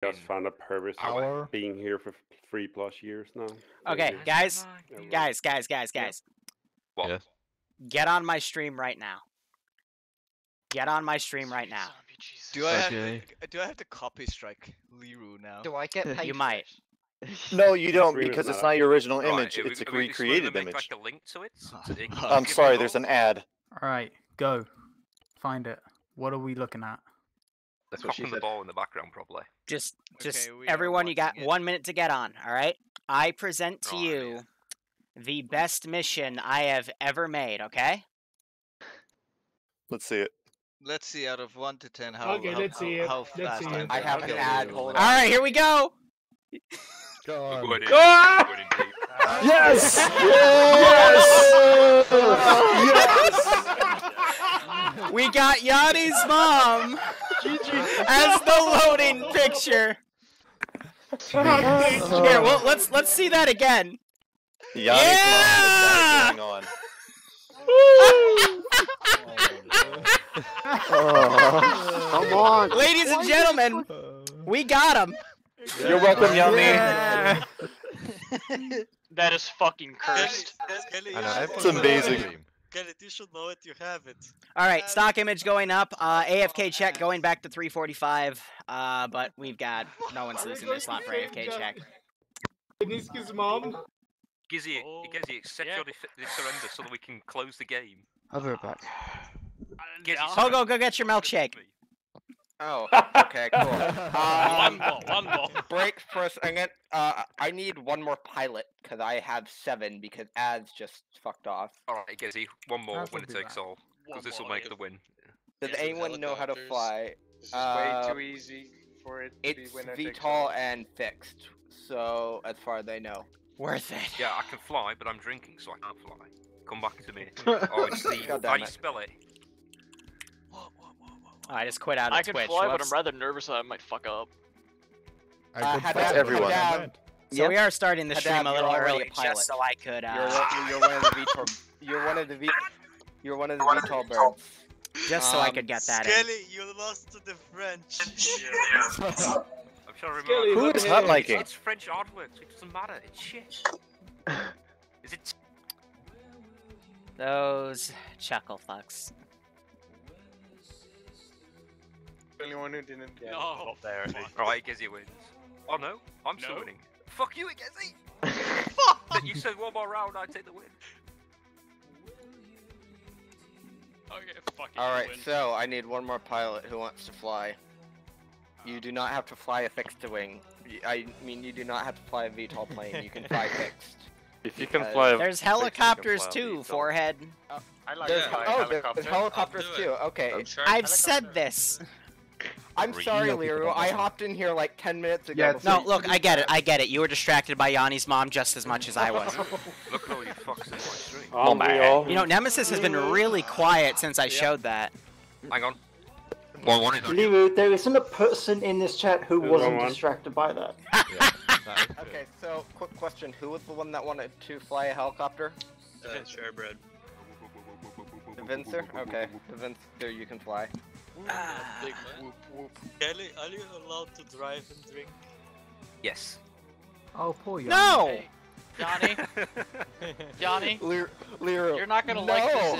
Just found a purpose of being here for 3+ years now. Okay, guys. What? Yes. Get on my stream right now. Get on my stream right now. Do I have to copy strike Liru now? Do I get paid? You might. No, you don't, Stream is because it's not not your original Right, image. are we- It's a are we recreated make, image. like, a link to it? I'm sorry, there's an ad. Alright, go. Find it. What are we looking at? The That's what cock she and the said. ball in the background, probably. Just Okay, we are everyone, you got watching it. 1 minute to get on, alright? I present to Oh, you yeah. the best mission I have ever made, okay? Let's see it. Let's see out of 1 to 10 how Okay, let's see it. how Let's fast see I'm it. I have an ad. Hold on. Alright, here we go! Go on. Going in, Ah! going in deep. Yes! Yes! We got Yanni's mom as the loading picture. Here, well, let's see that again. Yanni's mom Yeah! is going on. Come on! Ladies and gentlemen, we got him. You're welcome, Yanni. Yeah. That is fucking cursed. Kelly, I know, It's amazing. Kelly, you should know it. You have it. All right, stock image going up. AFK check going back to 345. But we've got no one's losing this slot for AFK check. Niski's mom. Gizzy, Oh, Gizzy, accept yeah. your surrender so that we can close the game. I'll be right back. Gizzy, Hogo, go get your milkshake. Oh, okay, cool. One ball. Break first. I need one more pilot because I have 7 because ads just fucked off. Alright, Gizzy, one more, That'll winner be takes bad. all. Because One this will more, make yeah. the win. Does Yeah, the anyone know how to helicopters. fly? This is way too easy for it to be It's winner takes all. VTOL and fixed. So as far as I know. Worth it. Yeah, I can fly, but I'm drinking, so I can't fly. Come back to me. Oh, it's the... God damn How do you it. spell it? I just quit out of I can Twitch. fly, but I'm Whoops. rather nervous that I might fuck up. That's everyone. So we are starting the stream Hadab, a you're little already a early, pilot. just so I could. You're one of the VTOL. You're one of the VTOL birds. Just so I could get that in. Kelly, you lost to the French. I'm trying to Skelly, remember. Who is hot liking? It's French artworks, it doesn't matter, it's shit. Is it... Those chuckle fucks. The only one who didn't get No. there. Right, Gizzy wins. Oh no, I'm still No. winning. Fuck you, Gizzy! Fuck! You said one more round, I'd take the win. Okay, fuck it. Alright, you win. so I need one more pilot who wants to fly. You do not have to fly a fixed wing. I mean, you do not have to fly a VTOL plane. You can fly fixed. If you can fly, There's helicopters too, forehead. I like There's, to fly there's helicopter. helicopters I'll do too. Okay. I've said this. I'm sorry, Real people Liru. don't I listen. hopped in here like 10 minutes ago. Yeah, before No, you- look, I get it. You were distracted by Yanni's mom just as much as I was. Look at all you fucks in my stream. oh man. You know, Nemesis has been really quiet since I showed that. Hang on. One is on. Liru, there isn't a person in this chat who There's wasn't one. distracted by that. Yeah, that is good. Okay, so quick question: who was the one that wanted to fly a helicopter? Sharebread. Devincer? Okay, Devincer, you can fly. Big man. Kelly, are you allowed to drive and drink? Yes. Oh, poor Yanni. No! Yanni, Yanni, Liru, you're not gonna no. like this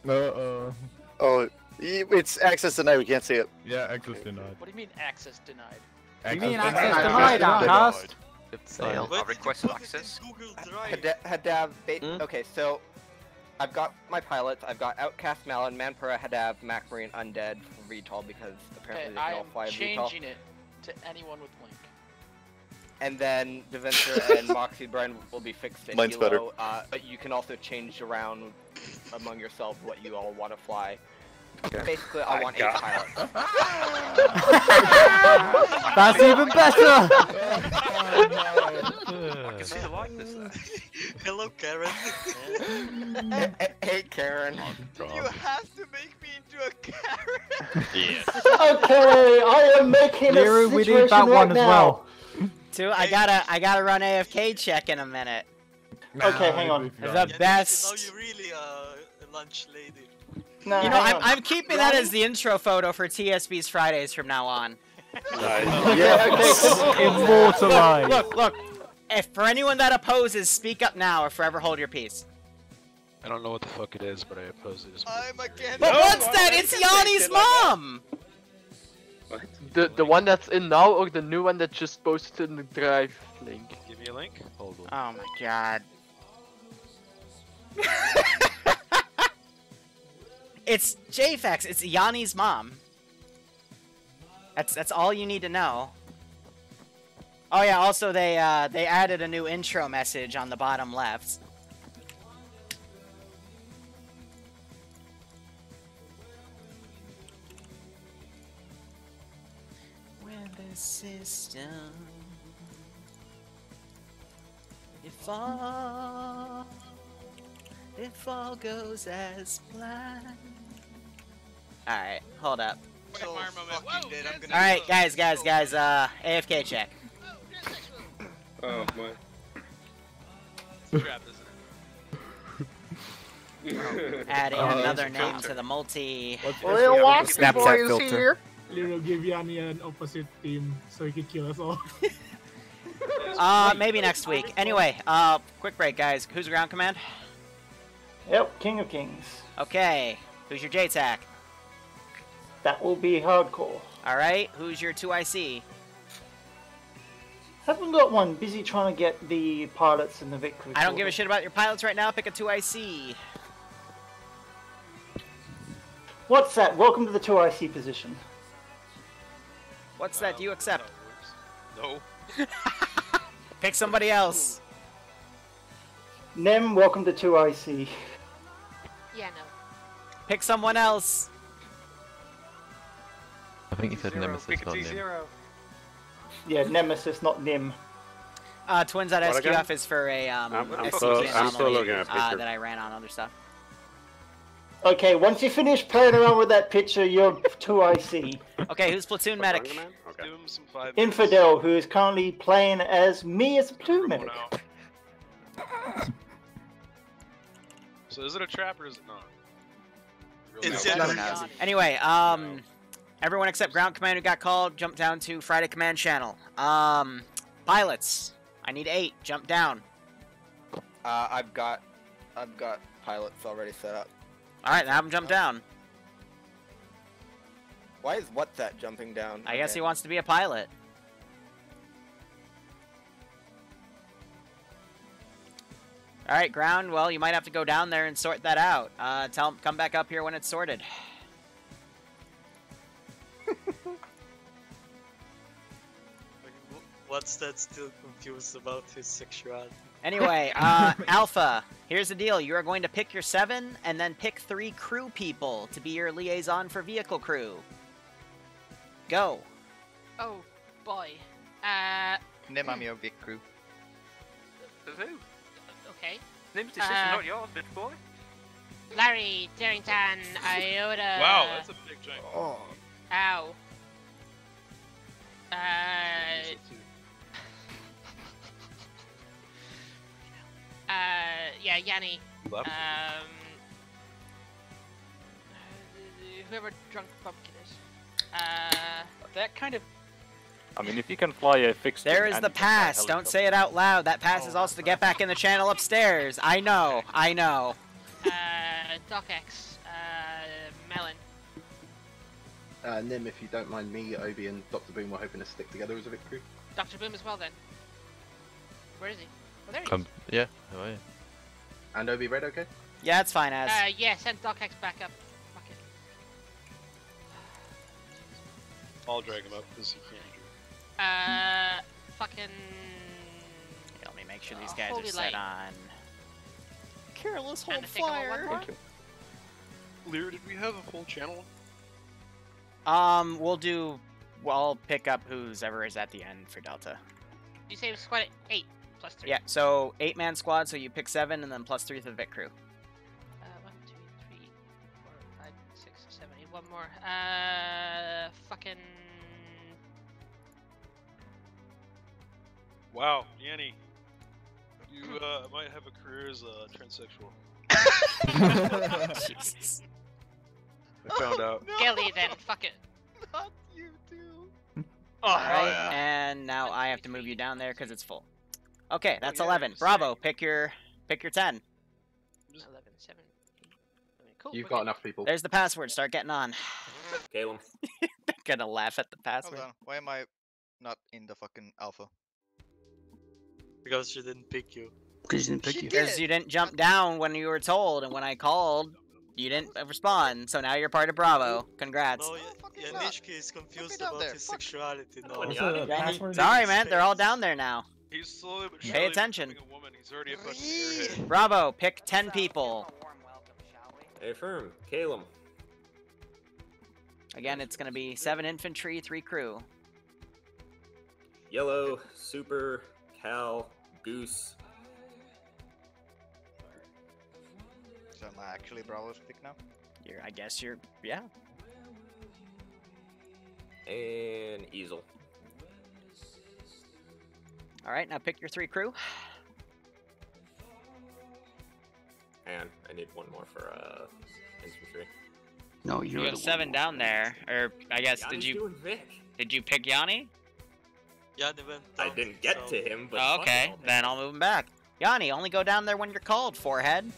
image. Oh, it's access denied. We can't see it. Yeah, access denied. What do you mean access denied? You mean Access access denied. denied, outcast? Failed. I've requested access. Google Drive. Hadav, okay, so I've got my pilots. I've got Outcast, Malin, Manpura, Hadav, Macmarine, Undead, VTOL because apparently Okay, they I can all am fly a VTOL. changing it to anyone with Link. And then Devincer and Moxie Brian will be fixed in Mine's better. Hilo, but you can also change around among yourselves what you all want to fly. Basically, I want 8 pilots. That's even better! I can see the likeness there. Hello, Karen. Hey, Karen. You have to make me into a Karen. Yes. Okay, I am making a Liru, we situation need that right one as now. well. Two, I gotta run AFK check in a minute. Okay, hang on. The best. Now you're really a lunch lady. No, You know, hang on. I'm keeping that as the intro photo for TSB's Fridays from now on. Yeah, okay. Immortalized. Look. If for anyone that opposes, speak up now or forever hold your peace. I don't know what the fuck it is, but I oppose it. I'm against. But what's that? It's Yanni's mom! The one that's in now or the new one that just posted in the drive link? Give me a link. Hold on. Oh my god. It's JFX, it's Yanni's mom. That's all you need to know. Oh yeah, also they added a new intro message on the bottom left. With the system, if all goes as planned. Alright, hold up. So fucking dead. I'm gonna. Alright, guys, AFK check. Oh my. Trap, isn't it? Adding another name to the multi. Little waspy Snapchat boy is filter. here. Liru, give Yanni an opposite team so he can kill us all. Maybe next week. Anyway, quick break, guys. Who's ground command? Yep, King of Kings. Okay. Who's your JTAC? That will be hardcore. Alright. Who's your 2IC? Haven't got one. Busy trying to get the pilots and the victory. I don't give a shit about your pilots right now. Pick a 2IC. What's that? Welcome to the 2IC position. What's that? Do you accept? No. Pick somebody else. Nem, welcome to 2IC. Yeah, no. Pick someone else. I think he said Nemesis, not Nim. Yeah, Nemesis, not Nim. Twins at What again? SQF is for a I'm SCP still anomaly looking at picture. that I ran on other stuff. Okay, once you finish playing around with that picture, you're 2IC. Okay, who's platoon medic? Okay. Give him some 5 Infidel, who is currently playing as me as a platoon medic. So is it a trap or is it not? It's Anyway, everyone except ground command who got called, jump down to Friday command channel. Pilots, I need 8. Jump down. I've got pilots already set up. All right, have them jump down. Why is what's that jumping down? I guess he wants to be a pilot. All right, ground. Well, you might have to go down there and sort that out. Tell him come back up here when it's sorted. What's that still confused about his sexuality? Anyway, Alpha, here's the deal. You are going to pick your 7 and then pick 3 crew people to be your liaison for vehicle crew. Go. Oh, boy. Nim, I'm your big crew. Who? Okay. Nim's decision, not yours, bitch boy. Larry, Darrington, Iota. Wow, that's a big giant. Oh. Ow. Yeah, Yanni. Left. Whoever Drunk Pumpkin is. That kind of. I mean, if you can fly a fixed. There is the pass. Don't say it out loud. That pass is also to get back in the channel upstairs. I know. Doc X, Melon. Nim, if you don't mind me, Obi and Dr. Boom were hoping to stick together as a victory. Dr. Boom as well then. Where is he? Oh, there he is. Yeah, how are you? And Obi Red, okay? Yeah, it's fine as. Yeah, send Doc X back up. Fuck it. I'll drag him up because he can't do Fucking. Let me make sure these guys Holy are set light. on. Careless Trying hold to think of one fire. more? Lear, did we have a full channel? We'll pick up who's ever is at the end for Delta. You say it was squad 8 plus 3. Yeah, so 8-man squad, so you pick 7 and then plus 3 for the Vic crew. 1, 2, 3, 4, 5, 6, 7, 8. One more. Fucking. Wow, Yanni. You might have a career as a transsexual. Jesus. I found out. Gelly then, fuck it. Not you too. Alright, and now I have to move you down there because it's full. Okay, that's 11. Bravo, pick your 10. 11, 7, 8. Cool. You've got enough people. There's the password. Start getting on. Caleb. Gonna laugh at the password. Hold on. Why am I not in the fucking alpha? Because she didn't pick you. Because you didn't pick you. Because you didn't jump down when you were told, and when I called, you didn't respond. So now you're part of Bravo. Congrats. No, Yanishki is confused about his sexuality now. Sorry, man. They're all down there now. He's slowly but Pay surely attention. becoming a woman. He's already a fucking airhead. Bravo, pick 10 people. Affirm. Caleb. Again, it's gonna be 7 infantry, 3 crew. Yellow, Super, Cal, Goose. So am I actually Bravo's pick now? I guess you're, yeah. And Easel. Alright, now pick your 3 crew. And I need one more for infantry. No, You you're have 7 down there, or I guess Yanni's doing Vic. did you pick Yanni? Yeah, they went I down, didn't get so- to him, but Oh, fuck okay, it, I'll then I'll move him back. Yanni, only go down there when you're called, forehead.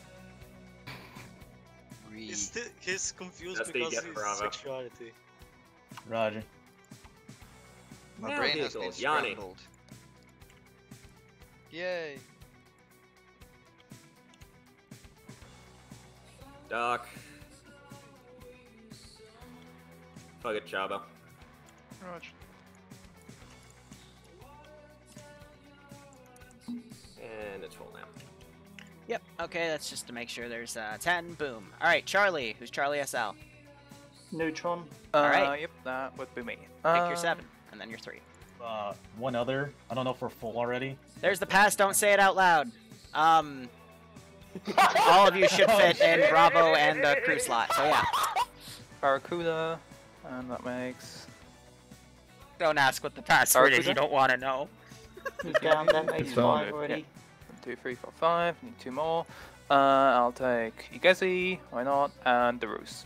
He's confused That's the because get of his Bravo. sexuality. Roger. My Now brain has been vehicles, Yanni. scrambled. Yay! Doc. Fuck it, Chabo. Roger. And it's full now. Yep, okay, that's just to make sure there's 10, boom. Alright, Charlie, who's Charlie SL? Neutron. Alright. Yep, that would be me. Pick your 7, and then your 3. One other. I don't know if we're full already. There's the pass, don't say it out loud. All of you should fit in Bravo and the crew slot, so yeah. Barracuda, and that makes... Don't ask what the password is, you don't want to know. He's down, that makes 5 already. 1, 2, 3, 4, 5. Need 2 more. I'll take Igezi, why not, and the Ruse.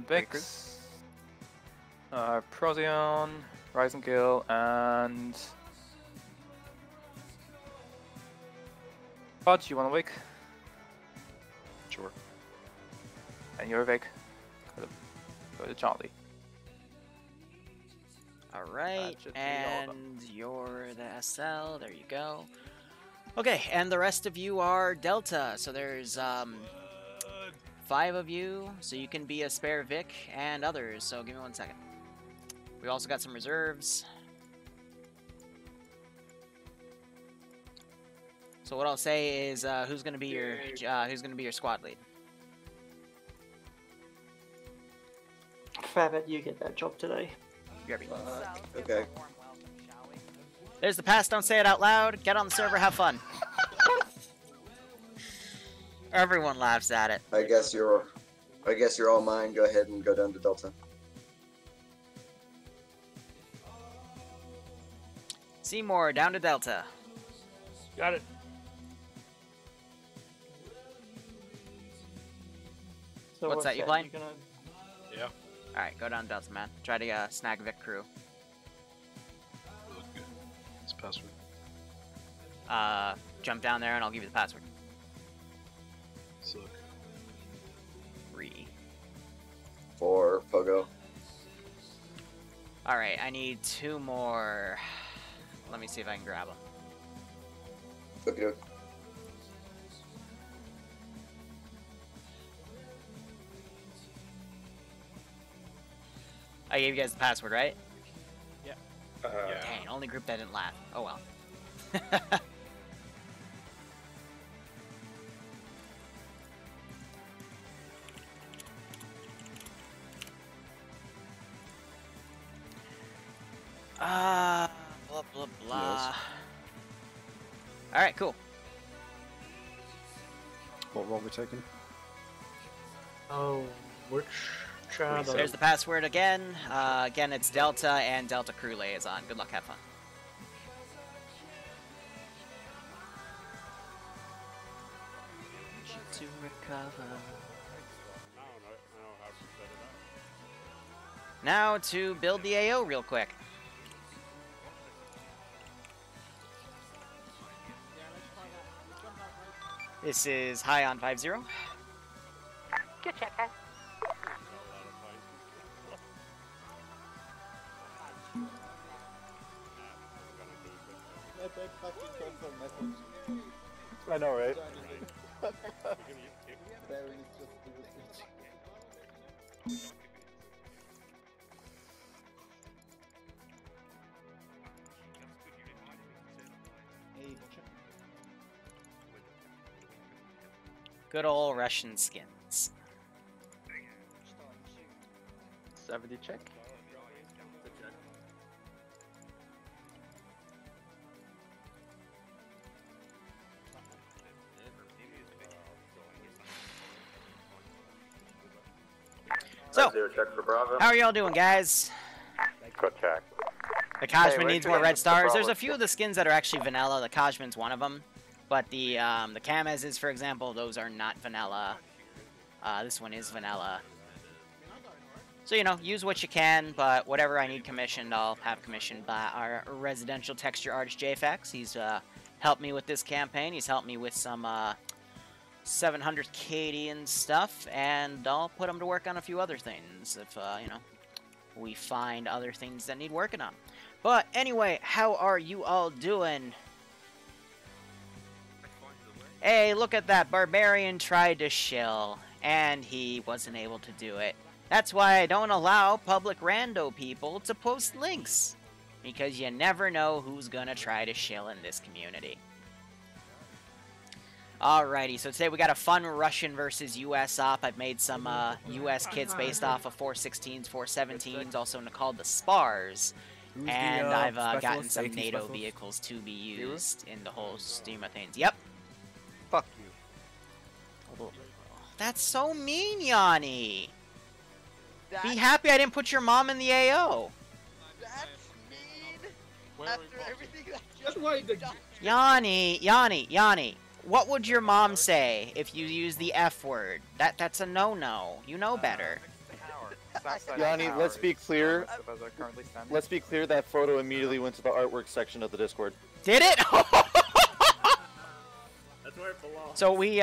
Vix, Procyon, Rise and Kill, and Fudge, you want to wake? Sure. And you're Vic. Go to Charlie. Alright, should be all of them. and you're the SL, there you go. Okay, and the rest of you are Delta, so there's 5 of you, so you can be a spare Vic and others, so give me 1 second. We also got some reserves. So what I'll say is who's gonna be your squad lead? Fair bet you get that job today. Okay. There's the pass, don't say it out loud. Get on the server, have fun. Everyone laughs at it. I guess you're all mine. Go ahead and go down to Delta. Seymour, down to Delta. Got it. So What's that, you playing? Yeah. Alright, go down to Delta, man. Try to snag Vic crew. Okay. It's password. Jump down there and I'll give you the password. Suck. 3. For Pogo. Alright, I need 2 more. Let me see if I can grab them. Okay. I gave you guys the password, right? Yeah. Dang, only group that didn't laugh. Oh well. Blah blah blah. Alright, cool. What role we taking? Oh, which shadow? There's the password again. Again, it's Delta and Delta Crew Liaison. Good luck, have fun. Now to build the AO real quick. This is high on 5-0. Good check, guys. I know, right? Good old Russian skins. 70 check. So, check for Bravo. how are y'all doing, guys? Good check. The Kajman Hey, needs wait, more red stars. Bravo. There's a few of the skins that are actually vanilla. The Kajman's one of them. But the Kamez's, for example, those are not vanilla. This one is vanilla. So, you know, use what you can, but whatever I need commissioned, I'll have commissioned by our residential texture artist, JFX. He's helped me with this campaign. He's helped me with some 700 KD and stuff, and I'll put him to work on a few other things if, you know, we find other things that need working on. But anyway, how are you all doing? Hey, look at that. Barbarian tried to shill, and he wasn't able to do it. That's why I don't allow public rando people to post links, because you never know who's gonna try to shill in this community. Alrighty, so today we got a fun Russian versus US op. I've made some US kits based off of 416s, 417s, also called the Spars. And I've gotten some NATO vehicles to be used in the whole scheme of things. Yep. Fuck you. That's so mean, Yanni. Be happy I didn't put your mom in the AO. That's mean. After everything that That's why the Yanni. What would your mom say if you use the F word? That's a no-no. You know better. Yanni, let's be clear. Let's be clear that photo immediately went to the artwork section of the Discord. Did it? That's where it belongs. So we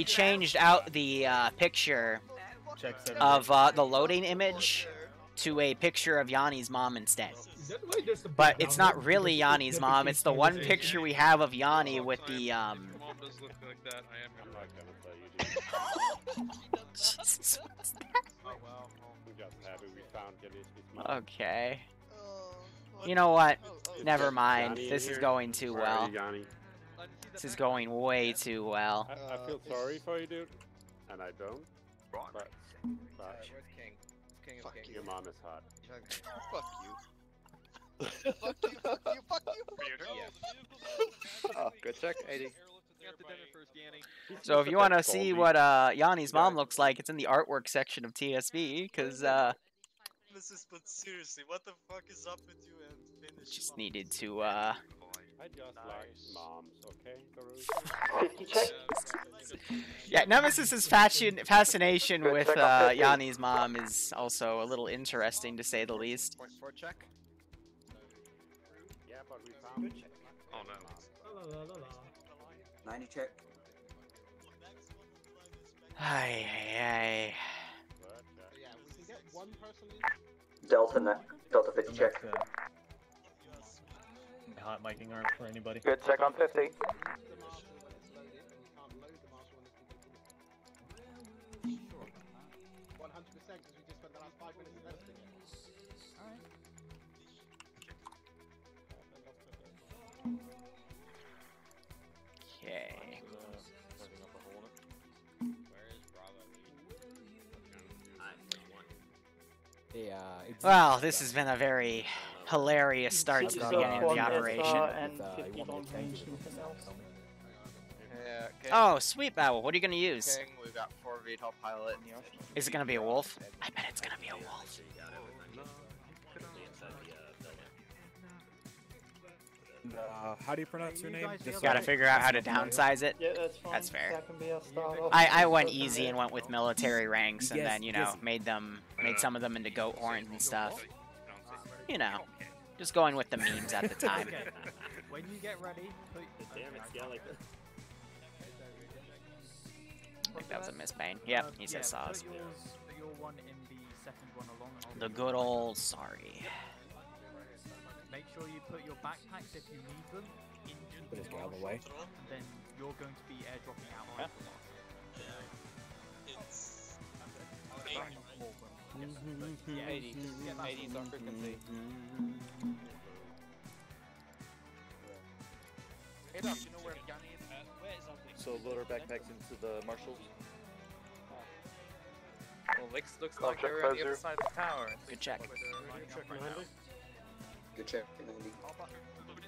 changed out the picture of the loading image to a picture of Yanni's mom instead. But it's not really Yanni's mom. It's the one picture we have of Yanni with the Mom does look like that. I am gonna Jesus, what's that? Oh well, we just happy we found Galishki's mom. Okay. You know what? Never mind. This is going too well. This is going way too well. I feel sorry for you, dude, and I don't. But King Fuck your mom is hot. Fuck you. Fuck you, fuck you, fuck you. Oh, good check, 80. So if you want to see what Yanni's mom looks like, it's in the artwork section of TSB, because But seriously, what the fuck is up with you and finish? just needed to I just like moms, okay, 50 check. yeah, Nemesis's fascination with Yanni's mom is also a little interesting, to say the least. 4 check. Yeah, but we found it. Oh no. 90 check. Ay. Delta 50 check. Hot miking arm for anybody. Good check on 50. Okay. Well, this has been a very hilarious start to the beginning of the operation. Oh, sweet Babel, what are you gonna use? King, we've got 4 VTOL pilot in the ocean. Is it gonna be a wolf? I bet it's gonna be a wolf. How do you pronounce your name? Just Gotta figure out how to downsize it. Yeah, that's fine. That's fair. That can be our start off. I went easy and went with military ranks, and Yes, then, you know, yes. made some of them into goat horns and stuff. You know, just going with the memes at the time. When you get ready, put... Damn it, Skelly. I think that was a Miss Bane. Yep, he says sauce. Put your one in the second one along. The good old sorry. Make sure you put your backpacks if you need them into Put his the gal marsh, away. and then you're going to be airdropping out on the marsh. It's 80. 80 is our frequency. Hey Doc, you know where Yanni is? where is our big So load our backpacks into the marshals. Well, looks like they're on the other side of the tower. Good check. Good check,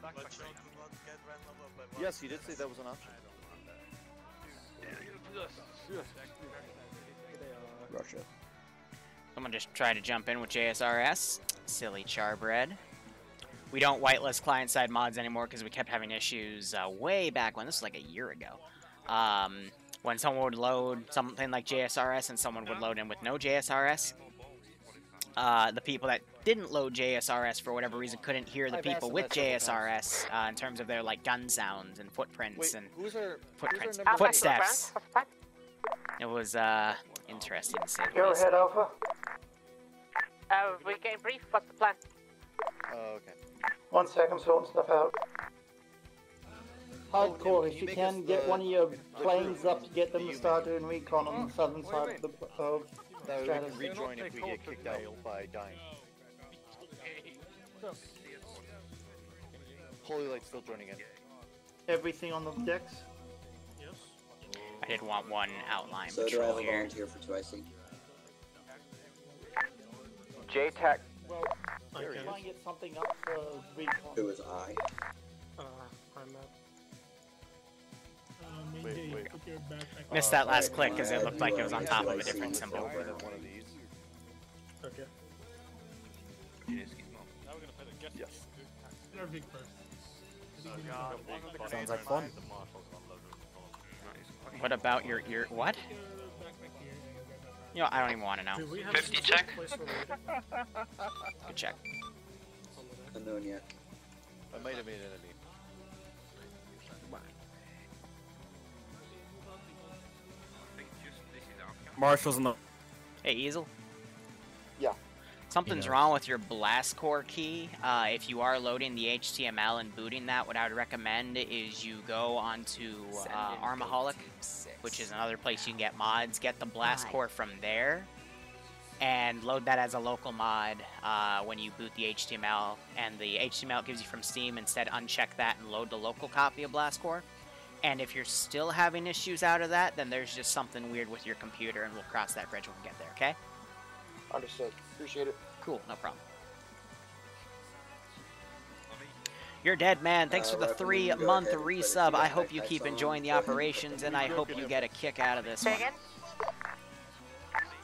90. Yes, you did say that was an option. Russia. Someone just tried to jump in with JSRS. Silly charbread. We don't whitelist client-side mods anymore because we kept having issues way back when. This was like a year ago. When someone would load something like JSRS and someone would load in with no JSRS, the people that didn't load JSRS for whatever reason couldn't hear the people with JSRS in terms of their like gun sounds and footprints and footsteps. It was interesting to say the Go least. ahead, Alpha. We're getting brief. What's the plan? Oh, okay. 1 second, sorting stuff out. Hardcore, if you can, get one of your planes up to get them to start doing recon on the southern side of the That we stratus. can rejoin if we get kicked out by dying. Holy Light's still joining in. Everything on the decks? I did want one outline So do I patrol have a here. volunteer for 2IC? JTAC. Well, try and get something up for recon. Who is I? I'm up. Wait. Put your backpack. Missed that last click because it looked like it was on top of a 2IC different is symbol. over. One of these. Okay. Now we're gonna play the guest. Yes. Your big first. Sounds like fun. What about your what? You know, I don't even want to know. 50 check. Good check. Unknown yet. I might have made an enemy. Marshall's in the. Hey, Easel. Yeah. Something's wrong with your blast core key. If you are loading the HTML and booting that, what I would recommend is you go onto Armaholic, which is another place you can get mods. Get the blast core from there, and load that as a local mod when you boot the HTML. And the HTML it gives you from Steam. Instead, uncheck that and load the local copy of blast core. And if you're still having issues out of that, then there's just something weird with your computer, and we'll cross that bridge when we get there, okay? Understood. Appreciate it. Cool, no problem. You're dead, man. Thanks for the 3-month resub. I hope you keep enjoying the operations, and I hope you get a kick out of this one.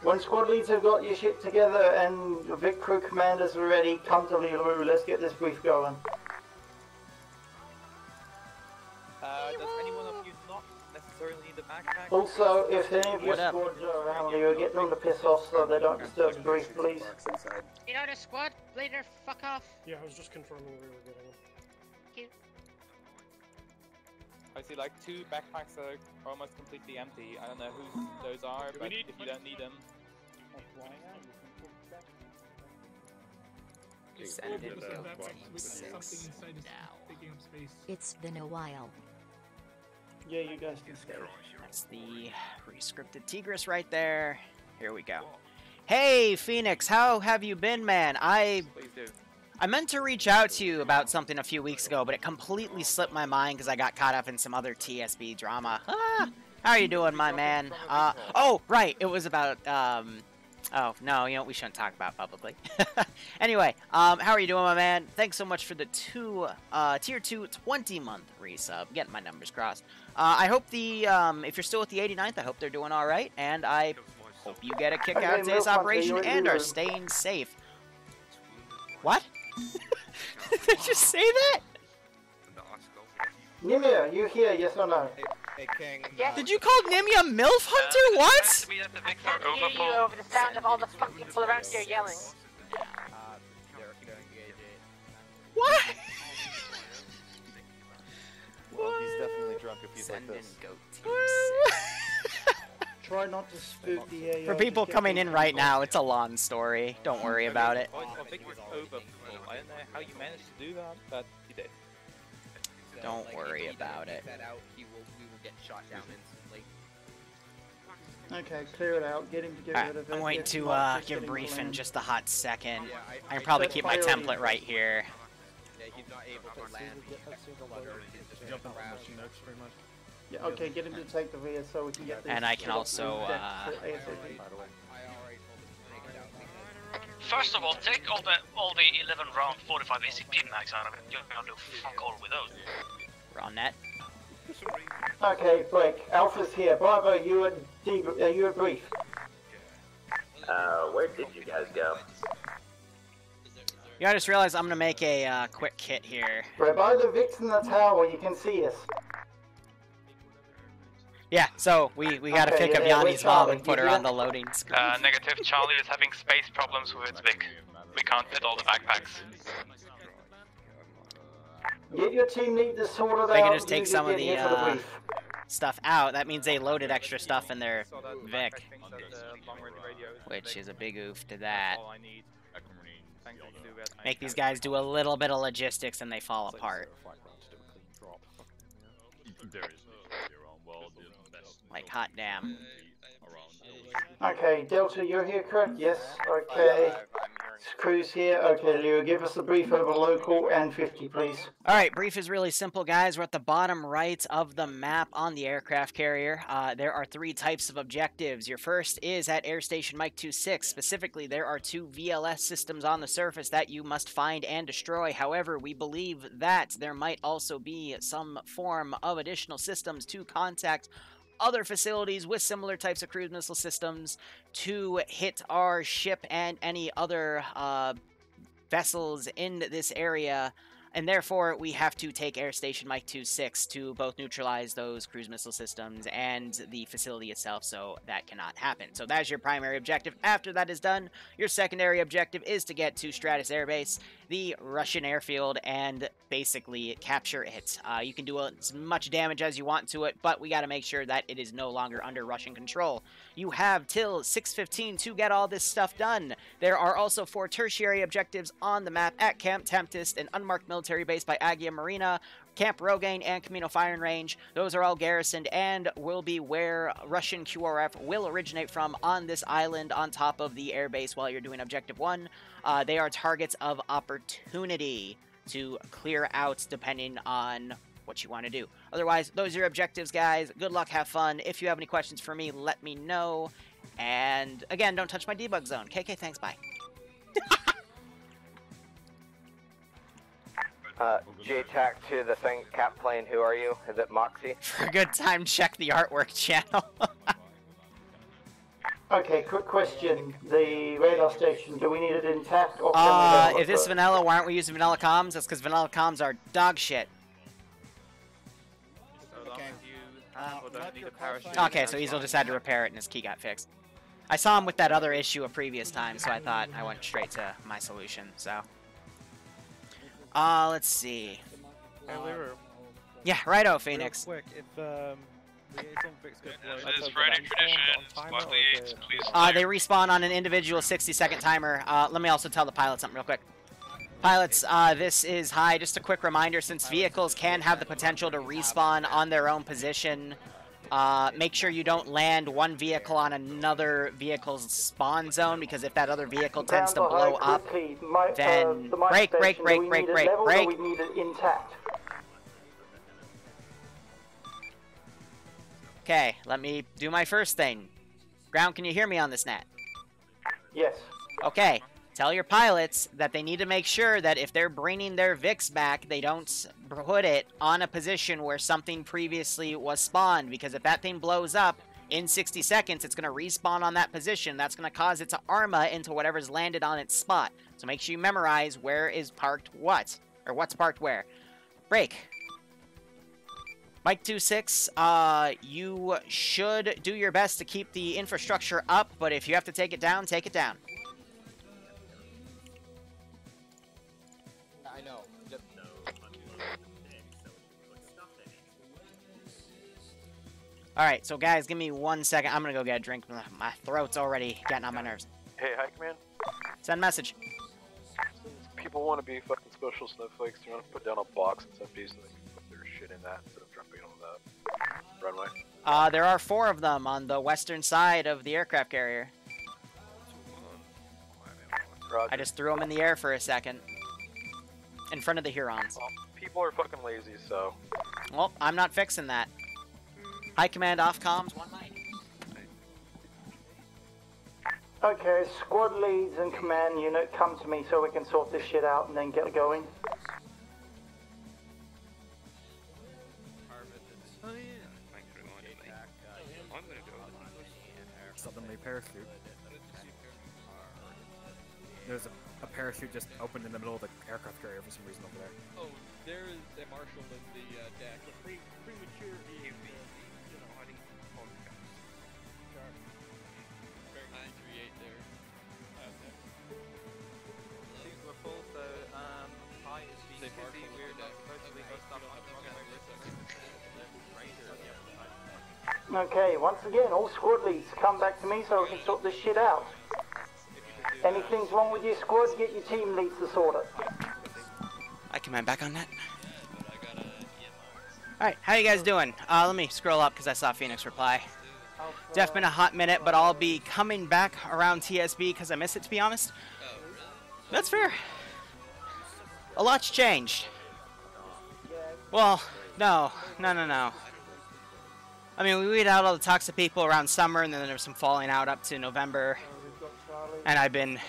When squad leads have got your shit together and your Vic crew commanders are ready, come to Liru. Let's get this brief going. Does anyone of you not necessarily need a backpack? Also, if any of your squads are around you, get them to piss off so they don't disturb the brief, please. You know the squad leader, fuck off. Yeah, I was just confirming we were getting them. Thank you. I see like 2 backpacks that are almost completely empty. I don't know whose those are, but if you don't need them. Send it. It's been a while. Yeah, you guys can stay. That's the re-scripted Tigris right there. Here we go. Hey, Phoenix, how have you been, man? I meant to reach out to you about something a few weeks ago, but it completely slipped my mind because I got caught up in some other TSB drama. How are you doing, my man? Oh, right, it was about, oh, no, you know, we shouldn't talk about publicly. Anyway, how are you doing, my man? Thanks so much for the Tier 2 20-month resub. Getting my numbers crossed. I hope if you're still at the 89th, I hope they're doing all right, and I hope you get a kick out of today's operation and are staying safe. What? Did they just say that? Nimia, you here, yes or no? Hey, King. Did you call Nimia MILF Hunter? What? I can't hear you over the sound of all the fucking people around here yelling. What? Well, he's definitely drunk if he's like this. Try not to spook the AO. For people coming in right now, it's a long story. Don't worry about it. I think it's overfull. I don't know how you managed to do that, but you did. Don't worry about it. We will get shot down instantly. Okay, clear it out. Get him to get rid of it. I'm waiting If to not, just give get him brief in land. just a hot second. Yeah, I can probably Set keep my priority. template right here. Yeah, he's not able to land. Jump out from machine notes pretty much. Yeah, okay, get him to take the VS so we can get this. And I can also, ASAP. First of all, take all the 11 round 45 ACP mags out of it. You're gonna do fuck all with those. We're on net. Okay, Blake. Alpha's here. Bravo, you a brief. Where did you guys go? Yeah, I just realized I'm gonna make a quick kit here. We're by the Vix in the tower. You can see us. Yeah, so we gotta Okay, pick up yeah, Yanni's where's mom Charlie? and put her Yeah. on the loading screen. Negative. Charlie is having space problems with its Vic. We can't fit all the backpacks. Get your team lead to sort it They out. can just take You some of get the here for brief. stuff out. That means they loaded extra stuff in their Vic, which is a big oof to that. Make these guys do a little bit of logistics and they fall apart. Like hot damn. Okay, Delta, you're here, correct? Yes. Okay. Crew's here. Okay, Liru, give us the brief over local and 50, please. Alright, brief is really simple, guys. We're at the bottom right of the map on the aircraft carrier. There are 3 types of objectives. Your first is at Air Station Mike 26. Specifically, there are 2 VLS systems on the surface that you must find and destroy. However, we believe that there might also be some form of additional systems to contact other facilities with similar types of cruise missile systems to hit our ship and any other vessels in this area, and therefore we have to take Air Station Mike 26 to both neutralize those cruise missile systems and the facility itself, so that cannot happen. So that's your primary objective. After that is done, your secondary objective is to get to Stratus Air Base, the Russian airfield, and basically capture it. You can do as much damage as you want to it, but we got to make sure that it is no longer under Russian control. You have till 6:15 to get all this stuff done. There are also 4 tertiary objectives on the map at Camp Tempest, an unmarked military base by Agia Marina, Camp Rogaine, and Camino Firing Range. Those are all garrisoned and will be where Russian QRF will originate from on this island on top of the airbase while you're doing Objective 1. They are targets of opportunity to clear out depending on what you want to do. Otherwise, those are your objectives, guys. Good luck, have fun. If you have any questions for me, let me know. And again, don't touch my debug zone. KK, thanks, bye. JTAC to the thing, cap plane, who are you? Is it Moxie? For a good time, check the artwork channel. Okay, quick question. The radar station, do we need it intact or can we if this is vanilla, why aren't we using vanilla comms? That's because vanilla comms are dog shit. Okay, so Easel just had to repair it and his key got fixed. I saw him with that other issue a previous time, so I thought I went straight to my solution, so. Let's see. Hey, Liru. Yeah, righto, Phoenix. Real quick, if liaison Vic's good for It is Friday tradition. Squad leads, please. They respawn on an individual 60-second timer. Let me also tell the pilot something real quick. Pilots, this is High. Just a quick reminder, since vehicles can have the potential to respawn on their own position, make sure you don't land one vehicle on another vehicle's spawn zone, because if that other vehicle tends to blow up, then break. We need it intact. Okay, let me do my first thing. Ground, can you hear me on this net? Yes. Okay, tell your pilots that they need to make sure that if they're bringing their VIX back, they don't put it on a position where something previously was spawned, because if that thing blows up in 60 seconds, it's going to respawn on that position. That's going to cause it to arma into whatever's landed on its spot. So make sure you memorize where is parked what, or what's parked where. Break. Mike 26, you should do your best to keep the infrastructure up, but if you have to take it down, take it down. I know. Alright, so guys, give me 1 second. I'm gonna go get a drink. My throat's already getting on my nerves. Hey, High Command. Send message. People want to be fucking special snowflakes. They want to put down a box and SMD so they can put their shit in that instead of dumping it on the runway. There are 4 of them on the western side of the aircraft carrier. Roger. I just threw them in the air for a second. In front of the Hurons. Well, people are fucking lazy, so... Well, I'm not fixing that. High command off comms, 1 mic. Okay, squad leads and command unit, come to me so we can sort this shit out and then get going. Suddenly parachute. There's a parachute just opened in the middle of the aircraft carrier for some reason over there. Oh, there is a marshal in the deck. A premature Bearing 938 there. We're full, so hi, it's Say marshal we're not supposed to be Okay, once again, all squad leads, come back to me so we can sort this shit out. Anything's wrong with your squad, get your team leads to sort it. I command back on that. Alright, how you guys doing? Let me scroll up because I saw Phoenix reply. Def been a hot minute, but I'll be coming back around TSB because I miss it, to be honest. That's fair. A lot's changed. Well, no. I mean, we weed out all the toxic people around summer, and then there was some falling out up to November. And I've been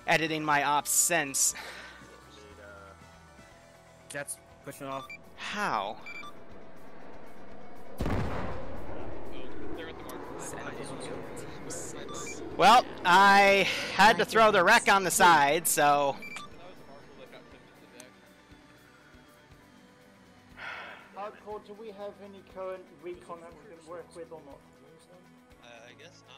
editing my ops since. Jets pushing off. How? Well, I had to throw the wreck on the side, so... Hardcore, do we have any current recon that we can work with or not? I guess not.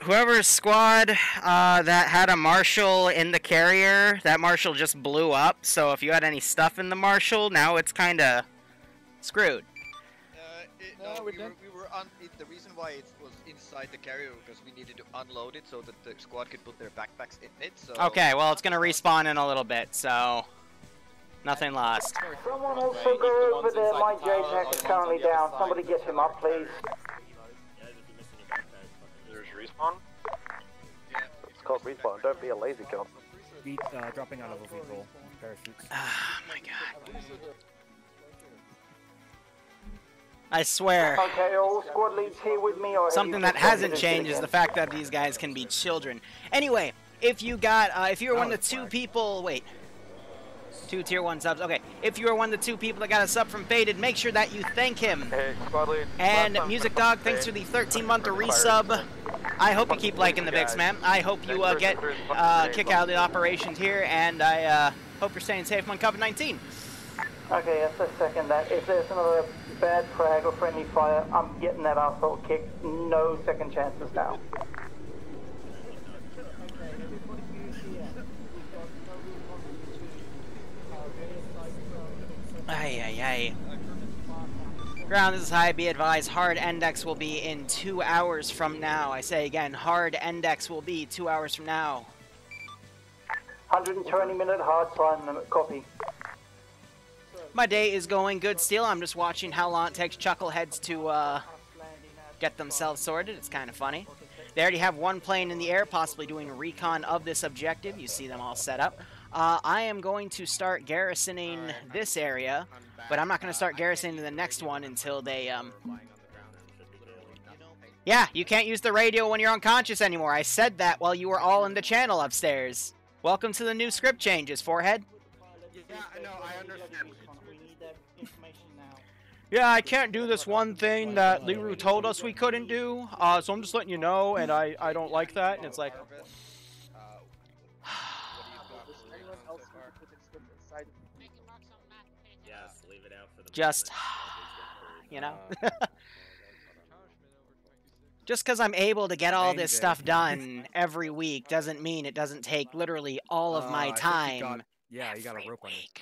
Whoever's squad that had a Marshal in the carrier, that Marshal just blew up, so if you had any stuff in the Marshal, now it's kinda screwed. The reason why it was inside the carrier because we needed to unload it so that the squad could put their backpacks in it. So Okay, well it's gonna respawn in a little bit, so nothing lost. Someone also go over there, my JTAC is currently down. Somebody get him up, please. There's respawn? It's called respawn. Don't be a lazy cunt. Dropping out of a vehicle. Parachutes. Ah, my god. I swear. Okay, all squad leads here with me, or something that hasn't changed is the fact that these guys can be children. Anyway, if you got, if you were one of the 2 people, wait. 2 tier 1 subs. Okay, if you are one of the 2 people that got a sub from Faded, make sure that you thank him. Hey, squad lead. And Music Dog, thanks for the 13-month resub. I hope you keep liking the Vix, man. I hope you get kick out of the operations here, and I hope you're staying safe on COVID-19. Okay, yes, I second that. If there's another bad frag or friendly fire, I'm getting that asshole kicked. No second chances now. Ay. Ground, this is High. Be advised, hard index will be in 2 hours from now. I say again, hard index will be 2 hours from now. 120-minute hard time limit. Copy. My day is going good still. I'm just watching how long it takes chuckleheads to get themselves sorted. It's kind of funny. They already have 1 plane in the air, possibly doing a recon of this objective. You see them all set up. I am going to start garrisoning this area, but I'm not going to start garrisoning the next one until they, Yeah, you can't use the radio when you're unconscious anymore. I said that while you were all in the channel upstairs. Welcome to the new script changes, Forehead. Yeah, no, I understand. Yeah, I can't do this one thing that Liru told us we couldn't do, so I'm just letting you know, and I don't like that, and it's like... Just, you know? Just because I'm able to get all this stuff done every week doesn't mean it doesn't take literally all of my time. Yeah, you got a rope on it.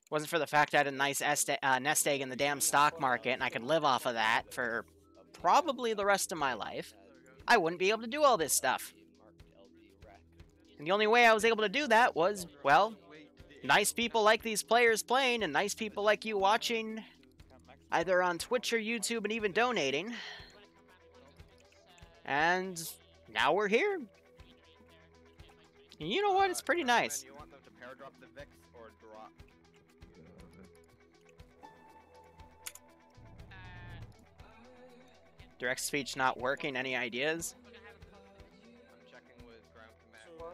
Wasn't for the fact I had a nice nest egg in the damn stock market and I could live off of that for probably the rest of my life, I wouldn't be able to do all this stuff. And the only way I was able to do that was, well, nice people like these players playing and nice people like you watching, either on Twitch or YouTube and even donating. And now we're here. And you know what? It's pretty nice. Do you want them to pair drop the Vix or drop? Direct speech not working. Any ideas? I'm checking with ground command.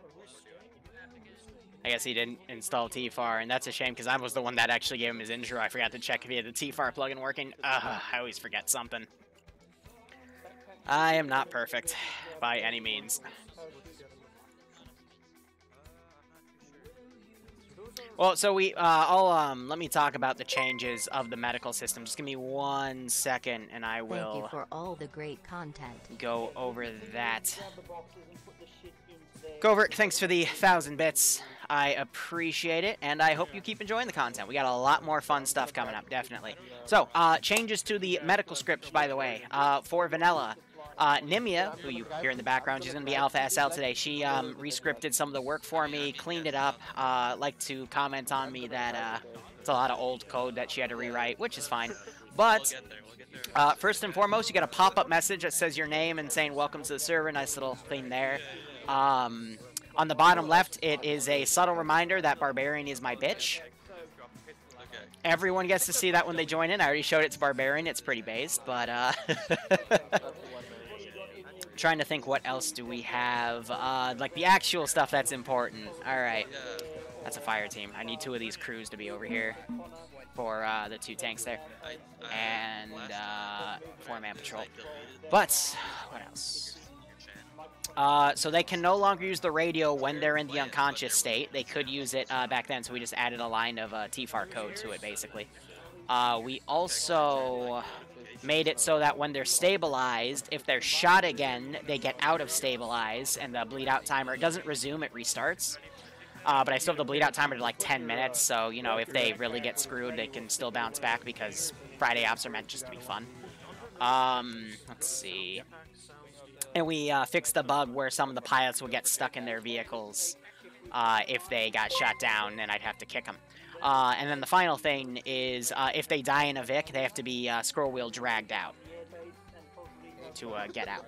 I guess he didn't install TFAR, and that's a shame because I was the one that actually gave him his intro. I forgot to check if he had the TFAR plugin working. I always forget something. I am not perfect by any means. Well, so let me talk about the changes of the medical system. Just give me 1 second, and I will. Thank you for all the great content. Go over that. Covert, thanks for the 1,000 bits. I appreciate it, and I hope you keep enjoying the content. We got a lot more fun stuff coming up, definitely. So, changes to the medical script, by the way, for Vanilla. Nimia, who you hear in the background, she's going to be Alpha SL today. She rescripted some of the work for me, cleaned it up. Like to comment on me that it's a lot of old code that she had to rewrite, which is fine. But first and foremost, you get a pop-up message that says your name and saying welcome to the server. Nice little thing there. On the bottom left, it is a subtle reminder that Barbarian is my bitch. Everyone gets to see that when they join in. I already showed it to Barbarian. It's pretty based, but trying to think what else do we have. Like the actual stuff that's important. All right. That's a fire team. I need 2 of these crews to be over here for the 2 tanks there. And 4-man patrol. But what else? So they can no longer use the radio when they're in the unconscious state. They could use it back then, so we just added a line of TFAR code to it, basically. We also made it so that when they're stabilized, if they're shot again, they get out of stabilize, and the bleed out timer, it doesn't resume, it restarts. But I still have the bleed out timer to like 10 minutes, so, you know, if they really get screwed, they can still bounce back because Friday ops are meant just to be fun. Let's see. And we fixed the bug where some of the pilots would get stuck in their vehicles if they got shot down, and I'd have to kick them. And then the final thing is if they die in a Vic, they have to be scroll wheel dragged out to get out.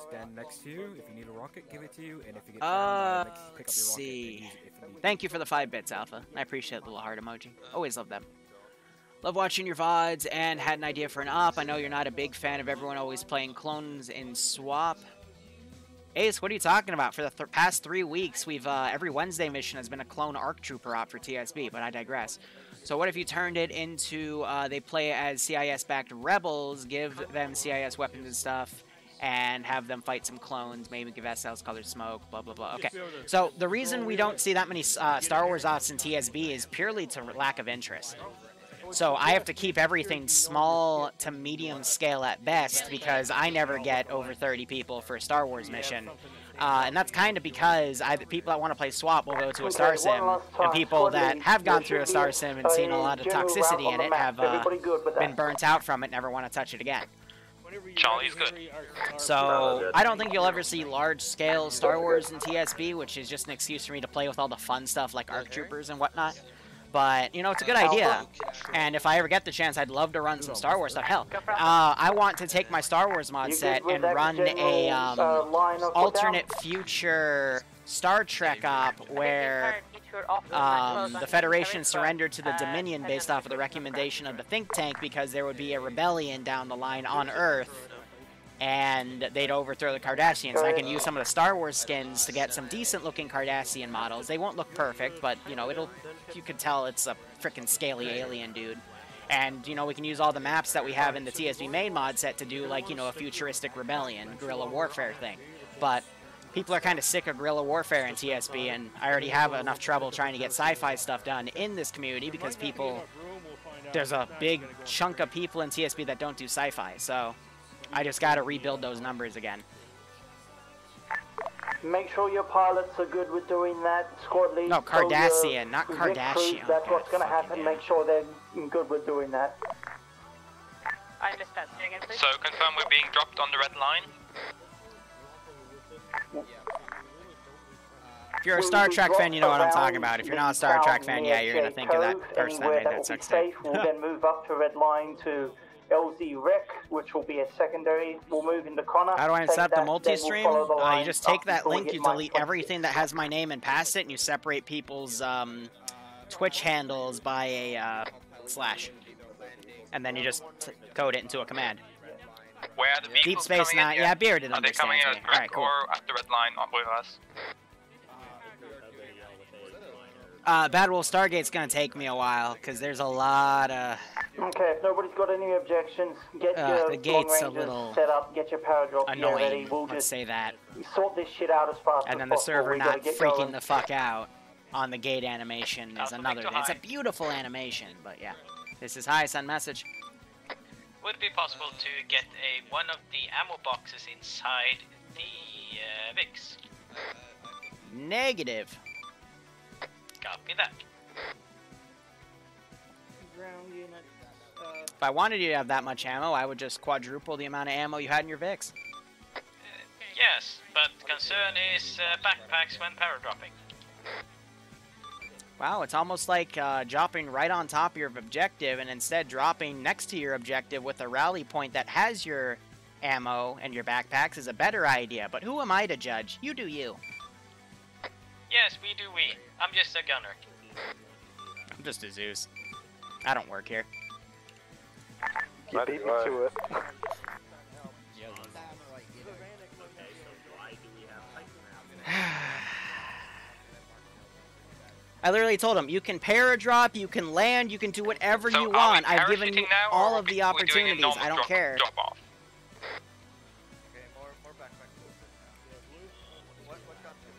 Stand next to you. If you need a rocket, give it to you. And if you get down, pick up your rocket. See. Thank you for the 5 bits, Alpha. I appreciate the little heart emoji. Always love them. Love watching your VODs and had an idea for an op. I know you're not a big fan of everyone always playing clones in swap. Ace, what are you talking about? For the past 3 weeks, we've every Wednesday mission has been a clone ARC Trooper op for TSB, but I digress. So what if you turned it into they play as CIS-backed rebels, give them CIS weapons and stuff, and have them fight some clones, maybe give SLs colored smoke, blah, blah, blah. Okay, so the reason we don't see that many Star Wars ops in TSB is purely to lack of interest. So I have to keep everything small to medium scale at best because I never get over 30 people for a Star Wars mission. And that's kind of because people that want to play swap will go to a Star Sim, and people that have gone through a Star Sim and seen a lot of toxicity in it have been burnt out from it, never want to touch it again. Charlie's good. So I don't think you'll ever see large-scale Star Wars in TSB, which is just an excuse for me to play with all the fun stuff like ARC Troopers and whatnot. But, you know, it's a good idea, and if I ever get the chance, I'd love to run some Star Wars stuff. Hell, I want to take my Star Wars mod set and run a alternate future Star Trek op where the Federation surrendered to the Dominion based off of the recommendation of the think tank because there would be a rebellion down the line on Earth, and they'd overthrow the Cardassians. And I can use some of the Star Wars skins to get some decent-looking Cardassian models. They won't look perfect, but, you know, you could tell it's a frickin' scaly alien dude. And, you know, we can use all the maps that we have in the TSB main mod set to do, like, you know, a futuristic rebellion, guerrilla warfare thing. But people are kind of sick of guerrilla warfare in TSB, and I already have enough trouble trying to get sci-fi stuff done in this community because there's a big chunk of people in TSB that don't do sci-fi, so I just got to rebuild those numbers again. Make sure your pilots are good with doing that. Squad lead. No, Cardassian, not Kardashian. That's what's going to happen. Make sure they're good with doing that. I missed that. Say again, please. So confirm we're being dropped on the red line. If you're a Star Trek fan, you know what I'm talking about. If you're not a Star Trek fan, yeah, you're going to think of that person that made that sucks. We'll then move up to red line to LZ Rec, which will be a secondary. We'll move into Connor. How do I set the multi-stream? You just take that link, you delete everything that has my name and pass it, and you separate people's Twitch handles by a /. And then you just code it into a command. Where are the vehicles Deep Space coming in? Nine. Yeah, Bearded Are they coming understands in me. at Alright, cool. or at the red line with us? Bad Wolf Stargate's gonna take me a while, because there's a lot of... Okay, if nobody's got any objections, get your the gate's a long ranges little set up, get your power drop gear ready. annoying, We'll let's just say that. sort this shit out as fast And as then the possible. server We gotta not get freaking going. the fuck out on the gate animation is another thing. It's a beautiful animation, but yeah. This is Hi, send message. Would it be possible to get one of the ammo boxes inside the VIX? Negative. Copy that. Ground unit. If I wanted you to have that much ammo, I would just quadruple the amount of ammo you had in your VIX. Yes, but concern is backpacks when paradropping. Wow, it's almost like dropping right on top of your objective and instead dropping next to your objective with a rally point that has your ammo and your backpacks is a better idea. But who am I to judge? You do you. Yes, we do we. I'm just a gunner. I'm just a Zeus. I don't work here. You beat me to it. I literally told him, you can paradrop, you can land, you can do whatever you want. I've given you all of the opportunities. I don't care.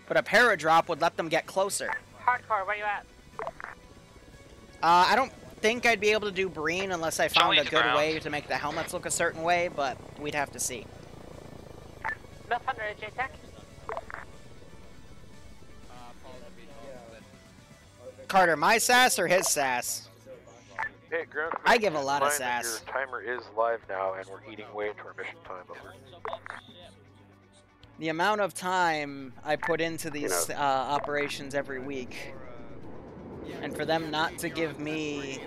But a paradrop would let them get closer. Hardcore, where you at? I don't think I'd be able to do Breen unless I found a good way to make the helmets look a certain way, but we'd have to see. Milf Hunter, J-Tech. Carter, my sass or his sass? Hey, Ground I give a lot of Find that sass. Your timer is live now, and we're eating way into our mission time. Over. The amount of time I put into these operations every week, and for them not to give me,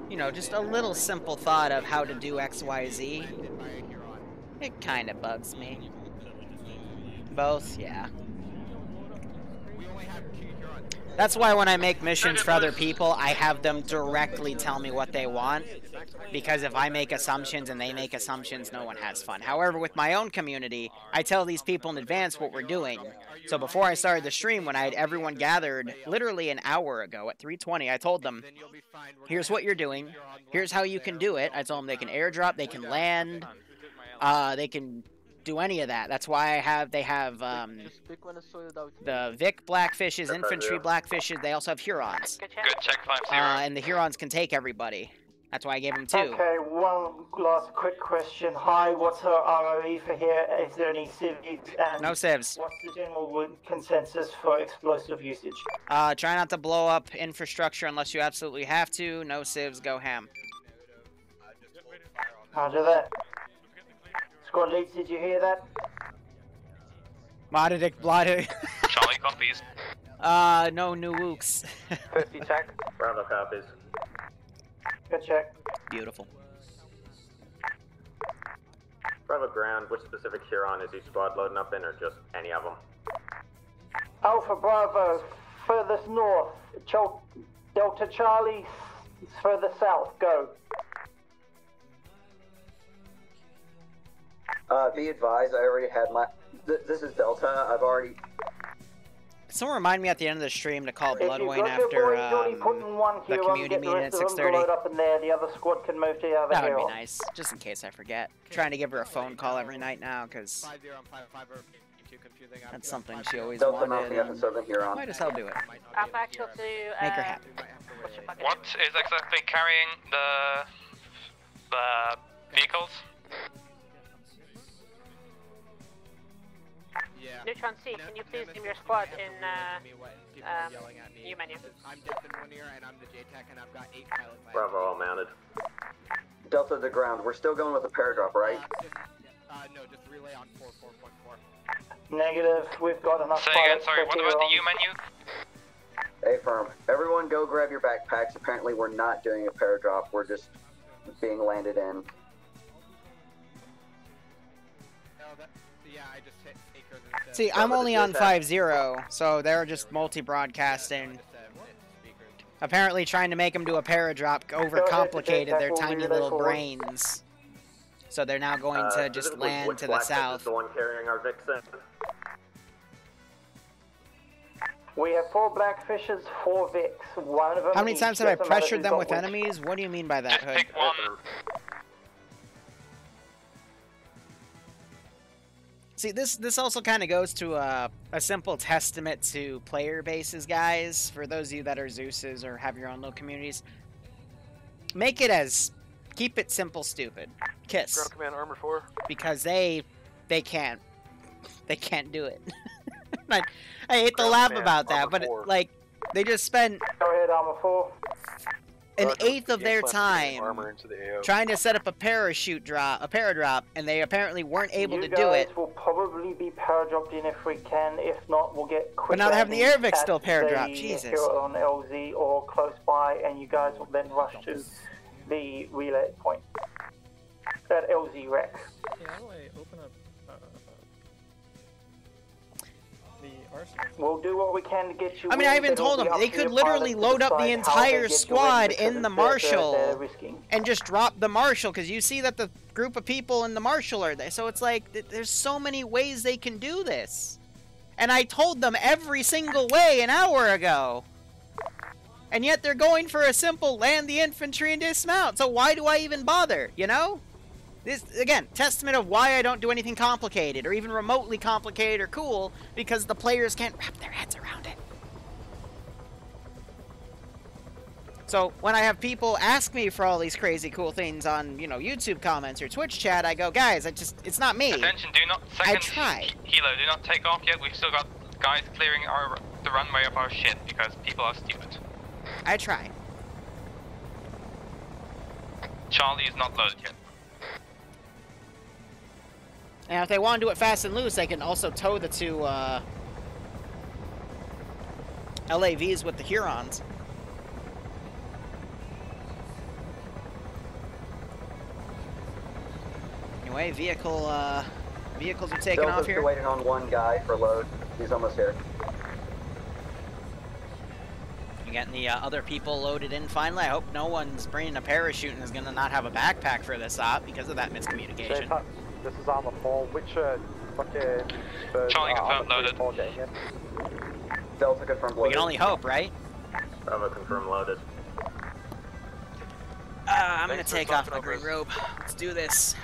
you know, just a little simple thought of how to do X, Y, Z, it kind of bugs me. Both, yeah. That's why when I make missions for other people, I have them directly tell me what they want. Because if I make assumptions and they make assumptions, no one has fun. However, with my own community, I tell these people in advance what we're doing. So before I started the stream, when I had everyone gathered literally an hour ago at 3:20, I told them, here's what you're doing. Here's how you can do it. I told them they can airdrop, they can land, they can do any of that. That's why they have the Vic Blackfishes, infantry Blackfishes. They also have Hurons. Good check 5-0. And the Hurons can take everybody. That's why I gave them 2. Okay, one last quick question. Hi, what's her ROE for here? Is there any civvies? And no civs. What's the general consensus for explosive usage? Try not to blow up infrastructure unless you absolutely have to. No civs, go ham. Roger that. Squad leads, did you hear that? Modded blotted. Charlie copies. No new wooks. 50 tech. Bravo copies. Good check. Beautiful. Bravo ground, which specific Huron is each squad loading up in, or just any of them? Alpha Bravo, furthest north. Delta Charlie, further south. Go. Be advised, I already had my... This is Delta, I've already... Someone remind me at the end of the stream to call If you've Bloodwayne got after your boys already putting one the here, community get the meeting at rest of them to 6:30. load up in there. The other squad can move to the other That would hill. be nice, just in case I forget. Trying to give her a phone call every night now, because That's something she always Delta wanted. mounting up in Southern Huron. Might as well do it. Alpha Actual to Make her happy. What is exactly carrying the vehicles? Neutron C, can you please name your squad in new menu? I'm Defin Lanier and I'm the JTAC and I've got 8 pilots. Bravo, all mounted. Delta to ground. We're still going with the paradrap, right? No, just relay on 4.4. Negative. We've got enough. Say again, sorry, what about the U menu? Affirm. Everyone go grab your backpacks. Apparently we're not doing a paradrop. We're just being landed in. Yeah, I just hit acres and See, I'm only on 5-0, so they're just multi-broadcasting. Apparently trying to make them do a paradrop overcomplicated their tiny little brains. So they're now going to just land to the south. Is the one carrying our Vixen. We have 4 Blackfishes, 4 Vics. One of them. How many times have I doesn't matter pressured who's them got with which. enemies? What do you mean by that, Hood? Pick one. See, this also kind of goes to a simple testament to player bases, guys. For those of you that are Zeus's or have your own little communities, make it as keep it simple, stupid. Kiss. Ground Command Armor 4. Because they can't do it. I hate to laugh about that, but like they just spent Go ahead, Armor 4. an eighth of their time Armor into the AO. trying to set up a paradrop, and they apparently weren't able to do You it. guys will probably be paradropped in if we can. If not, we'll get quick. But now they're having the landings airvic still at paradrop. the Jesus. hill on LZ or close by, and you guys will then rush to the relay point at LZ Rec. Yeah, how do I open up the arsenal? We'll do what we can to get you. I mean, I in, even but it'll told be them up they to your could literally pilots to load up the decide how they entire get you in squad because in the they're Marshal risking. and just drop the Marshal, because you see that the group of people in the Marshal are there. So it's like, there's so many ways they can do this. And I told them every single way an hour ago. And yet they're going for a simple land the infantry and dismount. So why do I even bother, you know? This, again, testament of why I don't do anything complicated or even remotely complicated or cool, because the players can't wrap their heads around it. So when I have people ask me for all these crazy cool things on, you know, YouTube comments or Twitch chat, I go, guys, it's not me. Attention, do not, I try. Hilo, do not take off yet. We've still got guys clearing the runway of our shit because people are stupid. I try. Charlie is not loaded yet. And if they want to do it fast and loose, they can also tow the two LAVs with the Hurons. Anyway, vehicles are taking off Delta's here. still waiting on one guy for load. He's almost here. You're getting the other people loaded in finally. I hope no one's bringing a parachute and is going to not have a backpack for this op because of that miscommunication. This is Armor 4. Which fucking Charlie confirmed loaded. Delta confirmed loaded. We can only hope, right? Bravo confirmed loaded. I'm going to take off my green robe. Let's do this.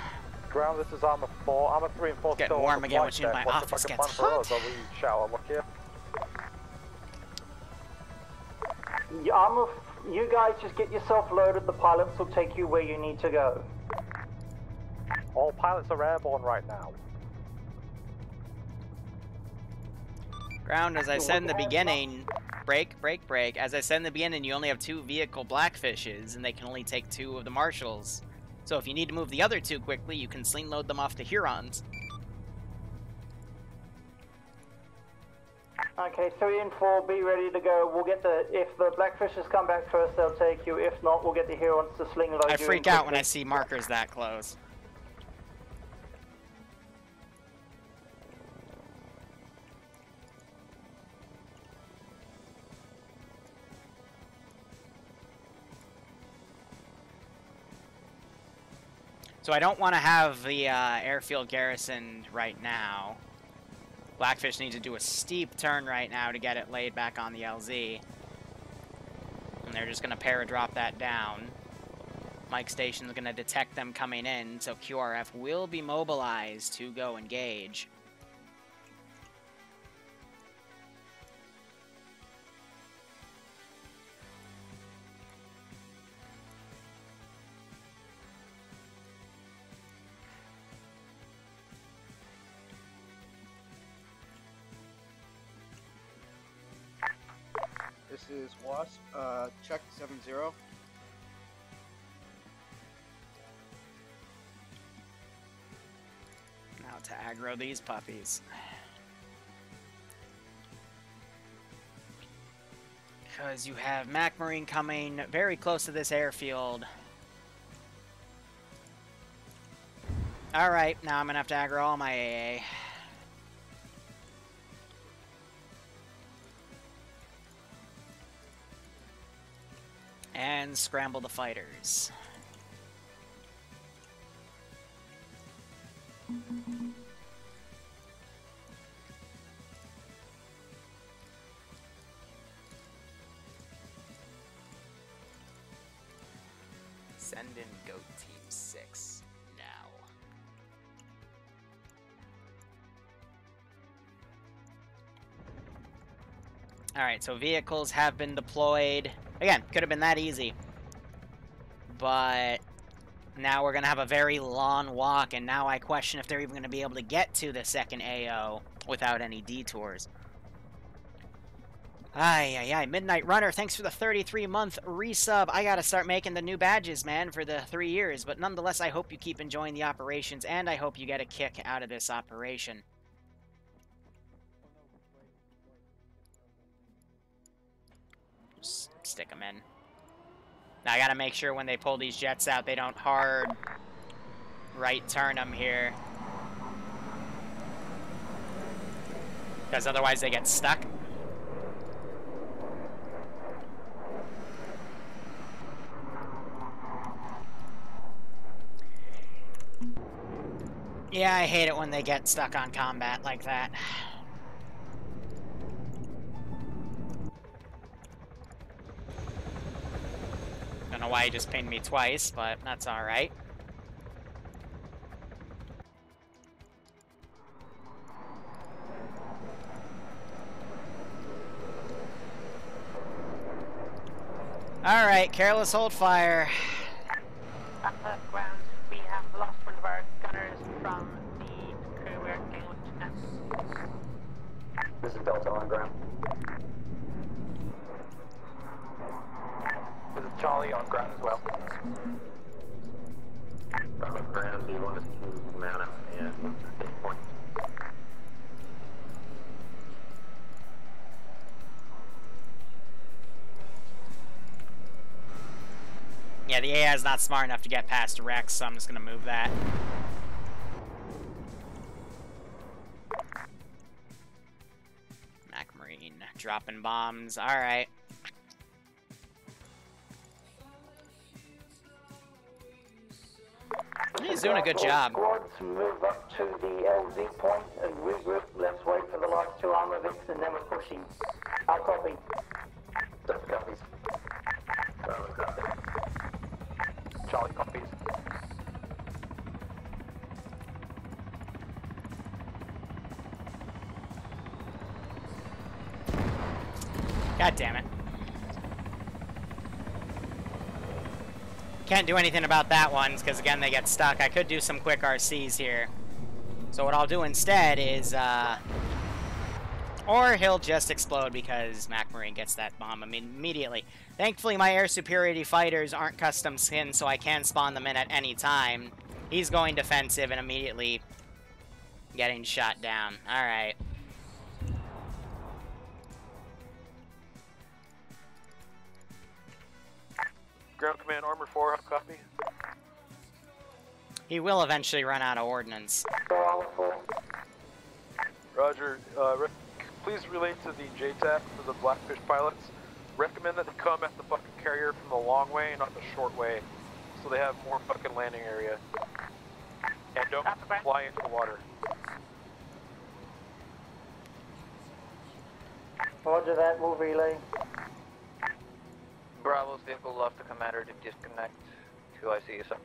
Ground, this is Armor 4. Armor 3 and 4 Getting still warm on the again, flight which means deck. my What's the office fucking gets plan for hot. us? Are we shower? Look here. You guys just get yourself loaded. The pilots will take you where you need to go. All pilots are airborne right now. Ground, as I said in the beginning, break. As I said in the beginning, you only have 2 vehicle Blackfishes, and they can only take 2 of the Marshals. So if you need to move the other 2 quickly, you can sling load them off to Hurons. Okay, 3 and 4, be ready to go. We'll get if the Blackfishes come back first, they'll take you. If not, we'll get the Hurons to sling load you. I freak out when I see markers that close. So I don't want to have the airfield garrisoned right now. Blackfish needs to do a steep turn right now to get it laid back on the LZ. And they're just going to paradrop that down. Mike Station is going to detect them coming in, so QRF will be mobilized to go engage. is Wasp. Check 7-0. Now to aggro these puppies. Because you have Mac Marine coming very close to this airfield. Alright, now I'm going to have to aggro all my AA. And scramble the fighters. Send in Goat Team 6 now. Alright, so vehicles have been deployed. Again, could have been that easy. But now we're going to have a very long walk, and now I question if they're even going to be able to get to the second AO without any detours. Ay. Midnight Runner, thanks for the 33-month resub. I gotta start making the new badges, man, for the 3 years. But nonetheless, I hope you keep enjoying the operations, and I hope you get a kick out of this operation. Just stick them in. Now I gotta make sure when they pull these jets out, they don't hard right turn them here. Because otherwise they get stuck. Yeah, I hate it when they get stuck on combat like that. Don't know why he just pinged me twice, but that's alright. Alright, careless hold fire. At the ground, we have lost one of our gunners from the crew we're working with now. This is Delta on ground. This is Charlie on ground as well. On ground, do you want us to mount up and take point? Yeah, the AI is not smart enough to get past Rex, so I'm just gonna move that. Mac Marine dropping bombs. Alright. He's doing a good job. Squads move up to the LZ point and regroup. Let's wait for the last 2 armor Vics and then we're pushing. I'll copy. Delta copies. Charlie copies. God damn it. Can't do anything about that one, because again they get stuck. I could do some quick RCs here. So what I'll do instead is, or he'll just explode because Mac Marine gets that bomb immediately. Thankfully my air superiority fighters aren't custom skinned, so I can spawn them in at any time. He's going defensive and immediately getting shot down. Alright. Ground command, armor 4, copy. He will eventually run out of ordnance. Roger. Please relate to the JTAC for the Blackfish pilots. Recommend that they come at the fucking carrier from the long way, not the short way, so they have more fucking landing area. And don't fly into the water. Roger that, we'll relay. Bravo's vehicle lost the commander to disconnect. 2 IC, sir.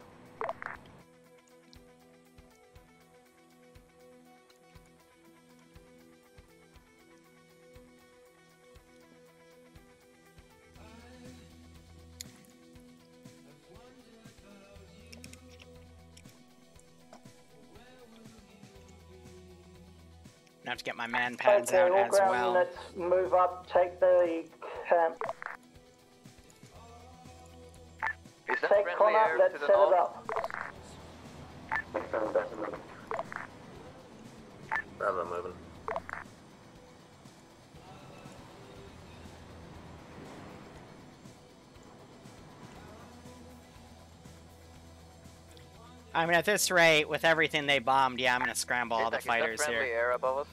I have to get my man pads out as ground, well. Let's move up, take the Fam. Is that Take friendly Connor, air let's to the set it north? up. Bravo moving. I mean, at this rate, with everything they bombed, yeah, I'm gonna scramble all the Is that fighters friendly here. air above us?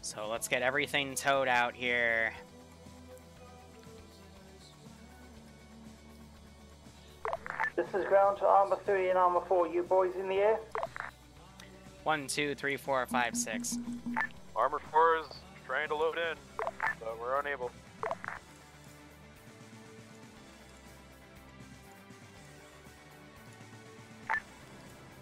So let's get everything towed out here. This is ground to Armor 3 and Armor 4. You boys in the air? 1, 2, 3, 4, 5, 6. Armor 4 is trying to load in, but we're unable.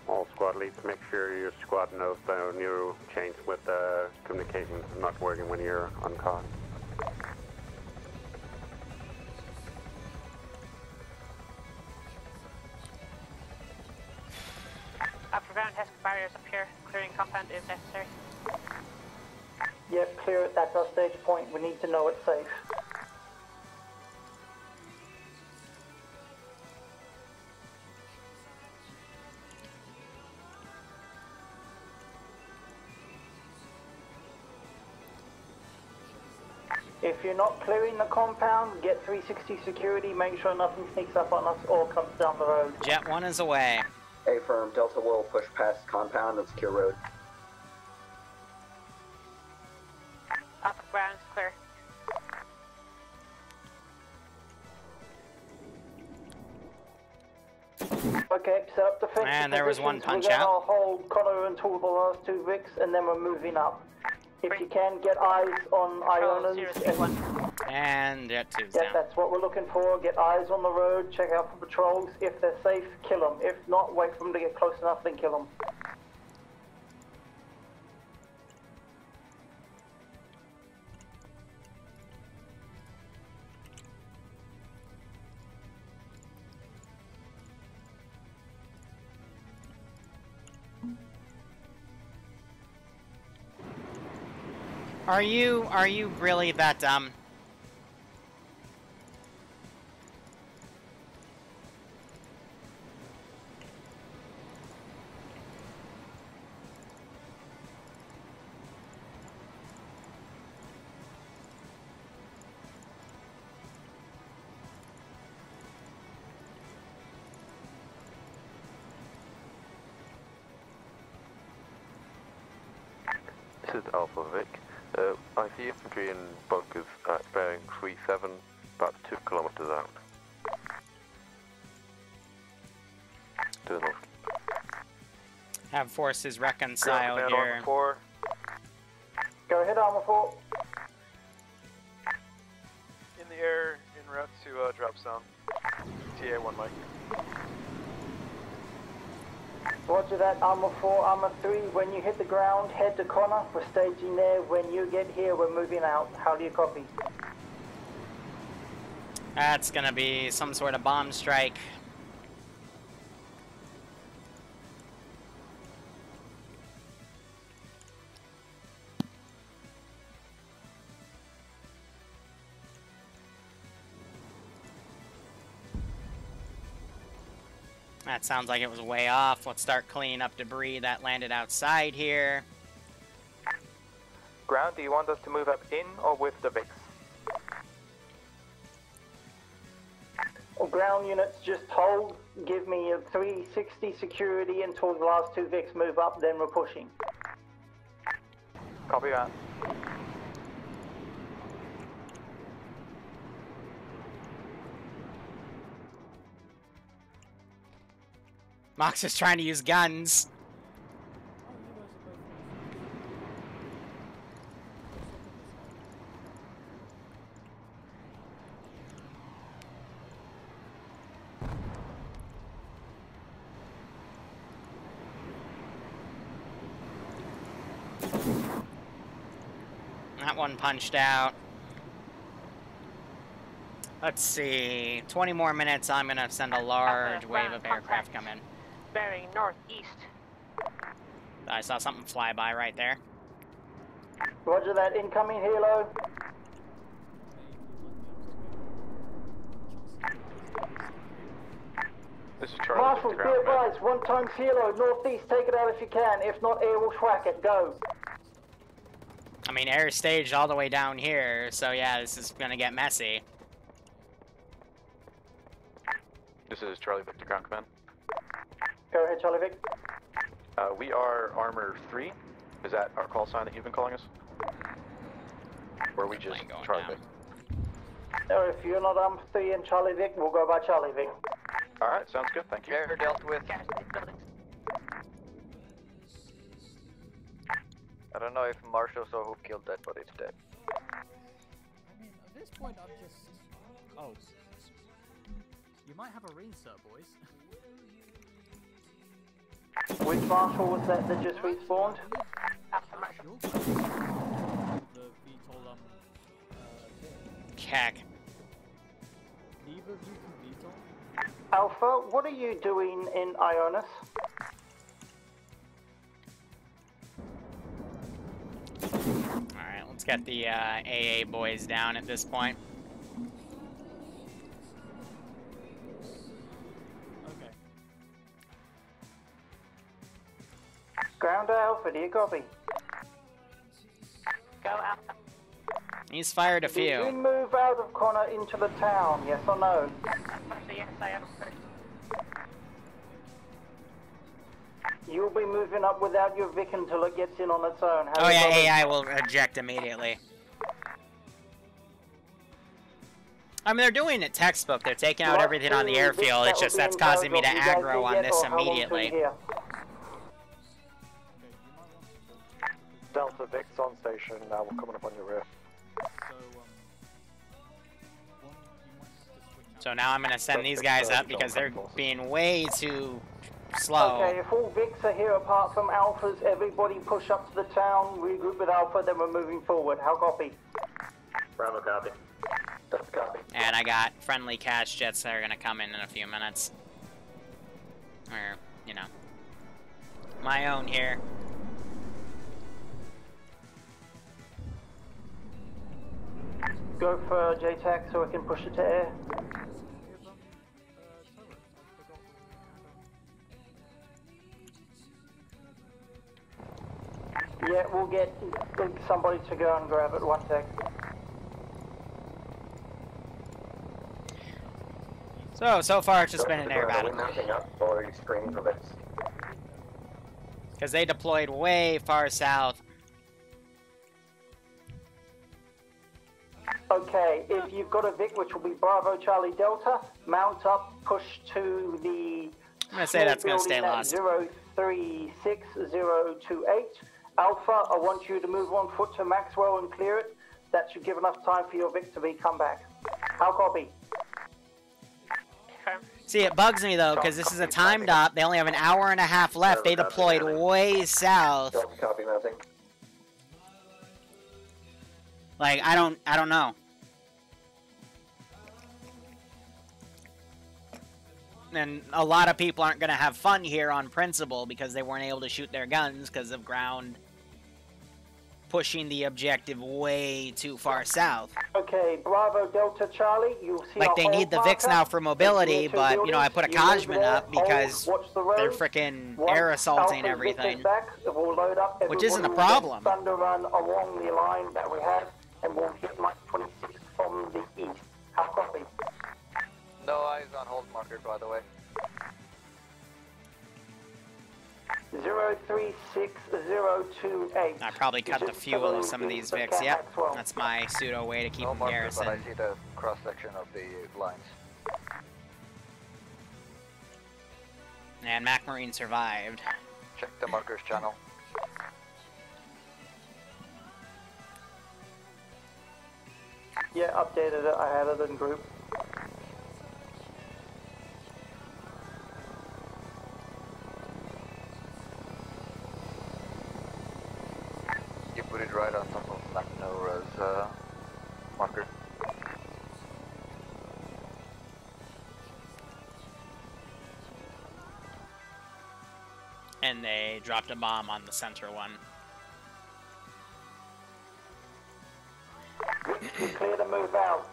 All squad leads, make sure your squad knows the new change with the communications not working when you're on call. Upper ground has barriers up here. Clearing compound if necessary. Yep, clear it. That's our stage point. We need to know it's safe. If you're not clearing the compound, get 360 security, make sure nothing sneaks up on us or comes down the road. Jet 1 is away. A-firm, Delta will push past compound and secure road. Upper ground's clear. Okay, set up defensive And there was one positions. punch out. We're gonna hold Connor until the last 2 Vics, and then we're moving up. If you can, get eyes on Ionas. And Jet 2's Yeah, down. that's what we're looking for. Get eyes on the road, check out for patrols. If they're safe, kill them. If not, wait for them to get close enough, then kill them. Are you really that dumb? This is Alpha Vic. I see infantry in bunkers at bearing 37, about 2 kilometers out. To the north. Have forces reconciled Ground here. Armor 4. Go ahead, Armor 4. In the air, en route to drop zone. TA1 Mike. Roger that, Armor 4, Armor 3. When you hit the ground, head to Connor. We're staging there. When you get here, we're moving out. How do you copy? That's gonna be some sort of bomb strike. That sounds like it was way off. Let's start cleaning up debris that landed outside here. Ground, do you want us to move up in or with the VIX? Ground units, just hold. Give me a 360 security until the last 2 Vics move up, then we're pushing. Copy that. Mox is trying to use guns. That one punched out. Let's see. 20 more minutes, I'm gonna send a large wave of aircraft come in. Bearing northeast. I saw something fly by right there. Roger that, incoming helo. This is Charlie. Marshals, be advised, 1 times helo, northeast, take it out if you can. If not, air will track it. Go. I mean, air staged all the way down here, so yeah, this is gonna get messy. This is Charlie Victor Ground Command. Go ahead, Charlie Vic. We are Armor 3. Is that our call sign that you've been calling us? Or are we just Charlie Vic? No, if you're not 3 and Charlie Vic, we'll go by Charlie Vic. Alright, sounds good, thank you. Air dealt with. I don't know if Marshall saw who killed that, but it's dead. I mean, at this point, I'm just. Oh. You might have a reinsert, boys. Which marshal was that just respawned? The VTOL, Cack. Neither of you can VTOL? Alpha, what are you doing in Ionis? Alright, let's get the AA boys down at this point. Okay. Ground Alpha, do you copy? Go Alpha. He's fired a Did we few. move out of Connor into the town, yes or no? Yes, I am. You'll be moving up without your Vic until it gets in on its own. Have Oh you yeah, got it? AI will eject immediately. I mean, they're doing it textbook. They're taking out everything on the airfield. It's just that's causing me to aggro on this immediately. Delta Vic's on station now. We're coming up on your rear. So now I'm gonna send these guys up because they're being way too slow. Okay, if all Vics are here apart from Alphas, everybody push up to the town, regroup with Alpha, then we're moving forward. How copy? Bravo copy. Delta copy. And I got friendly cash jets that are gonna come in a few minutes. Or, you know, my own here. Go for JTAC so we can push it to air. Yeah, we'll get somebody to go and grab it. 1 sec. So far it's just been an air battle. Because they deployed way far south. Okay, if you've got a Vic, which will be Bravo Charlie Delta, mount up, push to the I'm gonna say that's gonna stay lost. 036028. Alpha, I want you to move on foot to Maxwell and clear it. That should give enough time for your Vic to come back. How copy? See, it bugs me though, because this is a timed op. They only have an hour and a half left. They deployed way south. Copy, nothing. Like, I don't know. And a lot of people aren't going to have fun here on principle because they weren't able to shoot their guns because of ground pushing the objective way too far south. Okay, Bravo Delta Charlie, you'll see Like, they need the VIX now for mobility, but, you know, I put a Cosman up because they're frickin' air assaulting everything. Which isn't a problem. Thunder run along the line that we have, and we'll hit Mike 26 from the east. How copy? No eyes on hold marker, by the way. 036028. I probably cut the fuel of some of these VIX. Yep, that's my pseudo way to keep No them marker, garrisoned. but I see the cross section of the lines. And Mac Marine survived. Check the markers channel. Yeah, updated it. I had it in group. You put it right on top of McNora's marker. And they dropped a bomb on the center one. Clear to move out.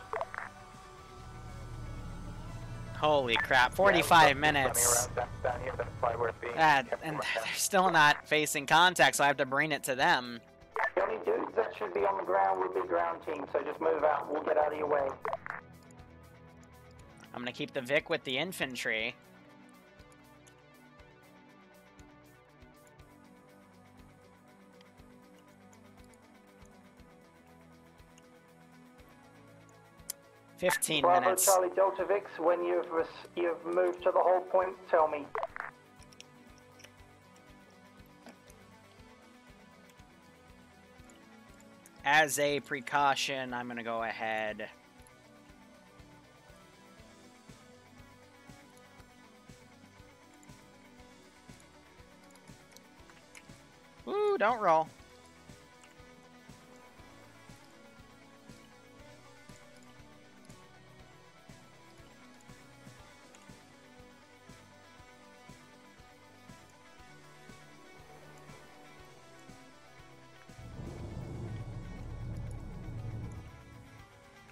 Holy crap, 45 minutes. And they're still not facing contact, so I have to bring it to them. The only dudes that should be on the ground would be ground team, so just move out. We'll get out of your way. I'm gonna keep the Vic with the infantry. Fifteen Bravo, minutes. Charlie Delta Vix, when you've moved to the whole point, tell me. As a precaution, I'm gonna go ahead. Woo, don't roll.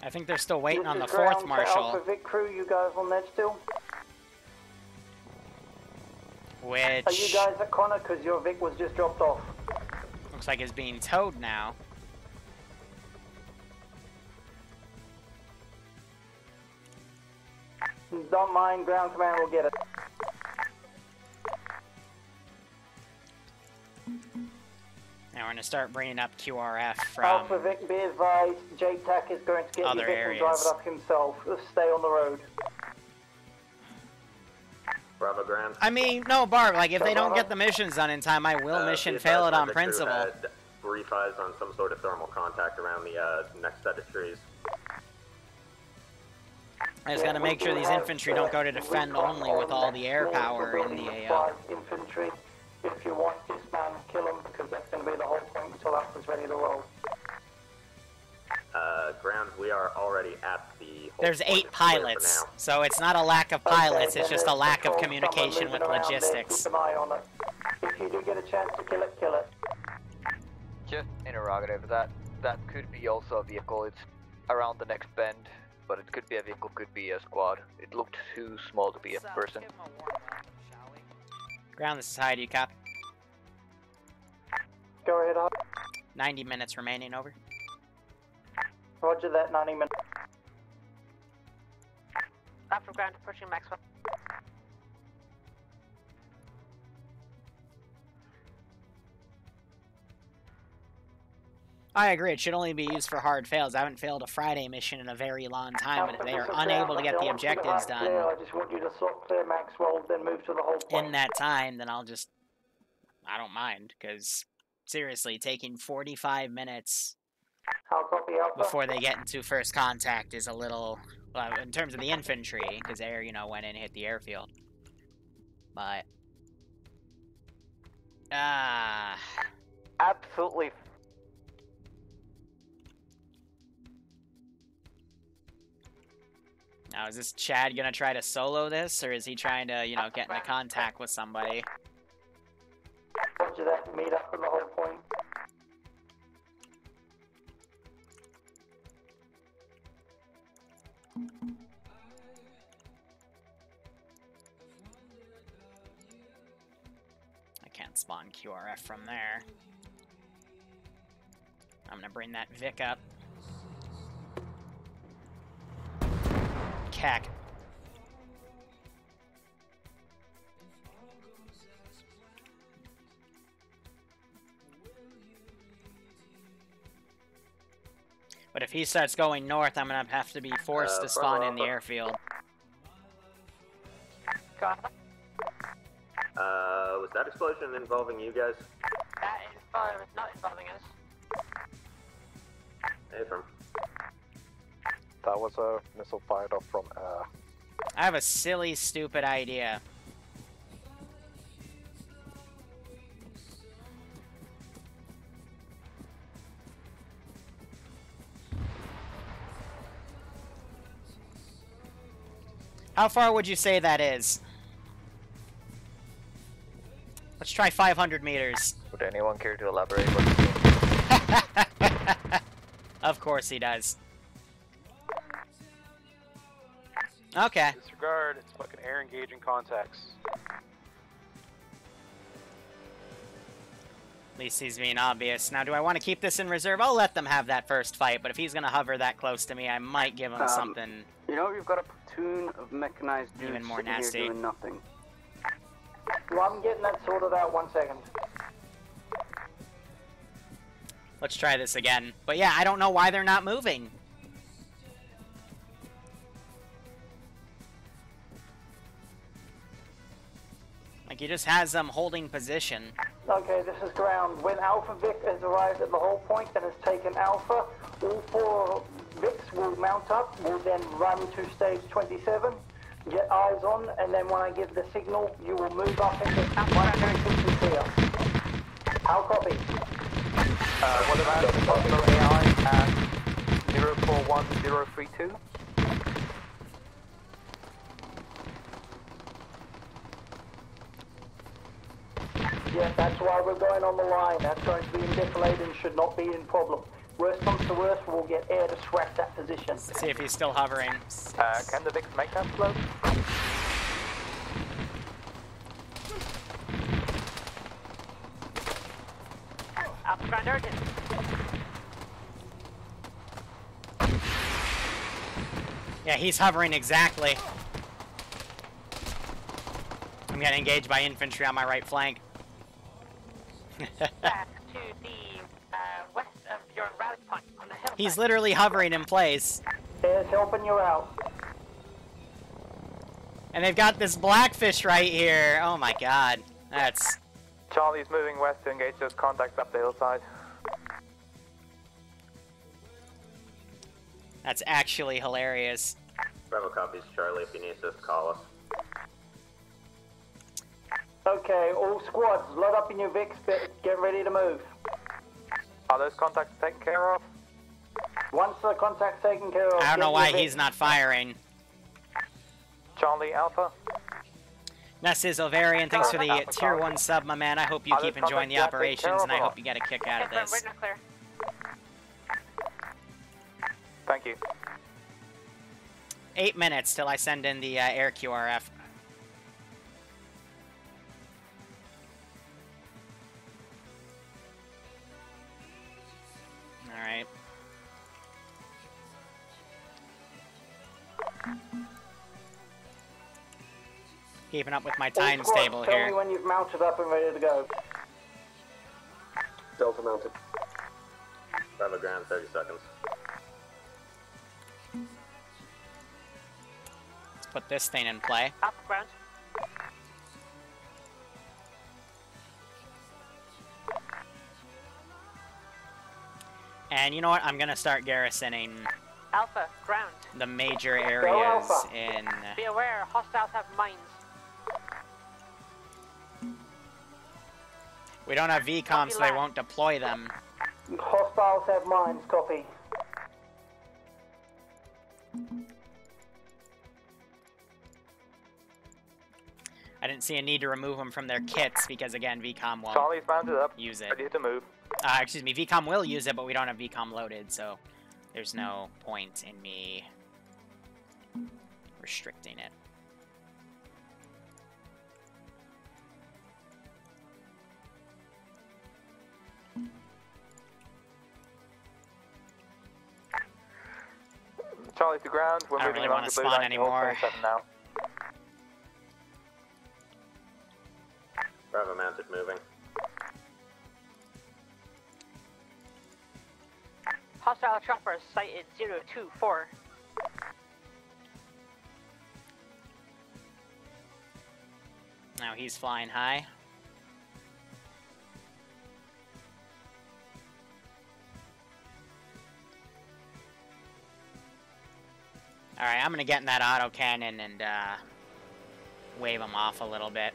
I think they're still waiting on the fourth marshal. Alpha Vic crew, you guys on that still? Which... Are you guys at Connor? Because your Vic was just dropped off. Looks like it's being towed now. Don't mind, ground command will get it. Now we're going to start bringing up QRF from Alpha Vic, be advised, JTAC is going to get other you Vic areas. and drive it up himself. Stay on the road. Bravo Grand. I mean, no, Barb, like, if they don't get the missions done in time, I will mission fail it on principle. Had brief eyes on some sort of thermal contact around the next set of trees. I just gotta make sure these infantry don't go to defend only with all the air power in the AO. Infantry, if you want this man, kill him, because that's going to be the whole point until Alpha's ready to roll. Ground, we are already at the... There's 8 pilots, so it's not a lack of pilots, it's just a lack of communication with logistics. Keep an eye on it. If you do get a chance to kill it, kill it. Just interrogative, that could be also a vehicle. It's around the next bend, but it could be a vehicle, could be a squad. It looked too small to be a person. Ground, this is Heidi, copy. Go ahead, 90 minutes remaining, over. Roger that, 90 minutes. After ground, approaching Maxwell. I agree, it should only be used for hard fails. I haven't failed a Friday mission in a very long time, and if they are unable to get the objectives done I just want you to sort clear Maxwell, then move to the whole point. in that time, then I'll just... I don't mind, because seriously, taking 45 minutes I'll copy Alpha. before they get into first contact is a little... Well, in terms of the infantry, because they, you know, went in and hit the airfield. But... Absolutely. Now, is this Chad gonna try to solo this, or is he trying to, you know, get into contact with somebody? Roger that, meet up at the whole point. I can't spawn QRF from there. I'm gonna bring that Vic up. Cack. But if he starts going north, I'm gonna have to be forced to spawn in the airfield. Was that explosion involving you guys? That is not involving us. Hey, from. That was a missile fired off from I have a silly, stupid idea. How far would you say that is? Let's try 500 meters. Would anyone care to elaborate what you mean? Of course he does. Okay. Disregard, it's fucking air engaging contacts. At least he's being obvious. Now, do I want to keep this in reserve? I'll let them have that first fight, but if he's going to hover that close to me, I might give him something You know, you've got a platoon of mechanized dudes even more sitting nasty. here doing nothing. Well, I'm getting that sorted out. 1 second. Let's try this again. But yeah, I don't know why they're not moving. Like, he just has them holding position. Okay, this is ground. When Alpha Vic has arrived at the whole point and has taken Alpha, all 4 Vics will mount up, will then run to stage 27, get eyes on, and then when I give the signal, you will move up into 1.6 clear. How copy? What about the possible AI at 041032? Yeah, that's why we're going on the line. That's going to be indefilated and should not be in problem. Worst comes to worst, we'll get air to scrap that position. Let's see if he's still hovering. Can the Vix make that float? Alpha ground urgent. Yeah, he's hovering exactly. I'm getting engaged by infantry on my right flank. Back to the west of your rally point on the hill. He's literally hovering in place. Air's helping you out. And they've got this blackfish right here. Oh my god. That's... Charlie's moving west to engage those contacts up the hillside. That's actually hilarious. Bravo copies, Charlie. If you need us, call us. Okay, all squads, load up in your Vics, get ready to move. Are those contacts taken care of? Once the contact's taken care of... I don't know get why your he's Vics. not firing. Charlie Alpha? Ness is Ovarian, thanks for the tier 1 sub, my man. I hope you keep enjoying the operations, and I hope you get a kick out of this. We're not clear. Thank you. 8 minutes till I send in the air QRF. Alright. Keeping up with my All times squads, table tell here. me when you've mounted up and ready to go. Delta mounted. Bravo ground, 30 seconds. Let's put this thing in play. Alpha ground. And you know what? I'm gonna start garrisoning Alpha ground. the major areas Alpha. in... Be aware, hostiles have mines. We don't have VCOM, so they won't deploy them. Hostiles have mines, copy. I didn't see a need to remove them from their kits because, again, VCOM won't Charlie's mounted up, use it. ready to move. Excuse me, VCOM will use it, but we don't have VCOM loaded, so there's no point in me restricting it. Charlie to ground, we're I don't moving really along wanna the blue spawn line to anymore. 27 now. Bravo mounted, moving. Hostile choppers sighted 024. Now he's flying high. Alright, I'm gonna get in that autocannon and wave him off a little bit.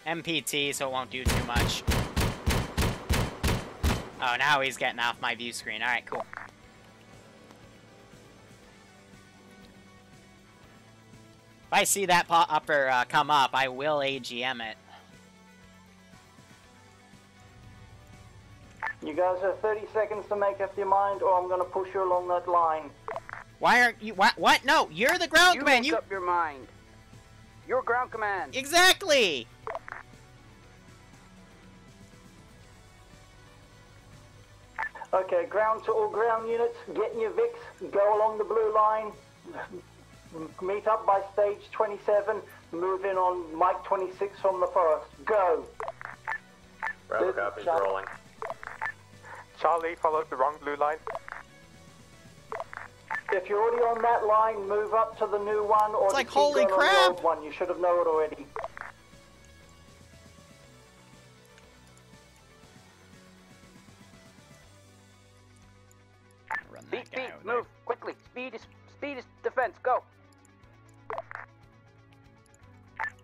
MPT, so it won't do too much. Oh, now he's getting off my view screen. Alright, cool. If I see that pop up or come up, I will AGM it. You guys have 30 seconds to make up your mind, or I'm going to push you along that line. Why aren't you... What? No, you're the ground command. You make up your mind. You're ground command. Exactly! Okay, ground to all ground units, get in your VIX, go along the blue line, meet up by stage 27, move in on Mike 26 from the forest. Go! Bravo copies rolling. Charlie, follow the wrong blue line. If you're already on that line, move up to the new one, or it's like, keep holy going on the crap! old one. You should have known it already. Beat, move, quickly. Speed is defense, go.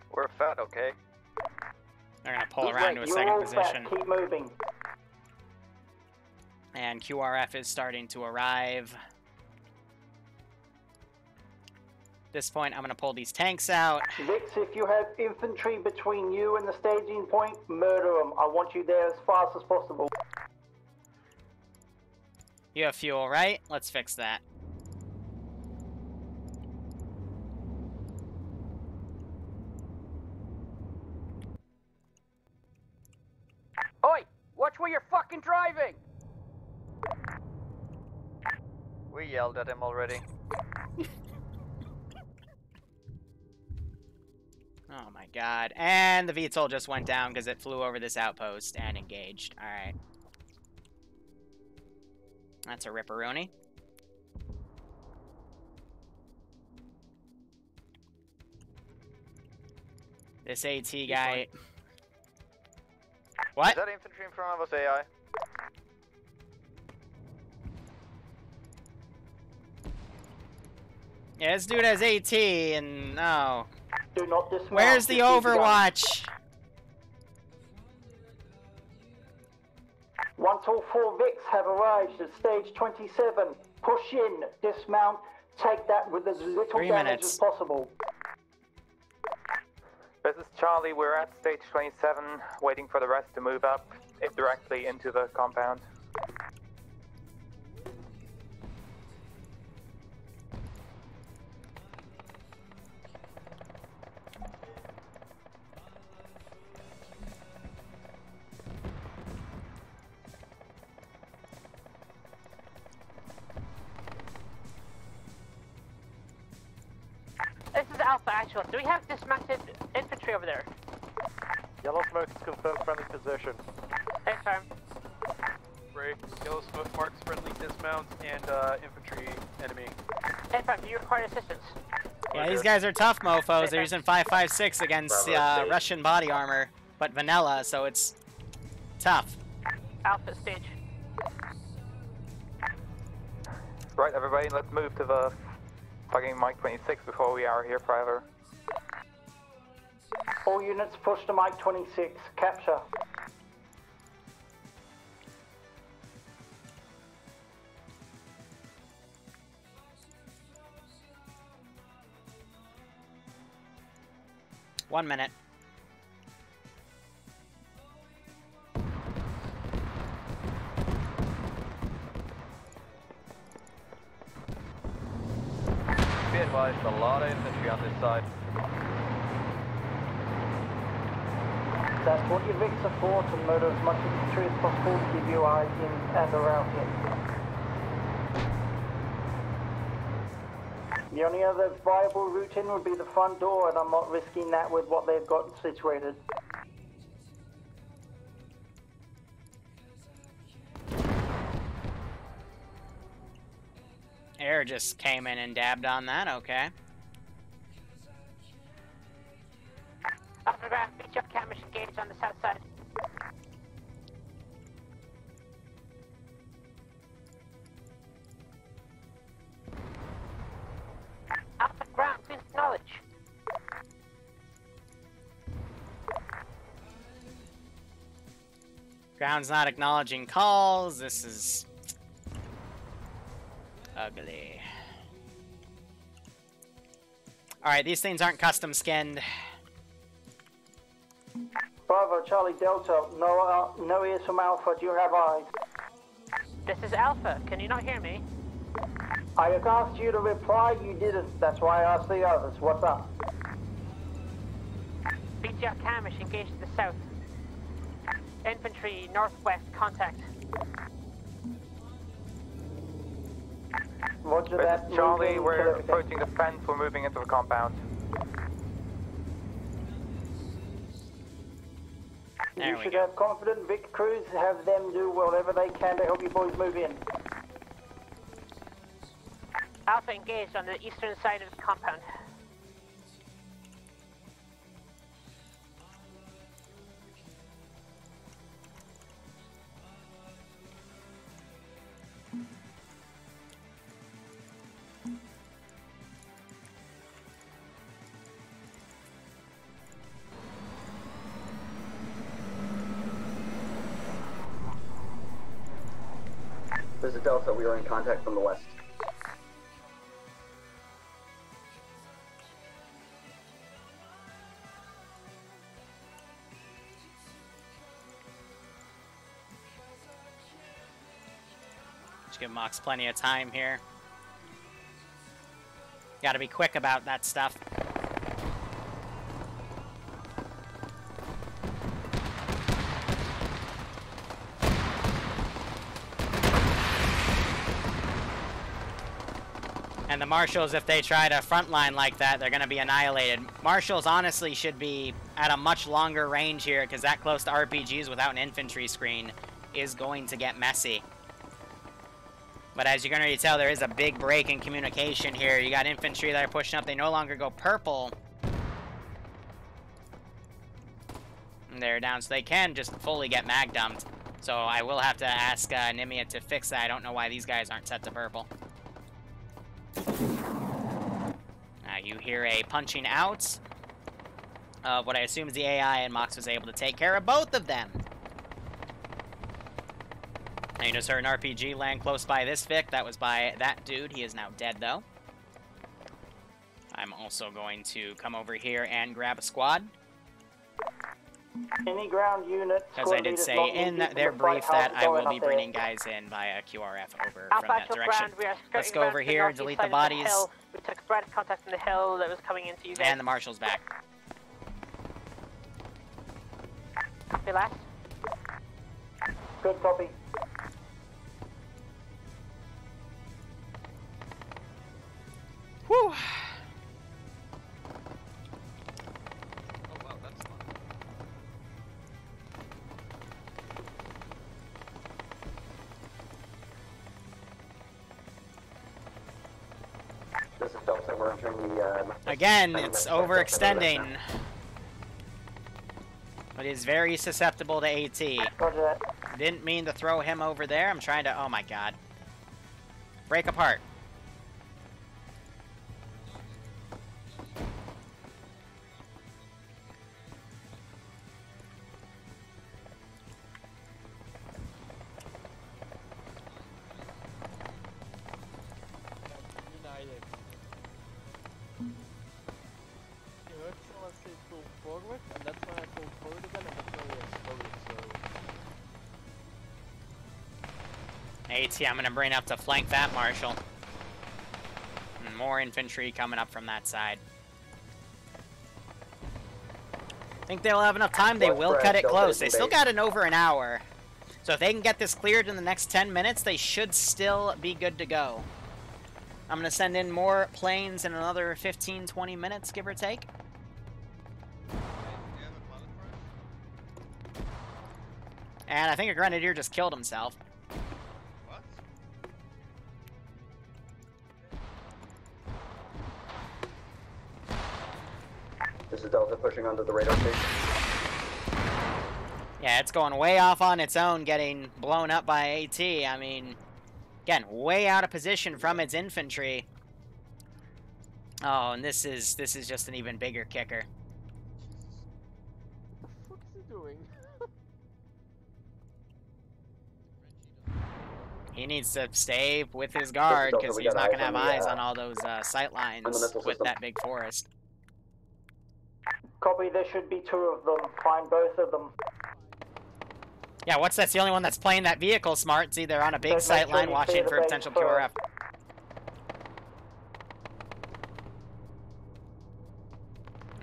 We're fat, okay? They're gonna pull He's around right, to a you're second all position. Fat. Keep moving. And QRF is starting to arrive. At this point, I'm gonna pull these tanks out. Vix, if you have infantry between you and the staging point, murder them. I want you there as fast as possible. You have fuel, right? Let's fix that. Oi! Watch where you're fucking driving! We yelled at him already. Oh my god. And the VTOL just went down because it flew over this outpost and engaged. Alright. That's a ripperoni. This AT guy... What? Is that infantry in front of us, AI? Yeah, this dude has AT and... no. Do not dismount. Where's the Overwatch? Once all 4 Vics have arrived at stage 27, push in, dismount, take that with as little 3 damage minutes. as possible. This is Charlie, we're at stage 27, waiting for the rest to move up directly into the compound. This is Alpha Actual. Do we have dismounted infantry over there? Yellow smoke is confirmed friendly position. Confirm. Break. Yellow smoke marks friendly dismounts and infantry enemy. Confirm. Do you require assistance? Yeah, these guys are tough mofos. They're using 5.56 against Russian body armor, but vanilla, so it's tough. Alpha stage. Right, everybody, let's move to the fucking Mike 26 before we are here forever. All units push to Mike 26. Capture. One minute. Be advised, a lot of infantry on this side. That's what your Vics are for, to murder as much infantry as possible to give you eyes in and around him. The only other viable route in would be the front door, and I'm not risking that with what they've got situated. Air just came in and dabbed on that, okay. Alpha ground, get your cameras engaged on the south side. Alpha ground, please acknowledge. Ground's not acknowledging calls. This is ugly. Alright, these things aren't custom skinned. Bravo, Charlie Delta. No ears from Alpha. Do you have eyes? This is Alpha. Can you not hear me? I asked you to reply. You didn't. That's why I asked the others. What's up? BTR Camish engaged to the south. Infantry northwest contact. Roger that. Charlie, we're approaching the fence. We're moving into the compound. There You we should go. have confident Vic crews. Have them do whatever they can to help you boys move in. Alpha engaged on the eastern side of the compound. This is Delta. We are in contact from the west. Just give Mox plenty of time here. Gotta be quick about that stuff. And the Marshals, if they try to frontline like that, they're going to be annihilated. Marshals honestly should be at a much longer range here, because that close to RPGs without an infantry screen is going to get messy. But as you can already tell, there is a big break in communication here. You got infantry that are pushing up. They no longer go purple. And they're down, so they can just fully get mag dumped. So I will have to ask Nimia to fix that. I don't know why these guys aren't set to purple. You hear a punching out of what I assume is the AI, and Mox was able to take care of both of them. Now you just heard an RPG land close by this Vic. That was by that dude. He is now dead, though. I'm also going to come over here and grab a squad. Any ground unit. Because I did say in their brief that I will be bringing guys in via QRF over from that direction. Let's go over here, delete the bodies. We took sporadic contact from the hill that was coming into you guys. And the Marshal's back. Copy last. Good copy. Whew. This is Delta. We're entering the. Again, it's overextending. But he's very susceptible to AT. Didn't mean to throw him over there. I'm trying to. Oh my god. Break apart. AT, I'm gonna bring up to flank that Marshal. And more infantry coming up from that side. Think they'll have enough time. They will cut it close. They still got over an hour. So if they can get this cleared in the next 10 minutes, they should still be good to go. I'm gonna send in more planes in another 15-20 minutes, give or take. And I think a Grenadier just killed himself. This is Delta pushing onto the radar station. Yeah, it's going way off on its own, getting blown up by AT. I mean, again, way out of position from its infantry. Oh, and this is just an even bigger kicker. What is he doing? He needs to stay with his guard, because he's not going to have eyes on all those sight lines with that big forest. Copy, there should be 2 of them. Find both of them. Yeah, what's that's the only one that's playing that vehicle smart. It's either on a big sight line watching for a potential QRF.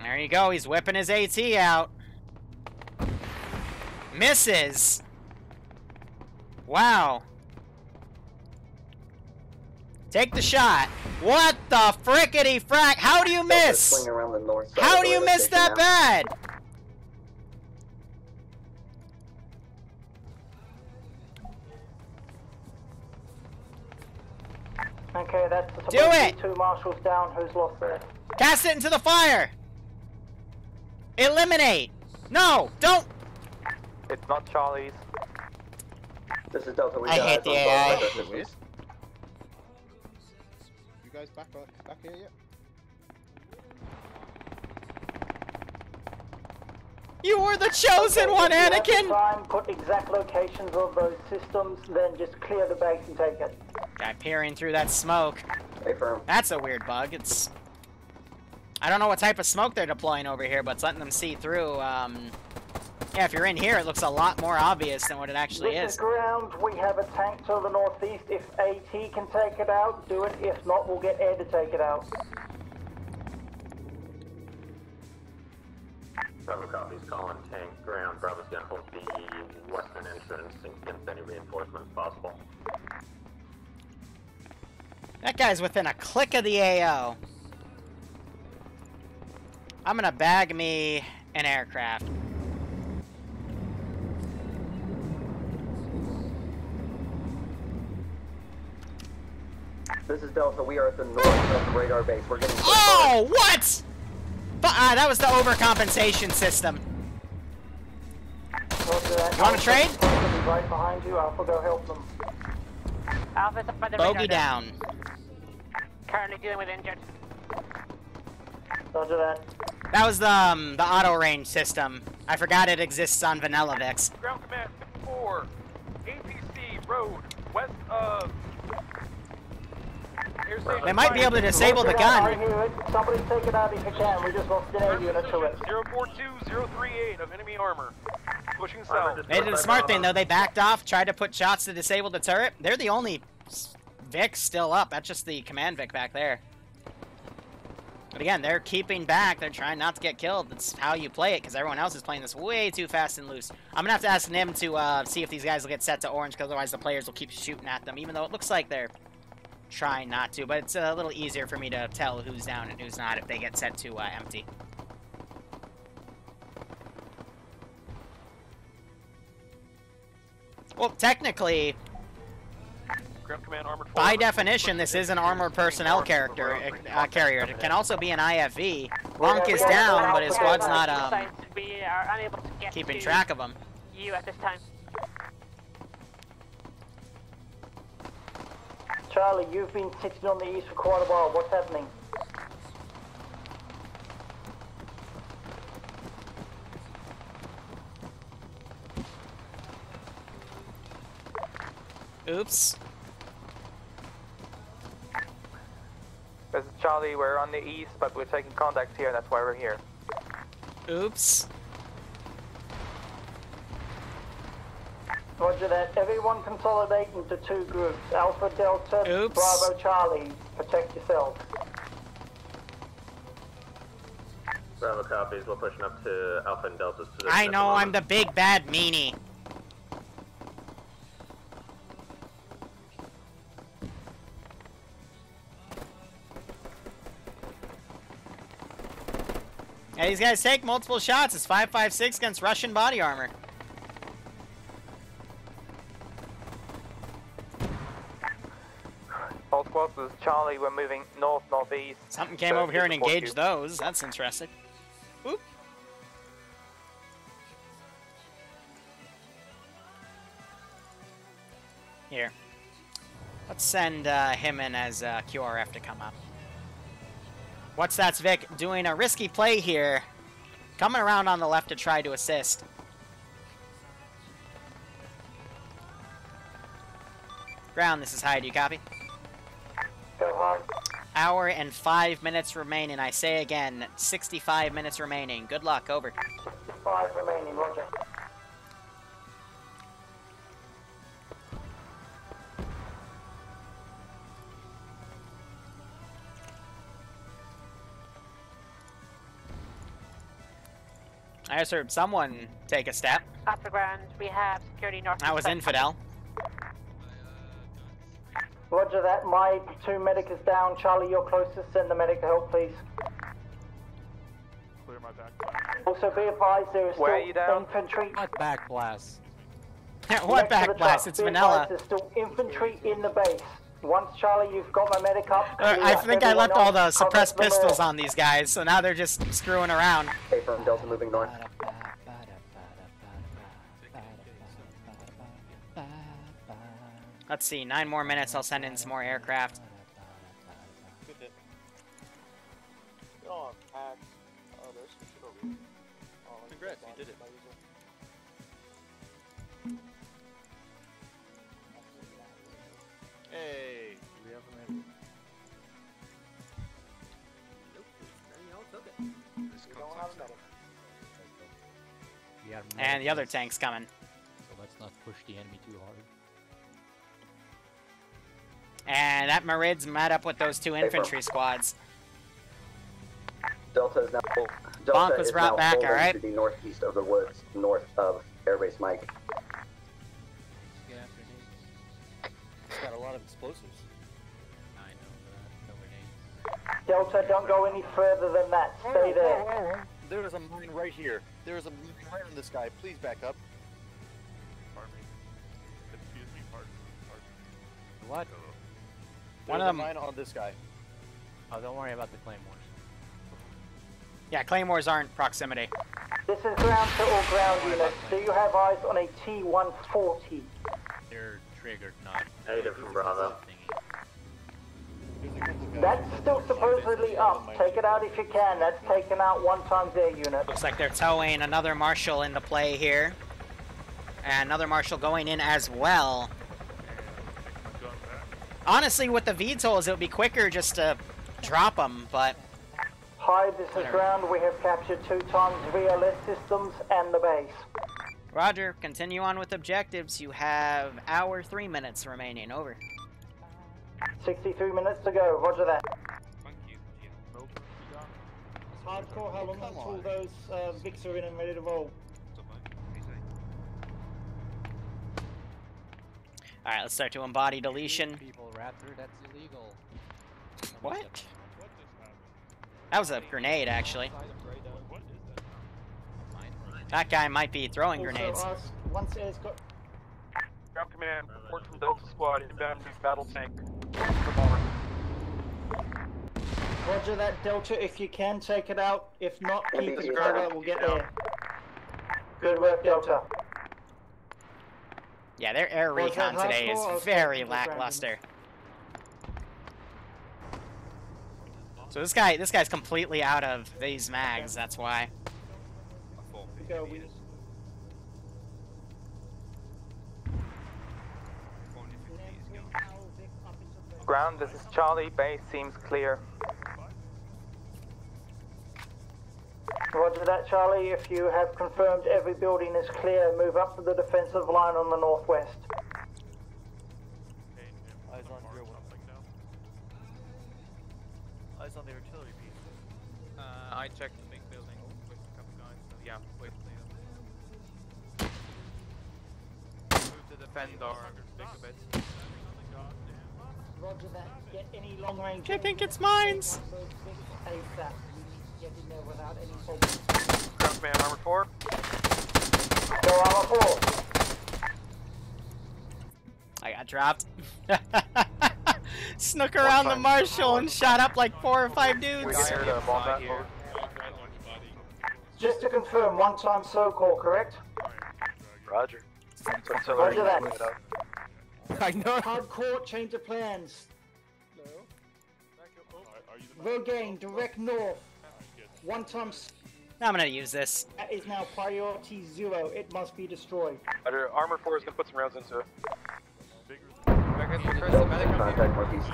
There you go, he's whipping his AT out. Misses. Wow. Take the shot. What the frickety frack? How do you miss? How do you miss that bad? Okay, that's do it. 2 marshals down. Who's lost there? Cast it into the fire. Eliminate. No, don't. It's not Charlie's. This is Delta. I hate the AI. You guys back here yet? You were the chosen one, Anakin! Time, put exact locations of those systems, then just clear the base and take it. Guy peering through that smoke. Hey, firm. That's a weird bug. It's... I don't know what type of smoke they're deploying over here, but it's letting them see through. Yeah, if you're in here, it looks a lot more obvious than what it actually This is ground. We have a tank to the northeast. If AT can take it out, do it. If not, we'll get air to take it out. Bravo copies, calling tank ground. Bravo's gonna hold the western entrance against any reinforcements possible. That guy's within a click of the AO. I'm gonna bag me an aircraft. This is Delta. We are at the north of the radar base. We're getting. Oh, what? That was the overcompensation system. You want to trade? Right behind you. Alpha, go help them. Alpha's up by the Bogey radar down. Currently dealing with injured. Roger that. That was the auto range system. I forgot it exists on Vanilla Vix. Ground Command 54, APC Road, west of... They might be able to disable the gun. I hear it. Somebody take it out if you can. We just lost an air unit to it. 042038 of enemy armor. Pushing south. They did a smart thing, though. They backed off, tried to put shots to disable the turret. They're the only Vic still up. That's just the command Vic back there. But again, they're keeping back. They're trying not to get killed. That's how you play it, because everyone else is playing this way too fast and loose. I'm going to have to ask Nim to see if these guys will get set to orange, because otherwise the players will keep shooting at them, even though it looks like they're trying not to. But it's a little easier for me to tell who's down and who's not if they get set to empty. Well, technically, by definition, this is an armored personnel carrier. It can also be an IFV. Lunk is down, but his squad's not We are unable to get keeping track of him. You at this time. Charlie, you've been sitting on the east for quite a while. What's happening? Oops. This is Charlie, we're on the east, but we're taking contacts here, that's why we're here. Oops. Roger that. Everyone consolidate into 2 groups. Alpha, Delta, Oops. Bravo, Charlie. Protect yourselves. Bravo copies, we're pushing up to Alpha and Delta's position. I know, I'm the big bad meanie. Yeah, these guys take multiple shots. It's 5.56 against Russian body armor. All squads, this is Charlie, we're moving north-northeast. Something came over here and engaged those. That's interesting. Oop. Here. Let's send him in as QRF to come up. What's that's Vic doing a risky play here. Coming around on the left to try to assist. Ground, this is High. Do you copy? Go hard. Hour and 5 minutes remaining. I say again, 65 minutes remaining. Good luck. Over. 5 remaining, roger. I just heard someone take a step. Off the ground, we have security north. That was Infidel. Roger that. My 2 medic is down. Charlie, you're closest. Send the medic to help, please. Clear my back. Also, be advised there is Where are still you down? infantry. What back blast? What back blast? It's vanilla. There's still infantry in the base. Once, Charlie, you've got my medic up. I think I left all the suppressed pistols on these guys, so now they're just screwing around. Okay, from Delta moving north. Let's see, 9 more minutes, I'll send in some more aircraft. Good hit. Go on, Pax. Oh, there's some shit over here. Oh, congrats, you did it. Hey, we have a minute. And the other tank's coming. So let's not push the enemy too hard. And that Marid's met up with those 2 infantry squads. Delta is now Bonk was brought back, alright? to the northeast of the woods, north of Airbase Mike. It's got a lot of explosives. I know that. Delta, don't go any further than that. Stay there. There is a mine right here. There is a mine right on this guy. Please back up. Pardon me. Excuse me, pardon. What? One There's of them. a mine on this guy. Oh, don't worry about the claymores. Yeah, claymores aren't proximity. This is ground to all ground units. Do you have eyes on a T-140? They're triggered, not. Native from Bravo. That's still supposedly up. Take it out if you can. That's taken out 1 times air unit. Looks like they're towing another Marshal into play here. And another Marshal going in as well. Honestly, with the VTOLs, it would be quicker just to drop them, but... Hi, this is ground. We have captured 2 times VLS systems and the base. Roger, continue on with objectives. You have hour 3 minutes remaining. Over. 63 minutes to go. Roger that. Thank you. Hardcore, how long until those Vics are in and ready to roll? Alright, let's start to embody deletion. People, Raptor, that's illegal. What? That was a grenade, actually. That guy might be throwing grenades. Once air's got... Ground command, report from Delta Squad, inbound new battle tank. Roger that, Delta. If you can, take it out. If not, keep it cover. We'll get there. Good work, Delta. Yeah, their air recon today is very lackluster. So this guy's completely out of these mags, that's why. Ground, this is Charlie. Base seems clear. Roger that, Charlie. If you have confirmed every building is clear, move up to the defensive line on the northwest. Eyes on drill. Eyes on the artillery piece. I checked the big building with a couple guys, so yeah, wait later. Move to defend our big bit. Roger that. Get any long range. I think it's mines. ASAP. Get in there without any problems. Ground command, armor 4. Go armor 4. I got dropped. Snuck around the Marshal and shot up like 4 or 5 dudes. Just to confirm, 1 time so-call, correct? Roger. Roger that. I know. Hardcore, change of plans. Rogaine, direct north. 1 time. I'm gonna use this. That is now priority 0. It must be destroyed. Armor 4 is gonna put some rounds into it. Back at the contact northeast.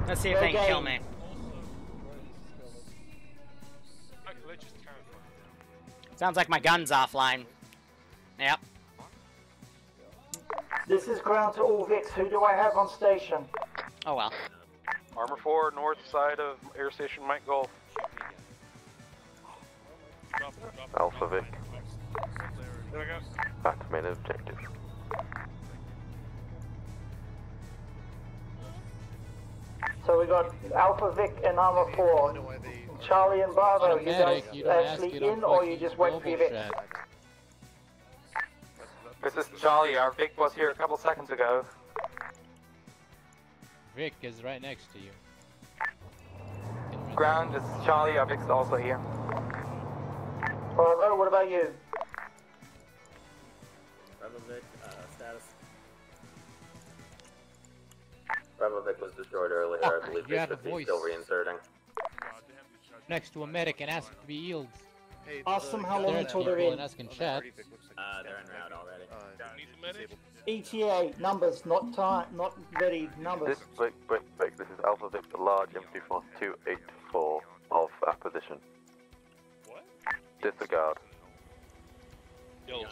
Let's see if they can kill me. Sounds like my gun's offline. Yep. This is ground to all Vics. Who do I have on station? Oh well. Armor 4, north side of Air Station Mike Gulf. Alpha Vic. Activate objective. So we got Alpha Vic and Armor 4. Charlie and Bravo, you guys actually in or you just wait for your Vic? This is Charlie, our Vic was here a couple seconds ago. Vic is right next to you. Ground, this is Charlie, our Vic's also here. Bravo, what about you? Bravo Vic, status. Bravo Vic was destroyed earlier. I believe you they have should a be voice. still reinserting. Next to a medic and ask to be healed. Ask them how long There are until they're people in. and ask in chat. They're en route already. ETA, numbers, not time, not ready, numbers. This is Alpha Vic, the large empty force 284 of acquisition. What? Disregard. Yo,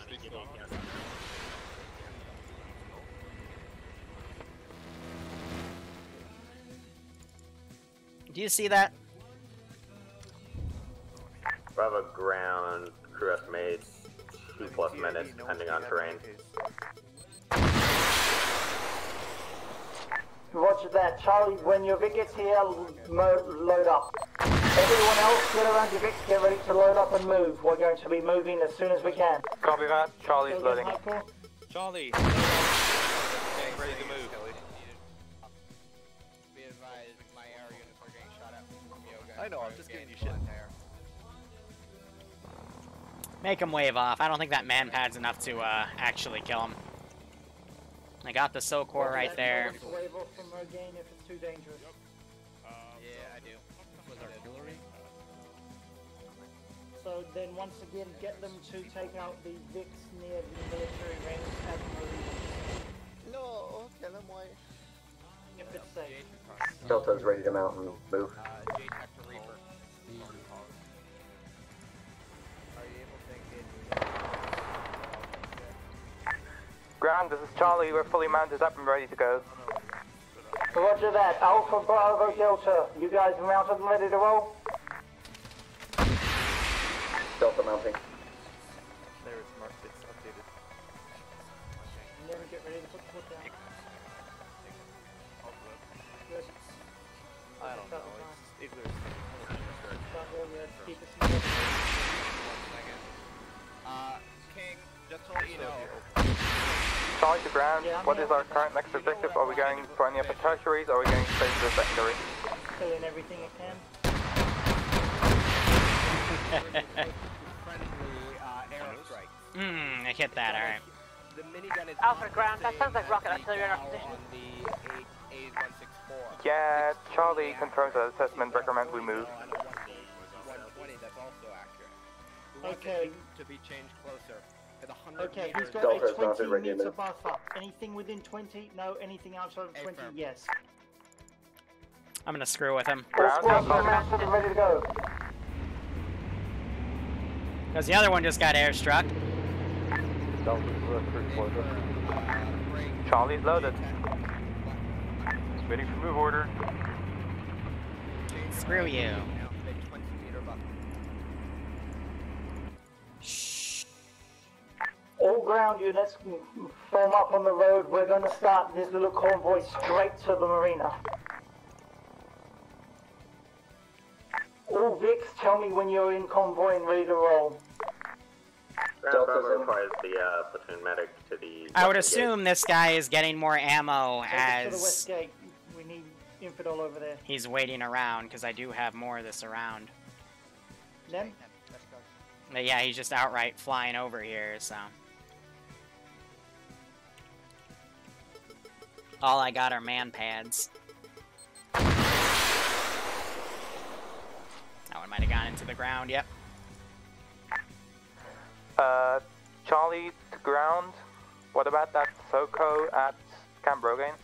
Do you see that? Bravo ground, crew estimates 2+ minutes, depending on terrain. Roger that. Charlie, when your Vic gets here, load up. Everyone else, get around your Vic, get ready to load up and move. We're going to be moving as soon as we can. Copy that. Charlie's loading. Charlie, getting ready to move. Be advised, my air units are getting shot at from Yoga. I know, I'm just giving you shit. Make him wave off. I don't think that man-pad's enough to actually kill him. I got the SOCOR right there. Wave off from Rogaine if it's too dangerous. Yeah, I do. Was artillery? So then once again, get them to take out the Vics near the military range at the No, tell them why. if it's safe. Delta's ready to mount and move. Ground, this is Charlie, we're fully mounted up and ready to go. Roger that. Alpha Bravo Delta, you guys mounted and ready to roll? Delta mounting. There it's marked, it's updated. Never get ready to put the foot down. Good. I don't know, it's Igler's. Start rolling, keep it smooth. King, just to let you know. Charlie to ground, what is our current next objective? Are we going for any upper tertiaries or are we going straight to the secondary? Fill in everything it can. I hit that, alright. The minigun is Alpha ground, that sounds like rocket artillery in our position. on the A164. Yeah, Charlie confirms that assessment recommends we move. 120, that's also accurate. We want Okay. to be changed closer. At 100 Okay, meters. he's got Delta's a mounted, 20 ready to meter move. buffer. Anything within 20? No. Anything outside of 20? Yes. I'm gonna screw with him. All squads are mounted and ready to go. Because the other one just got airstruck. Charlie's loaded. Just waiting for move order. Screw you. All ground units form up on the road. We're going to start this little convoy straight to the marina. All Vics, tell me when you're in convoy and ready to roll. Ground Bravo requires the platoon medic to the... I would assume this guy is getting more ammo Take us to the as west gate. We need infidel over there. he's waiting around, because I do have more of this around. Them? But yeah, he's just outright flying over here, so... All I got are man pads. That one might have gone into the ground, yep. Charlie to ground. What about that SOCO at Camp Rogaine?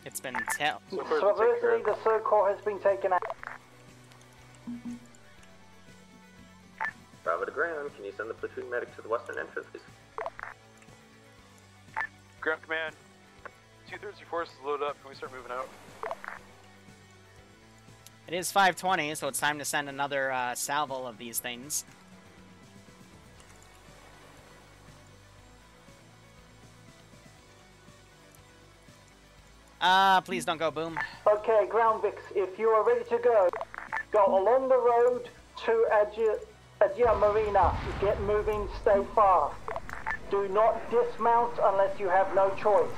It's been tell. Supposedly the SOCO has been taken out. Bravo to ground, can you send the platoon medic to the western entrance, please? Ground command, 234 is loaded up. Can we start moving out? It is 5:20, so it's time to send another salvo of these things. Please don't go boom. Okay, Ground Vix, if you are ready to go, go along the road to Agia Marina. Get moving, stay fast. Do not dismount unless you have no choice.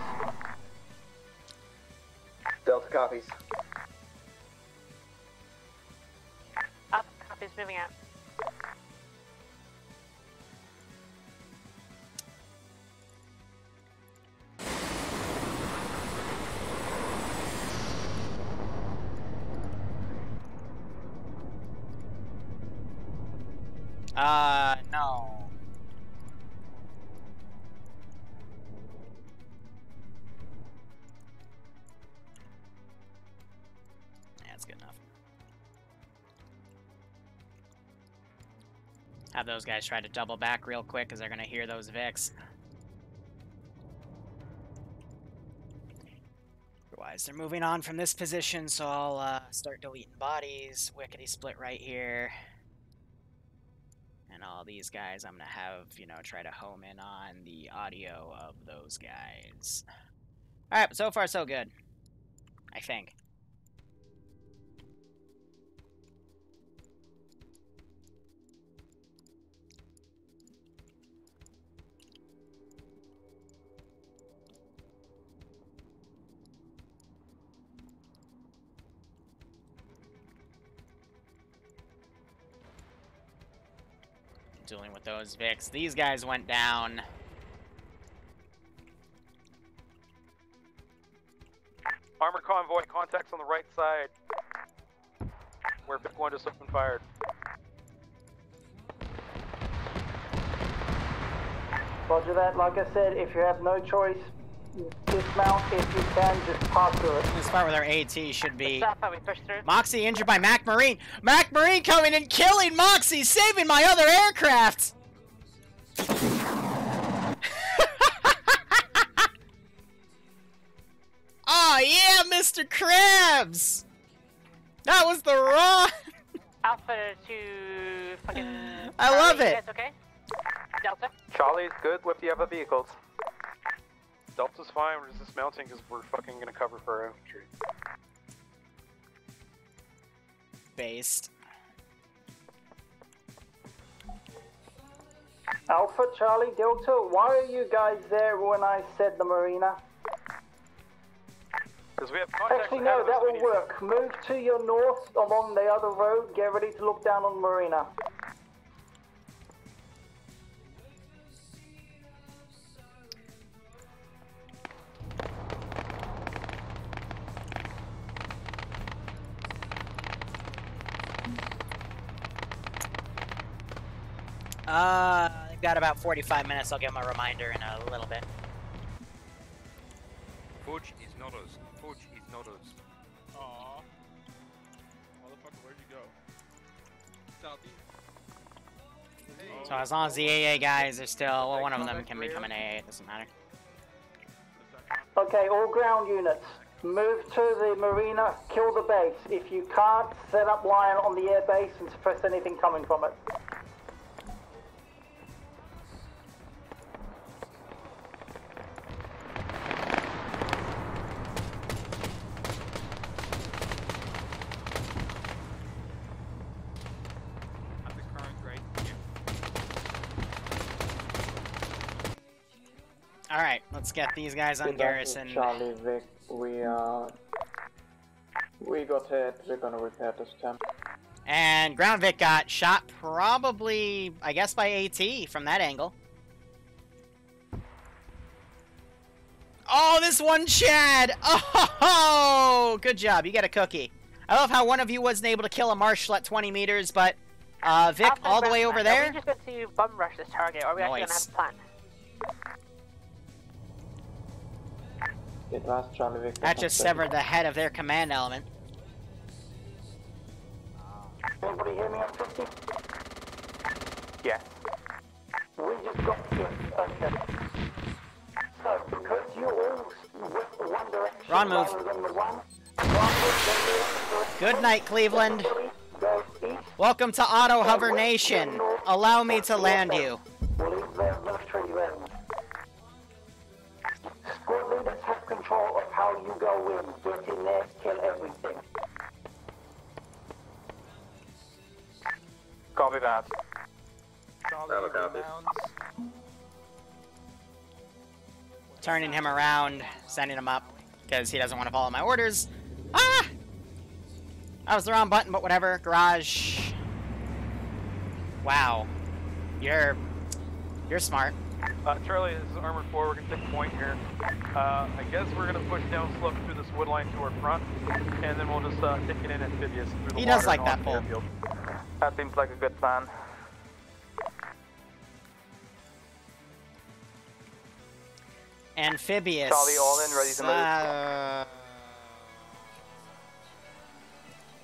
Delta copies. Alpha copies moving out. No. Yeah, that's good enough. Have those guys try to double back real quick, because they're going to hear those Vics. Otherwise, they're moving on from this position, so I'll start deleting bodies. Wickety split right here. And all these guys, I'm going to have, you know, try to home in on the audio of those guys. Alright, so far so good. I think. Dealing with those Vics. These guys went down. Armor convoy, contacts on the right side. Where Vic 1 just opened fired. Roger that. Like I said, if you have no choice, dismount. If you can, just pass through it. This part with our AT should be... Stop how we push through. Moxie injured by Mac Marine. Mac Marine coming and killing Moxie, saving my other aircraft. Oh yeah, Mr. Krabs. That was the wrong. Alpha to fucking. I love it. You guys okay? Delta. Charlie's good with the other vehicles. Delta's fine, we're just dismounting because we're fucking gonna cover for our infantry. Based. Alpha, Charlie, Delta, why are you guys there when I said the marina? Because we have contacts. Actually, no, that will work. Move to your north along the other road. Get ready to look down on the marina. They've got about 45 minutes. I'll give them a reminder in a little bit. Forge is not us. Forge is not us. Aww. Motherfucker, where'd you go? Southeast. So as long as the AA guys are still, well, one of them can become an AA. It doesn't matter. Okay, all ground units, move to the marina, kill the base. If you can't, set up line on the air base and suppress anything coming from it. Alright, let's get these guys on garrison. Charlie, Vic, we got hit. We're gonna repair this camp. And Ground Vic got shot probably, I guess, by AT from that angle. Oh, this one Chad! Oh, good job. You get a cookie. I love how one of you wasn't able to kill a marshal at 20 meters, but Vic, all the way over there. Are we just going to bum rush this target, or are we actually going to have a plan? Get last Charlie Victor. That just severed the head of their command element. Everybody hear me on 50? Yes. We just got to okay. So, because you all went one direction Ron, move. rather than the one, Ron Good night, Cleveland. Welcome to Auto Hover Nation. Allow me to land you. we'll leave their military then. Squad leaders have control of how you go in. Get in there, kill everything. Copy that. Charlie inbounds. Turning him around, sending him up, because he doesn't want to follow my orders. Ah! That was the wrong button, but whatever. Garage. Wow. You're smart. Charlie, this is Armored 4. We're going to take a point here. I guess we're going to push down slope through this wood line to our front, and then we'll just take it in amphibious through the He water does like and that onto the pull. airfield. That seems like a good plan. Amphibious. Charlie, all in, ready to move.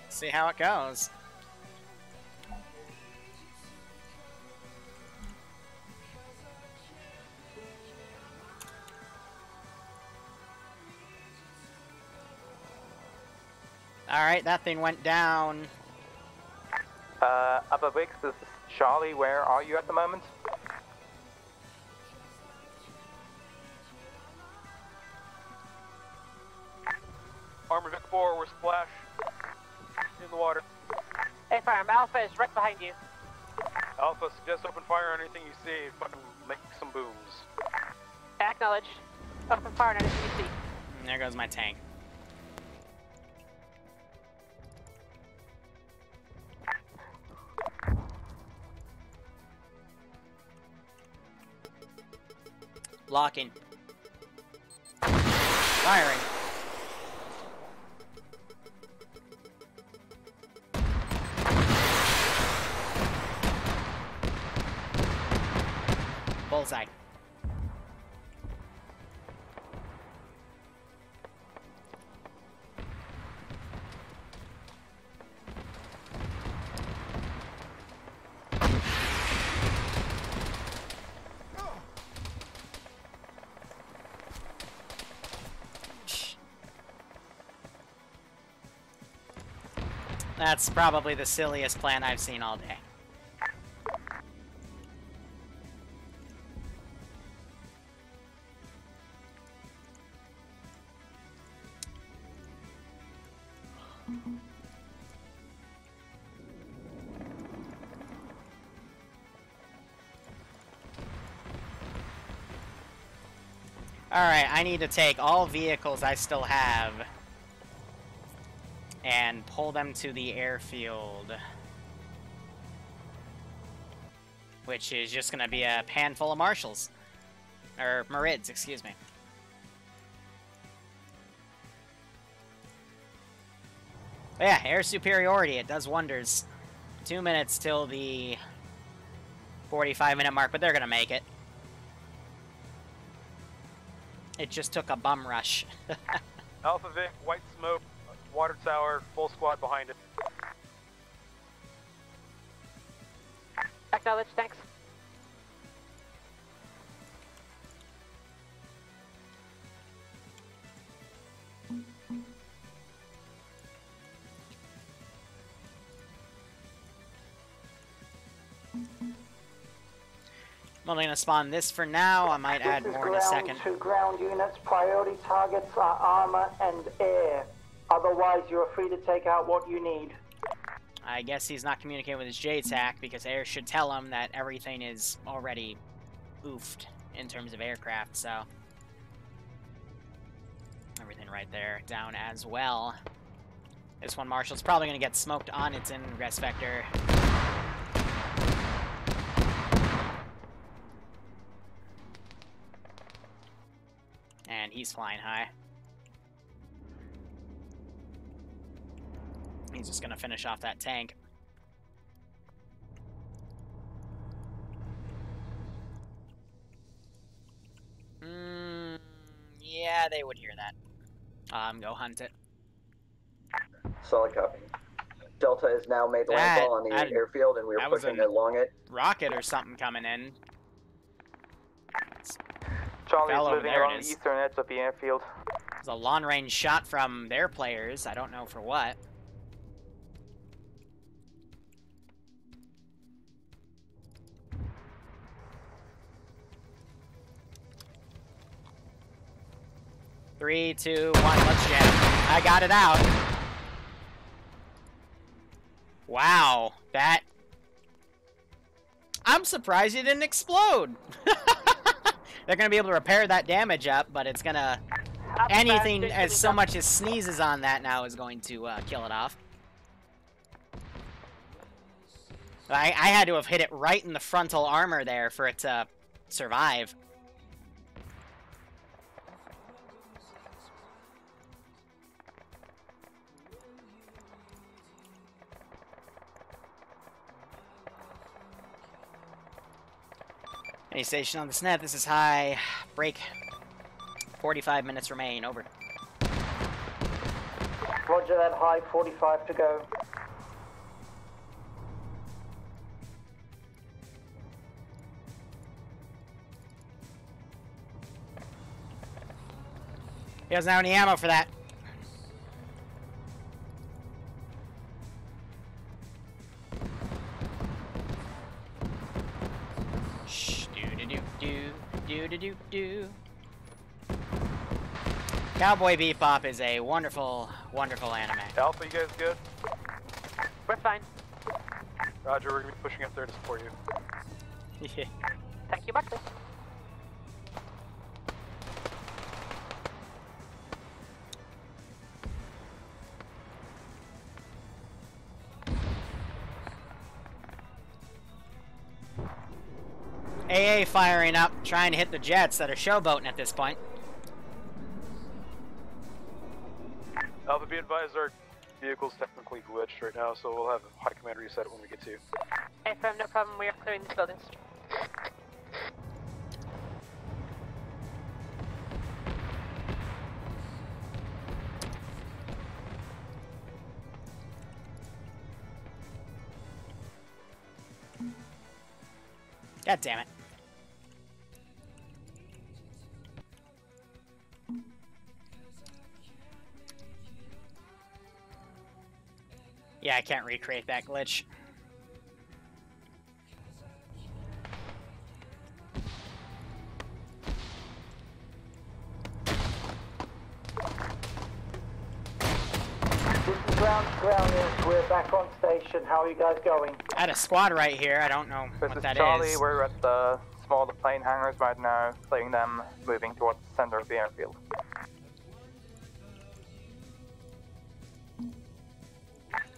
See how it goes. Alright, that thing went down. Upper Wicks, this is Charlie. Where are you at the moment? Armored Vic 4, we're splash in the water. Hey, Farm, Alpha is right behind you. Alpha, suggest open fire on anything you see. Fucking make some booms. Acknowledge. Open fire on anything you see. And there goes my tank. Locking. Firing. Bullseye. That's probably the silliest plan I've seen all day. Alright, I need to take all vehicles I still have and pull them to the airfield. Which is just gonna be a pan full of marshals. Or Marids, excuse me. But yeah, air superiority, it does wonders. 2 minutes till the 45-minute mark, but they're gonna make it. It just took a bum rush. Alpha Vic, white smoke, water tower, full squad behind it. Acknowledge, thanks. I'm only going to spawn this for now. I might add more in a second. To ground units, priority targets are armor and air. Otherwise, you are free to take out what you need. I guess he's not communicating with his JTAC because air should tell him that everything is already oofed in terms of aircraft, so... Everything right there down as well. This one, Marshall's probably going to get smoked on its ingress vector. And he's flying high. He's just gonna finish off that tank. Yeah, Yeah, they would hear that. Go hunt it. Solid copy. Delta has now made landfall on the airfield, and we are pushing along it. Rocket or something coming in. Charlie is Fell over moving there, along it the is. eastern edge of the airfield. It's a long-range shot from their players. I don't know for what. Three, two, one, let's jam. I got it out. Wow, that... I'm surprised it didn't explode. They're gonna be able to repair that damage up, but it's gonna... Anything as so much as sneezes on that now is going to kill it off. I had to have hit it right in the frontal armor there for it to survive. Any station on the SNET, this is high. Break. 45 minutes remain, over. Roger that, high, 45 to go. He doesn't have any ammo for that. Shh, do-do-do-do. Cowboy Bebop is a wonderful, wonderful anime. Alpha, you guys good? We're fine. Roger, we're gonna be pushing up there to support you. Yeah. Thank you, Buckley. AA firing up, trying to hit the jets that are showboating at this point. Alpha, be advised, our vehicle's technically glitched right now, so we'll have high command reset it when we get to you. AFM, no problem. We are clearing these buildings. God damn it. Yeah, I can't recreate that glitch. This is ground units. We're back on station. How are you guys going? I had a squad right here. I don't know what that is. Charlie, we're at the smaller plane hangars right now, clearing them, moving towards the center of the airfield.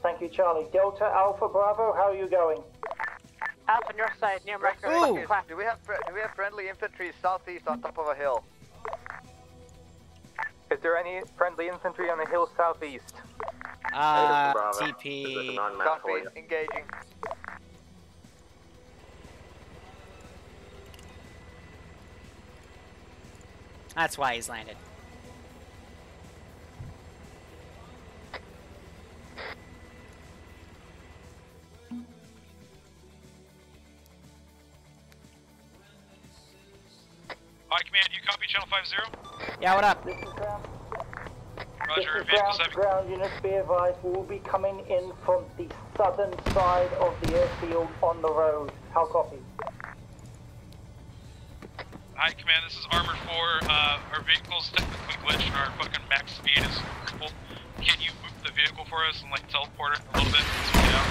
Thank you, Charlie. Delta, Alpha, Bravo, how are you going? Alpha, north side, near marker. Do we have friendly infantry southeast on top of a hill? Is there any friendly infantry on the hill southeast? TP. Copy, engaging. That's why he's landed. Hi, command, you copy channel 50? Yeah, what up? This is ground. Roger, This is ground units, be advised, we will be coming in from the southern side of the airfield on the road. How copy? Hi, command, this is Armor 4. Our vehicle's technically glitched and our fucking max speed is full. Can you move the vehicle for us and, like, teleport it a little bit so we get out?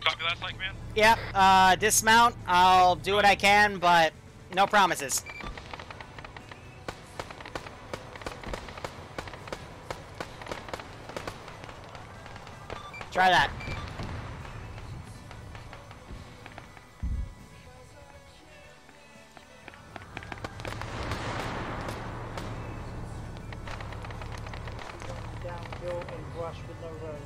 Copy that, Sly Command? Yep, dismount. I'll do what I can, but no promises. Try that. Downhill and brush with no road.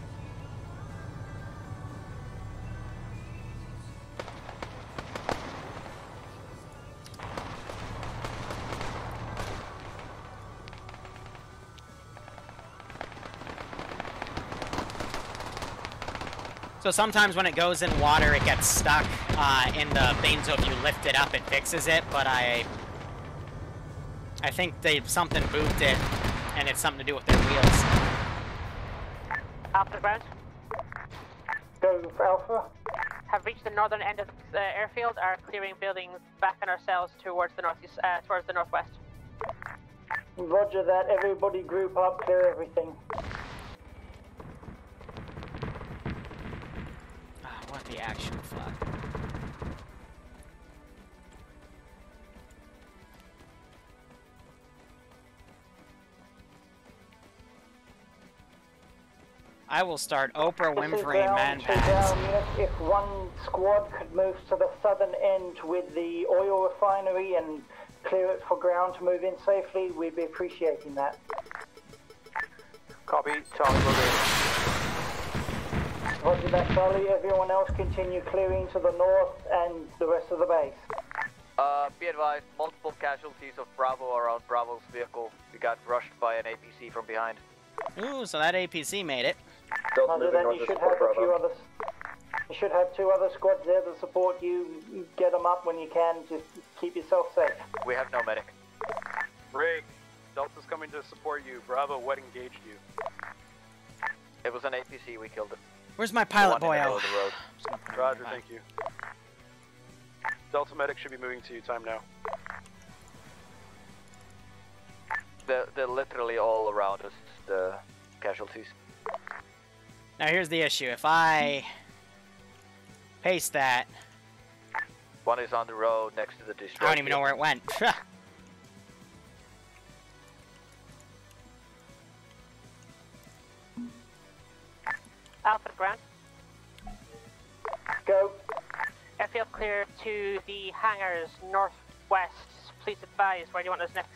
So sometimes when it goes in water, it gets stuck in the thing, so if you lift it up, it fixes it, but I think something booped it, and it's something to do with their wheels. Alpha to ground. Go for Alpha. Have reached the northern end of the airfield, are clearing buildings back on ourselves towards the northeast, towards the northwest. Roger that. Everybody group up, clear everything. What the actual fuck? I will start Oprah Winfrey man pads. If one squad could move to the southern end with the oil refinery and clear it for ground to move in safely, we'd be appreciating that. Copy, Charlie will do. Roger that, Charlie. Everyone else continue clearing to the north and the rest of the base. Be advised, multiple casualties of Bravo around Bravo's vehicle. We got rushed by an APC from behind. Ooh, so that APC made it. Roger that, you should have a few others. You should have 2 other squads there to support you. Get them up when you can. Just keep yourself safe. We have no medic. Rig, Delta's coming to support you. Bravo, what engaged you? It was an APC, we killed it. Where's my pilot boy? Roger, thank you. Delta medic should be moving to you. Time now. They're literally all around us, the casualties. Now here's the issue. If I paste that... One is on the road next to the destroyer. I don't even know where it went. Alpha to ground. Go. Airfield clear to the hangars northwest. Please advise, where do you want us next?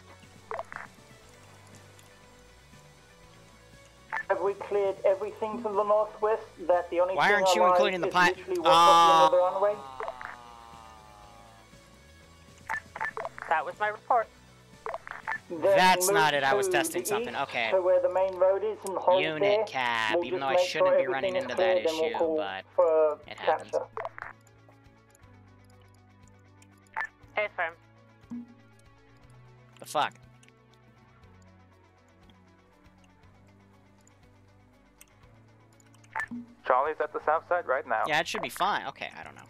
Have we cleared everything to the northwest? That the only Why thing aren't you alive including the is pilot? literally what's up in the runway? That was my report. Then That's move not it. I was to testing the something. east Okay. To where the main road is and hold Unit there. cab. We'll Even though just I make shouldn't sure be running everything into is that cleared, then we'll issue, call but for it happens. capture. Hey, firm. The fuck? Charlie's at the south side right now. Yeah, it should be fine. Okay, I don't know.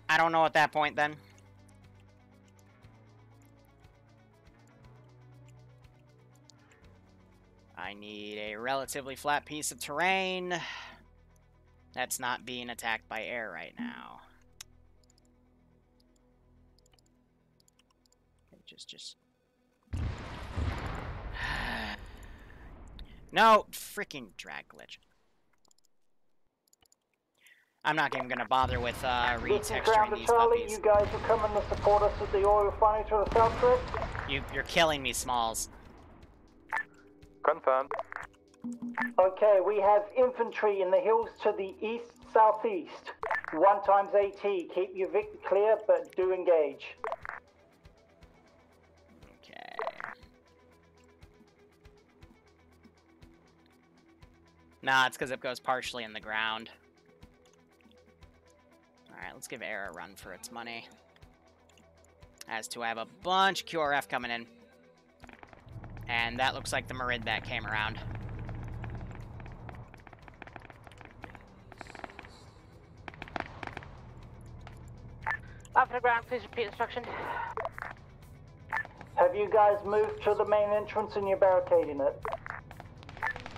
I don't know at that point then. I need a relatively flat piece of terrain that's not being attacked by air right now. Just... No, freaking drag glitch. I'm not even gonna bother with retexturing these Charlie, puppies. you guys are coming to support us at the oil refinery to the southwest? You're killing me, Smalls. Confirmed. Okay, we have infantry in the hills to the east-southeast. 1 times AT. Keep your Vic clear, but do engage. Okay. Nah, it's because it goes partially in the ground. Alright, let's give air a run for its money. As to, I have a bunch of QRF coming in. And that looks like the Marid that came around. Alpha to ground, please repeat instruction. Have you guys moved to the main entrance and you're barricading it?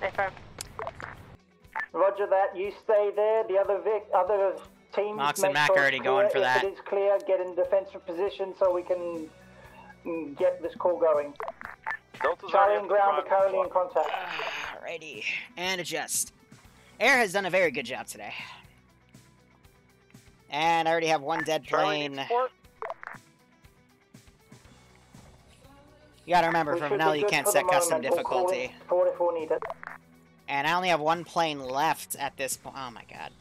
Hey, firm. Roger that. You stay there. The other teams Mox make and Mac sure already it's going clear. for that. If it is clear, get in defensive position so we can get this call going. Charlie and ground are currently in contact. Alrighty. And adjust. Air has done a very good job today. And I already have 1 dead plane. You gotta remember, for vanilla you can't set custom difficulty. And I only have 1 plane left at this point. Oh my god.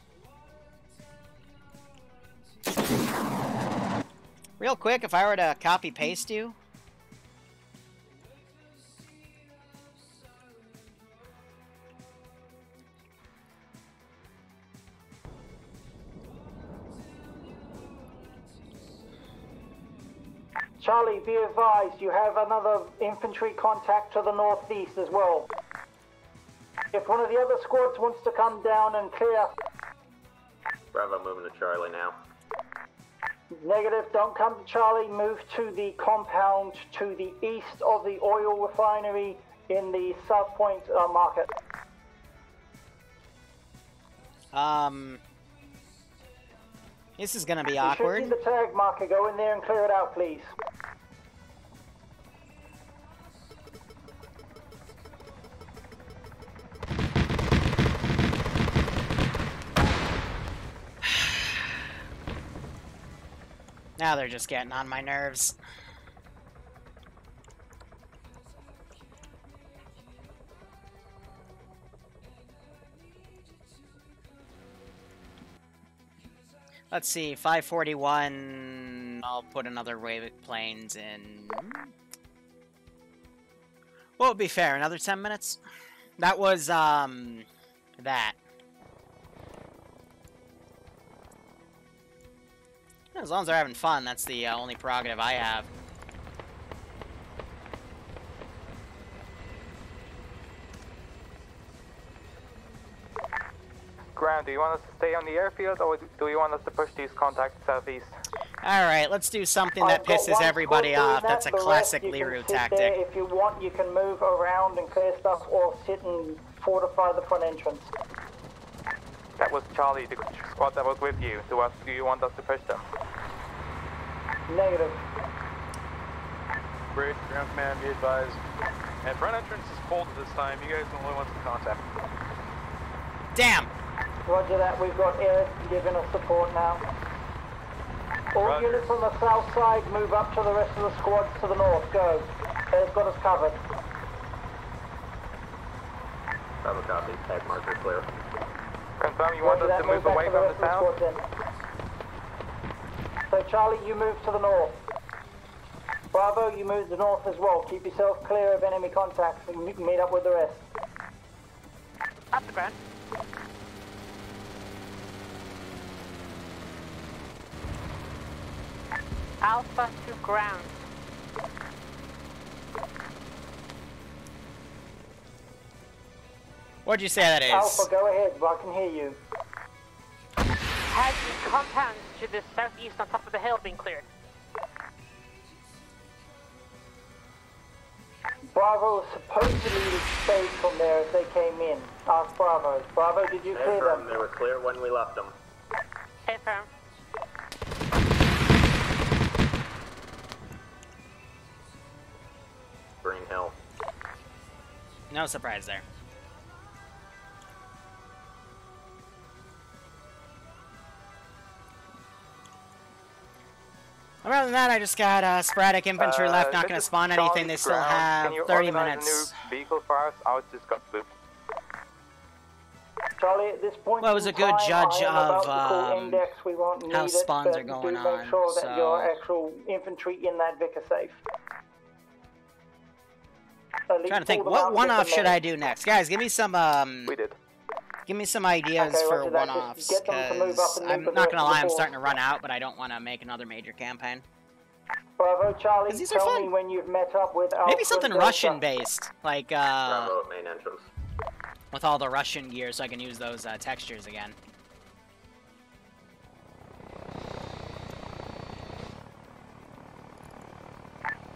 Real quick, if I were to copy paste you. Charlie, be advised, you have another infantry contact to the northeast as well. If one of the other squads wants to come down and clear... Bravo, moving to Charlie now. Negative, don't come to Charlie, move to the compound to the east of the oil refinery in the South Point market. This is gonna be awkward. You should see the tag marker, go in there and clear it out, please. Now they're just getting on my nerves. Let's see, 541. I'll put another wave of planes in. Well, it'll be fair, another 10 minutes. That was, that. As long as they're having fun, that's the only prerogative I have. Ground, do you want us to stay on the airfield, or do you want us to push these contacts southeast? Alright, let's do something that pisses everybody off. That's a classic Liru tactic. There. If you want, you can move around and clear stuff, or sit and fortify the front entrance. That was Charlie, the squad that was with you. Do you want us to push them? Negative. Bridge, ground command, be advised. And front entrance is cold at this time. You guys are the only ones in contact. Damn! Roger that, we've got air giving us support now. All Roger. units on the south side move up to the rest of the squads to the north. Go. Air's got us covered. Bravo copy, tag marker clear. Confirm you want us to move away from the south? So Charlie, you move to the north. Bravo, you move to the north as well. Keep yourself clear of enemy contacts and meet up with the rest. Up the ground. Alpha to ground. What'd you say that is? Alpha, go ahead. I can hear you. Has the compounds to the southeast on top of the hill been cleared? Bravo supposedly stayed from there as they came in. Ask Bravo. Bravo, did you clear them? They were clear when we left them. Confirm. Green Hill. No surprise there. Other than that, I just got sporadic infantry left, not going to spawn anything. They still have 30 minutes. Can you vehicle for us? I was just got booped. Charlie, at this point well, it was a good judge of how spawns are going on. Make sure that so... your actual infantry in that Vic are safe. Trying to think, what one-off should I do next? Guys, give me some, We did. Give me some ideas for one-offs, because I'm not going to lie, I'm starting to run out, but I don't want to make another major campaign. Bravo, Charlie, these tell are me when you've met up with Maybe something Russian-based, like, Bravo, main entrance. with all the Russian gear, so I can use those textures again.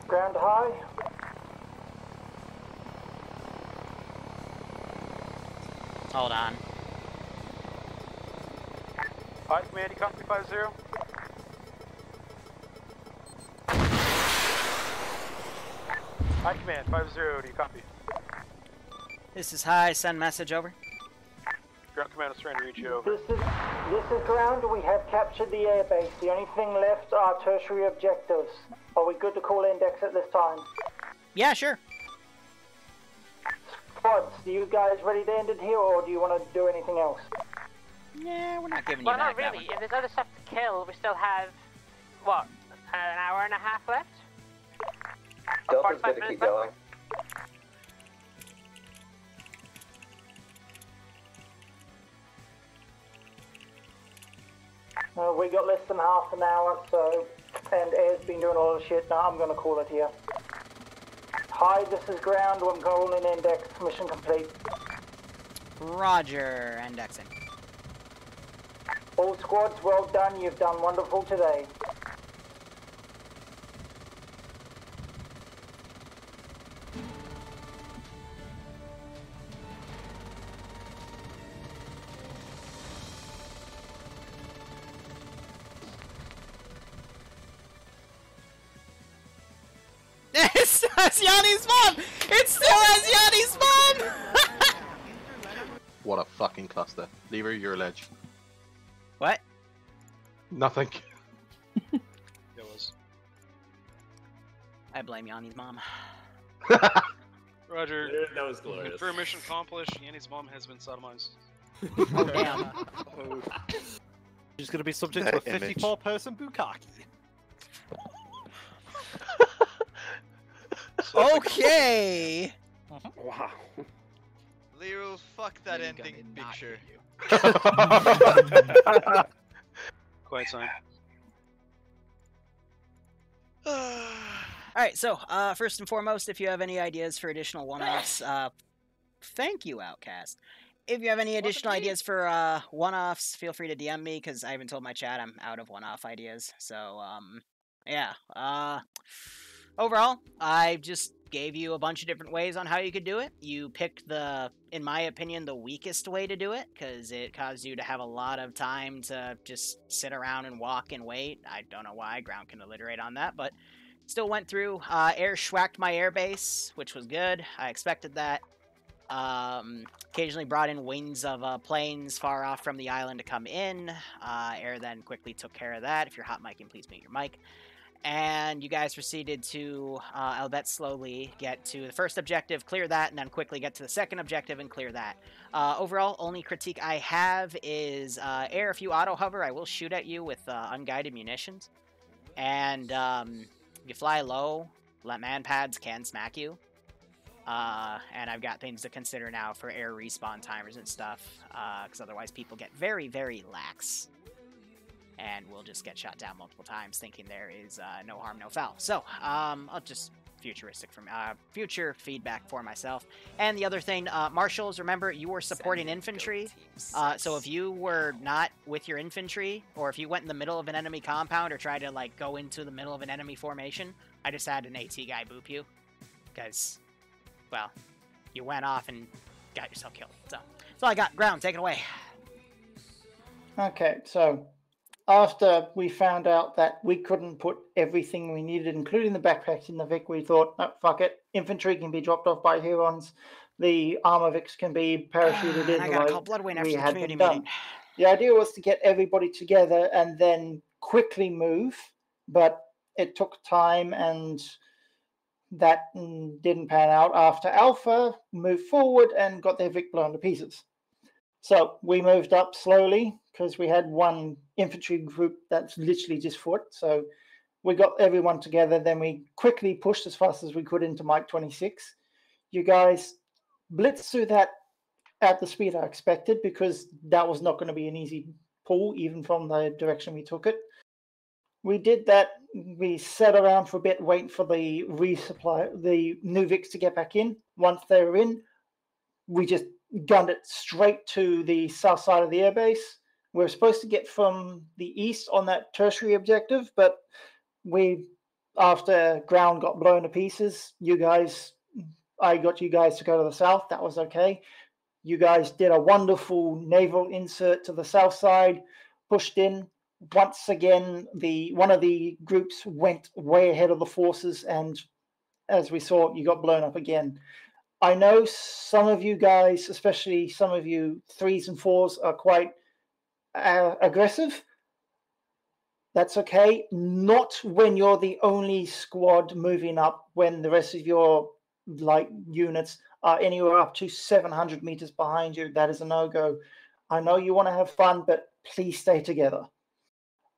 Ground high. Hold on. Hi, command, you copy 5-0? Hi, command, 5-0, do you copy? This is high, send message over. Ground command is trying to reach you over. This is ground. We have captured the airbase. The only thing left are tertiary objectives. Are we good to call index at this time? Yeah, sure. Squads, are you guys ready to end it here, or do you want to do anything else? Yeah, we're not giving you well, back not really. If there's other stuff to kill, we still have, what, an hour and a half left? Delta's good to keep going. We got less than half an hour, so, and Air's been doing all the shit. Now I'm going to call it here. Hi, this is ground. I'm calling index. Mission complete. Roger, indexing. All squads, well done. You've done wonderful today. It's Yanni's mom! It's still Yanni's mom! What a fucking cluster. Liru, you're a ledge. What? Nothing. It was. I blame Yanni's mom. Roger. That was glorious. For mission accomplished, Yanni's mom has been sodomized. Oh, damn. She's going to be subject to a 54-person bukkake. Okay! Wow. Liru, fuck that ending picture. Quite time. Alright, so, first and foremost, if you have any ideas for additional one-offs, thank you, Outcast. If you have any additional ideas for one-offs, feel free to DM me, because I haven't told my chat I'm out of one-off ideas. So, yeah. Overall, I just gave you a bunch of different ways on how you could do it. You picked the, in my opinion, the weakest way to do it, because it caused you to have a lot of time to just sit around and walk and wait. I don't know why, ground can alliterate on that, but still went through. Air schwacked my airbase, which was good. I expected that. Occasionally brought in wings of planes far off from the island to come in. Air then quickly took care of that. If you're hot micing, please mute your mic. And you guys proceeded to, albeit slowly, get to the first objective, clear that, and then quickly get to the second objective and clear that. Overall, only critique I have is, Air, if you auto-hover, I will shoot at you with unguided munitions. And if you fly low, man pads can smack you. And I've got things to consider now for air respawn timers and stuff, because otherwise people get very, very lax. And we'll just get shot down multiple times thinking there is no harm, no foul. So, I'll just futuristic from future feedback for myself. And the other thing, marshals, remember, you were supporting infantry. So if you were not with your infantry, or if you went in the middle of an enemy compound or tried to, like, go into the middle of an enemy formation, I just had an AT guy boop you. Because, well, you went off and got yourself killed. So, that's all I got. Ground, take it away. Okay, so after we found out that we couldn't put everything we needed, including the backpacks in the Vic, we thought, oh, fuck it. Infantry can be dropped off by Hurons. The armor Vics can be parachuted in. I gotta call Bloodwing after the community meeting. The idea was to get everybody together and then quickly move, but it took time and that didn't pan out after Alpha moved forward and got their Vic blown to pieces. So we moved up slowly because we had one infantry group that's literally just foot. So we got everyone together. Then we quickly pushed as fast as we could into Mike 26. You guys blitzed through that at the speed I expected because that was not going to be an easy pull, even from the direction we took it. We did that. We sat around for a bit, waiting for the resupply, the new Vics to get back in. Once they were in, we just gunned it straight to the south side of the airbase. We were supposed to get from the east on that tertiary objective, but after ground got blown to pieces, I got you guys to go to the south. That was okay. You guys did a wonderful naval insert to the south side, pushed in. Once again, one of the groups went way ahead of the forces, and as we saw, you got blown up again. I know some of you guys, especially some of you 3s and 4s, are quite aggressive. That's okay. Not when you're the only squad moving up, when the rest of your units are anywhere up to 700 meters behind you. That is a no-go. I know you want to have fun, but please stay together.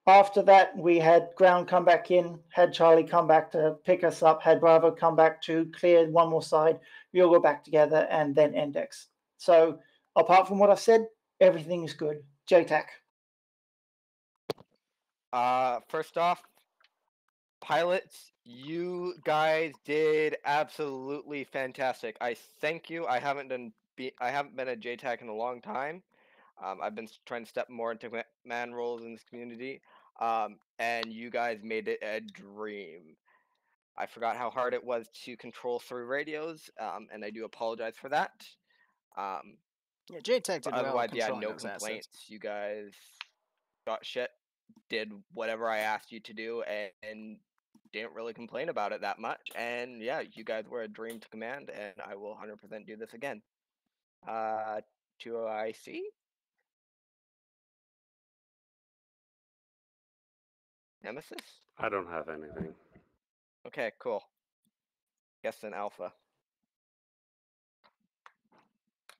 After that, we had ground come back in, had Charlie come back to pick us up, had Bravo come back to clear one more side. We all go back together and then index. So apart from what I've said, everything is good. JTAC. First off, pilots, you guys did absolutely fantastic. I thank you. I haven't been a JTAC in a long time. I've been trying to step more into man roles in this community. And you guys made it a dream. I forgot how hard it was to control through radios, and I do apologize for that. Yeah, JTAC did well otherwise, yeah, controlling no those complaints. assets. You guys got shit, did whatever I asked you to do, and didn't really complain about it that much. And yeah, you guys were a dream to command, and I will 100% do this again. To IC? Nemesis? I don't have anything. Okay, cool. Guess then Alpha.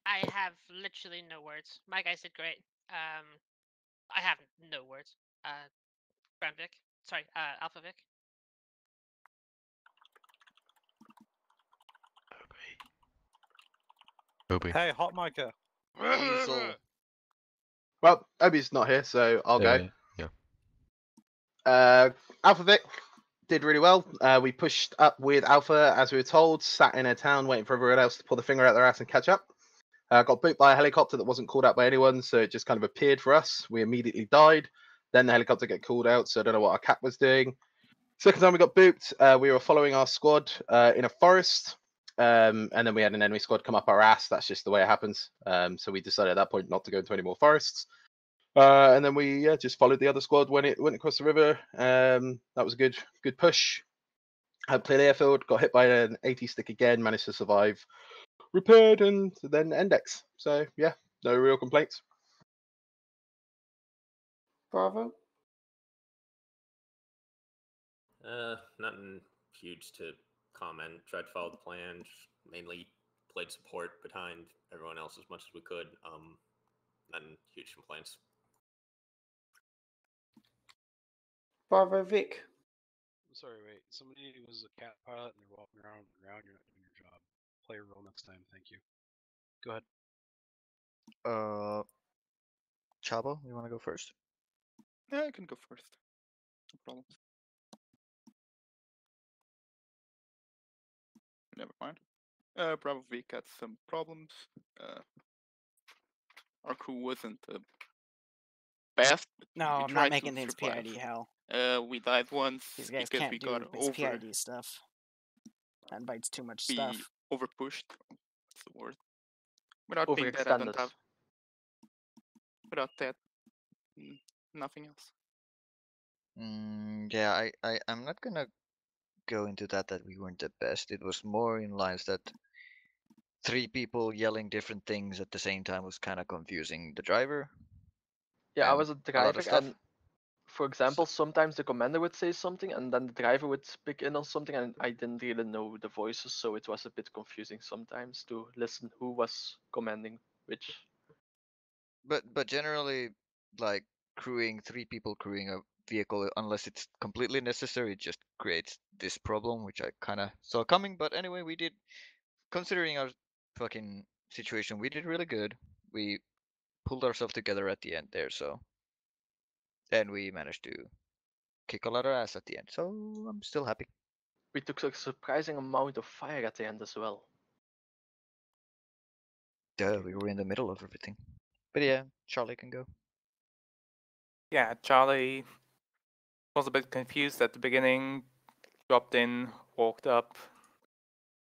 I have literally no words. My guys did great. I have no words. Grand Vic. Sorry, Alpha Vic. Obi. Hey, hot micer. Diesel. Well, Obi's not here, so I'll go. Yeah. Alpha Vic did really well. We pushed up with Alpha as we were told, sat in a town waiting for everyone else to pull the finger out their ass and catch up. Got booped by a helicopter that wasn't called out by anyone, so it just kind of appeared for us. We immediately died. Then the helicopter got called out, so I don't know what our cap was doing. Second time we got booped, we were following our squad in a forest, and then we had an enemy squad come up our ass. That's just the way it happens. So we decided at that point not to go into any more forests. And then we just followed the other squad when it went across the river. That was a good push. Played airfield, got hit by an 80 stick again, managed to survive. Repaired and then index. So yeah, no real complaints. Bravo. Nothing huge to comment. Tried to follow the plan. Mainly played support behind everyone else as much as we could. Nothing huge complaints. Bravo Vic. Sorry, wait. Somebody was a cat pilot and they're walking around on the ground. You're not doing your job. Play a role next time. Thank you. Go ahead. Chabo, you want to go first? Yeah, I can go first. No problem. Never mind. Bravo Vic had some problems. Our crew wasn't the best. No, I'm not making things PID, hell. We died once These guys because can't we do got this PID stuff. That invites too much stuff. Overpushed. That's the word. Without being that, I don't have. Without that, nothing else. Yeah, I'm not gonna go into that we weren't the best. It was more in lines that 3 people yelling different things at the same time was kind of confusing the driver. Yeah, I was a driver, and for example, sometimes the commander would say something, and then the driver would speak in on something, and I didn't really know the voices, so it was a bit confusing sometimes to listen who was commanding which. But generally, like 3 people crewing a vehicle, unless it's completely necessary, it just creates this problem, which I kind of saw coming. But anyway, we did, considering our fucking situation, we did really good. We pulled ourselves together at the end there, so. And we managed to kick a lot of ass at the end, so I'm still happy. We took a surprising amount of fire at the end as well. Duh, we were in the middle of everything. But yeah, Charlie can go. Yeah, Charlie was a bit confused at the beginning, dropped in, walked up,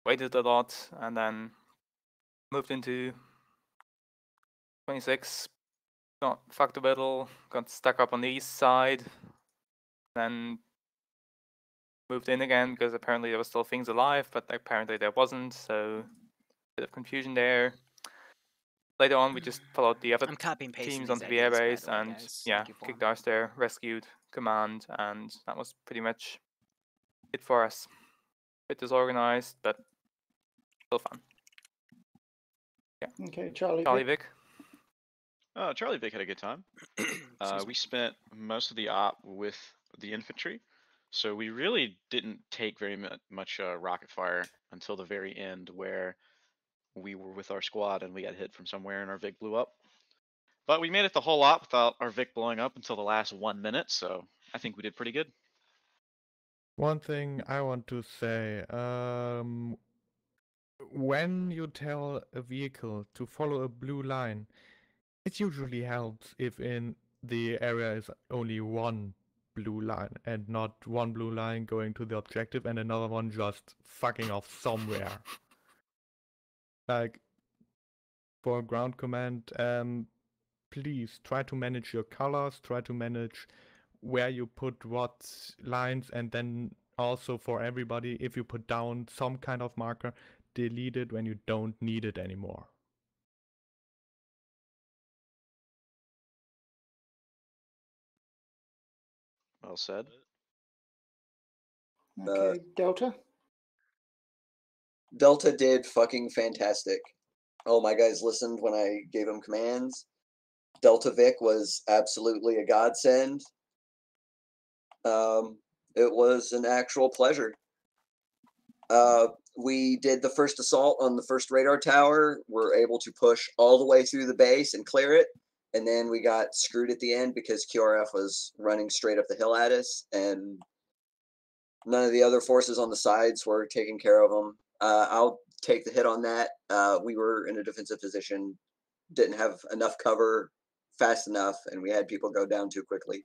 waited a lot, and then moved into 26, got fucked a little, got stuck up on the east side, then moved in again because apparently there were still things alive, but apparently there wasn't, so a bit of confusion there. Later on, we just followed the other teams onto the airbase and, yeah, kicked ours there, rescued command, and that was pretty much it for us. A bit disorganized, but still fun. Yeah. Okay, Charlie Vic. Charlie Vic had a good time. We spent most of the op with the infantry, so we really didn't take very much rocket fire until the very end, where we were with our squad and we got hit from somewhere and our Vic blew up. But we made it the whole op without our Vic blowing up until the last 1 minute, so I think we did pretty good. One thing I want to say, when you tell a vehicle to follow a blue line, it usually helps if in the area is only one blue line and not one blue line going to the objective and another one just fucking off somewhere. Like, for ground command, please try to manage your colors, try to manage where you put what lines, and then also for everybody, if you put down some kind of marker, delete it when you don't need it anymore. Well said. Okay, Delta? Delta did fucking fantastic. All my guys listened when I gave them commands. Delta Vic was absolutely a godsend. It was an actual pleasure. We did the first assault on the first radar tower. We're able to push all the way through the base and clear it. And then we got screwed at the end because QRF was running straight up the hill at us, and none of the other forces on the sides were taking care of them. I'll take the hit on that. We were in a defensive position, didn't have enough cover fast enough, and we had people go down too quickly.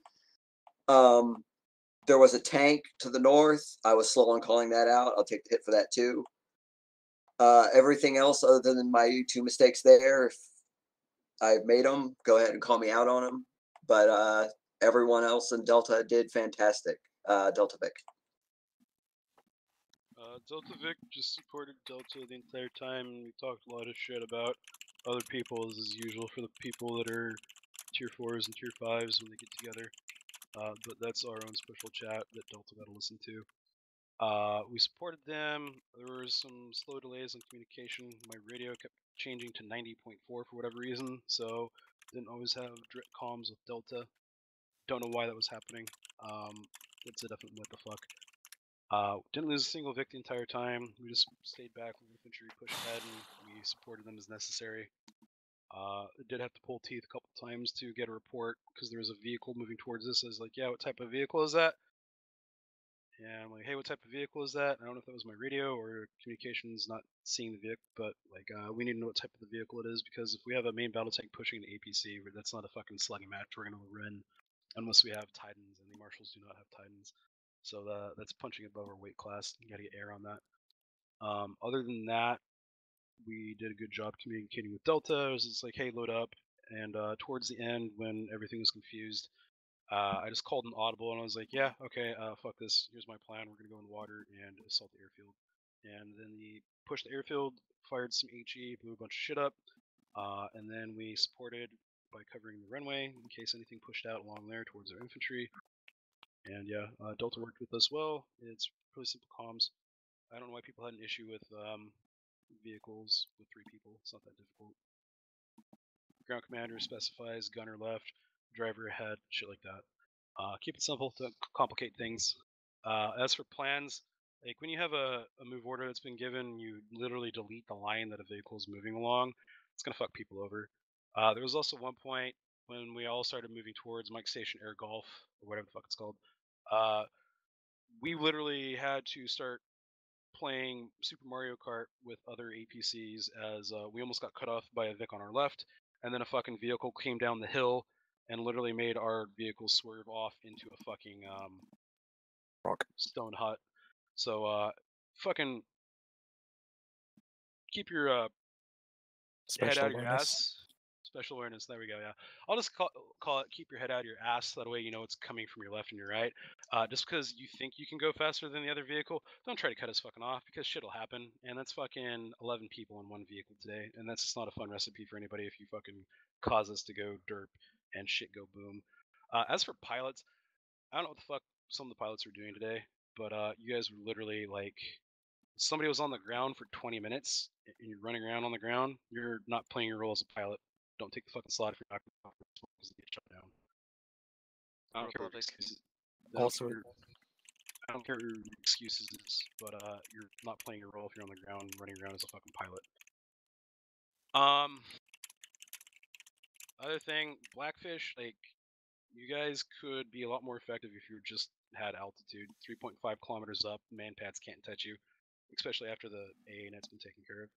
There was a tank to the north. I was slow on calling that out. I'll take the hit for that too. Everything else other than my two mistakes there, if I've made them, go ahead and call me out on them. But everyone else in Delta did fantastic. Delta Vic. Delta Vic just supported Delta the entire time. We talked a lot of shit about other people as usual for the people that are tier 4s and tier 5s when they get together. But that's our own special chat that Delta got to listen to. We supported them. There was some slow delays on communication. My radio kept changing to 90.4 for whatever reason, so didn't always have direct comms with Delta. Don't know why that was happening. That's a definite what the fuck. Didn't lose a single Vic the entire time. We just stayed back with infantry, pushed ahead, and we supported them as necessary. Did have to pull teeth a couple times to get a report because there was a vehicle moving towards us. I was like, yeah, what type of vehicle is that? And I'm like, hey, what type of vehicle is that? I don't know if that was my radio or communications not seeing the vehicle, but like, we need to know what type of the vehicle it is, because if we have a main battle tank pushing an APC, that's not a fucking slugging match we're gonna win unless we have Titans, and the Marshals do not have Titans. So that's punching above our weight class. You gotta get air on that. Other than that, we did a good job communicating with Delta. It was just like, hey, load up. And towards the end, when everything was confused, I just called an audible and I was like, yeah, okay, fuck this. Here's my plan. We're going to go in the water and assault the airfield. And then we pushed the airfield, fired some HE, blew a bunch of shit up. And then we supported by covering the runway in case anything pushed out along there towards our infantry. And yeah, Delta worked with us well. It's really simple comms. I don't know why people had an issue with vehicles with 3 people. It's not that difficult. Ground commander specifies gunner left, driver ahead, shit like that. Keep it simple, don't complicate things. As for plans, like when you have a move order that's been given, you literally delete the line that a vehicle is moving along. It's gonna fuck people over. There was also one point when we all started moving towards Mike Station Air Golf, or whatever the fuck it's called. We literally had to start playing Super Mario Kart with other APCs as we almost got cut off by a Vic on our left, and then a fucking vehicle came down the hill and literally made our vehicle swerve off into a fucking stone hut. So fucking keep your head out of your ass. Special awareness. There we go. Yeah, I'll just call it keep your head out of your ass. That way you know it's coming from your left and your right. Just because you think you can go faster than the other vehicle, don't try to cut us fucking off, because shit'll happen. And that's fucking 11 people in one vehicle today, and that's just not a fun recipe for anybody if you fucking cause us to go derp and shit go boom. As for pilots, I don't know what the fuck some of the pilots were doing today, but you guys were literally like, somebody was on the ground for 20 minutes and you're running around on the ground. You're not playing your role as a pilot. Don't take the fucking slot if you're not going to get shut down. I don't care what your excuses. I don't care what your excuses is, but you're not playing your role if you're on the ground running around as a fucking pilot. Other thing, Blackfish, like, You guys could be a lot more effective if you just had altitude. 3.5 kilometers up, man pads can't touch you, especially after the AA net's been taken care of.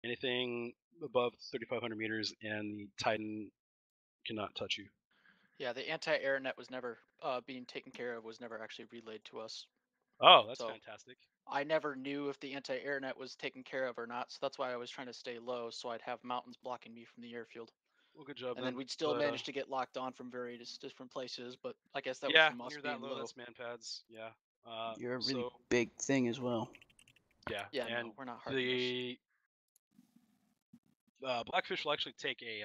Anything above 3,500 meters and the Titan cannot touch you. Yeah, the anti-air net was never being taken care of. Was never actually relayed to us. Oh, that's so fantastic. I never knew if the anti-air net was taken care of or not, so that's why I was trying to stay low, so I'd have mountains blocking me from the airfield. Well, good job. And then we'd still manage to get locked on from various different places, but I guess that was from when us you're being that low, low. that's man pads. Yeah. You're a really So big thing as well. yeah. Yeah, and no, we're not hard. Blackfish will actually take a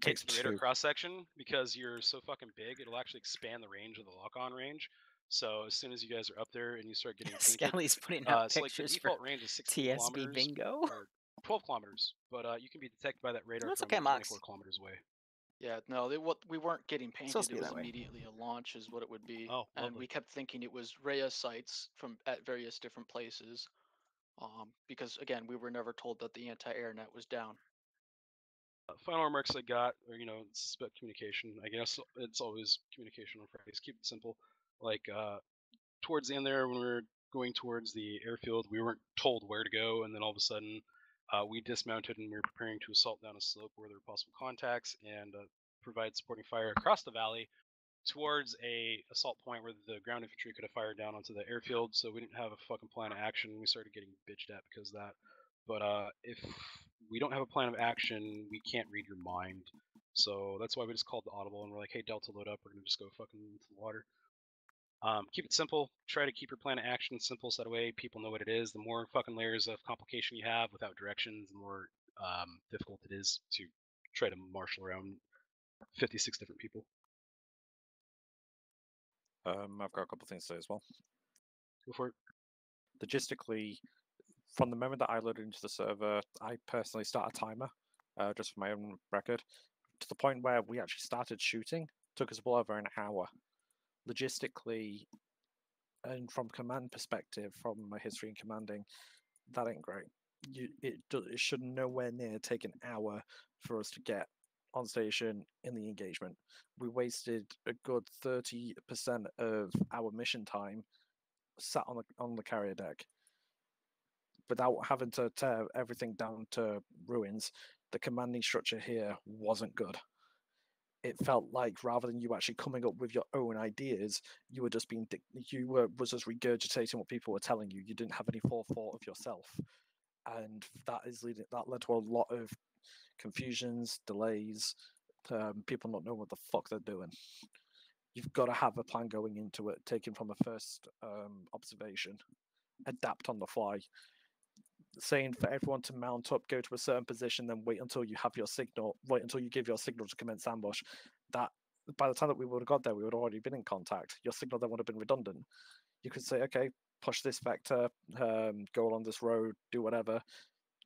takes the radar cross section because you're so fucking big. It'll actually expand the range of the lock-on range. So as soon as you guys are up there and you start getting painted, Skelly's putting out so like the pictures default for range is 16 TSB kilometers bingo. or 12 kilometers, but you can be detected by that radar That's from okay, Mox. 24 kilometers away. Yeah, no, we weren't getting painted. Supposed to be It was that way. immediately a launch, is what it would be. Oh, and lovely. we kept thinking it was Rhea sites from at various different places, because again, we were never told that the anti-air net was down. Final remarks I got, or it's about communication. I guess it's always communication on Fridays. Keep it simple. Like towards the end there, when we were going towards the airfield, we weren't told where to go, and then all of a sudden, we dismounted and we were preparing to assault down a slope where there were possible contacts and provide supporting fire across the valley towards a assault point where the ground infantry could have fired down onto the airfield. So we didn't have a fucking plan of action. We started getting bitched at because of that. But if we don't have a plan of action, we can't read your mind. So that's why we just called the audible and we're like, hey, Delta, load up. We're gonna just go fucking into the water. Keep it simple. Try to keep your plan of action simple, so that way people know what it is. The more fucking layers of complication you have without directions, the more difficult it is to try to marshal around 56 different people. I've got a couple of things to say as well. Go for it. Logistically, from the moment that I loaded into the server, I personally start a timer, just for my own record, to the point where we actually started shooting. Took us well over an hour. Logistically, and from command perspective, from my history in commanding, that ain't great. It should nowhere near take an hour for us to get on station in the engagement. We wasted a good 30% of our mission time sat on the carrier deck without having to tear everything down to ruins. The commanding structure here wasn't good. It felt like rather than you actually coming up with your own ideas, you were just was just regurgitating what people were telling you. You didn't have any forethought of yourself, and that led to a lot of confusions, delays, people not knowing what the fuck they're doing. You've got to have a plan going into it, taken from a first observation, adapt on the fly. Saying for everyone to mount up, go to a certain position, then wait until you have your signal, wait until you give your signal to commence ambush. That by the time that we would have got there, we would have already been in contact. Your signal then would have been redundant. You could say, okay, push this vector, go along this road, do whatever.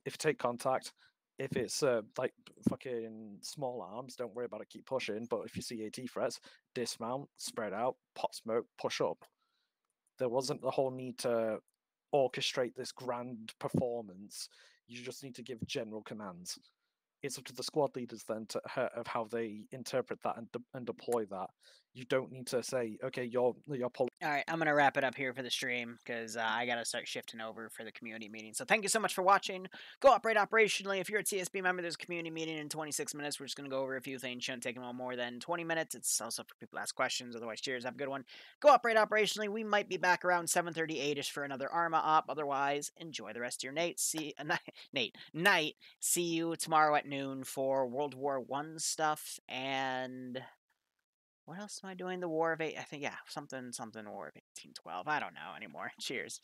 If you take contact, if it's like fucking small arms, don't worry about it, keep pushing. But if you see AT threats, dismount, spread out, pop smoke, push up. There wasn't the whole need to orchestrate this grand performance. You just need to give general commands. It's up to the squad leaders then of how they interpret that and deploy that. You don't need to say, okay, you're All right, I'm going to wrap it up here for the stream because I got to start shifting over for the community meeting. So thank you so much for watching. Go operate operationally. If you're a TSB member, there's a community meeting in 26 minutes. We're just going to go over a few things. Shouldn't take no more than 20 minutes. It's also for people to ask questions. Otherwise, cheers. Have a good one. Go operate operationally. We might be back around 7:38ish for another Arma op. Otherwise, enjoy the rest of your night. Night. See you tomorrow at noon for World War I stuff and... what else am I doing? The War of I think, yeah, something War of 1812. I don't know anymore. Cheers.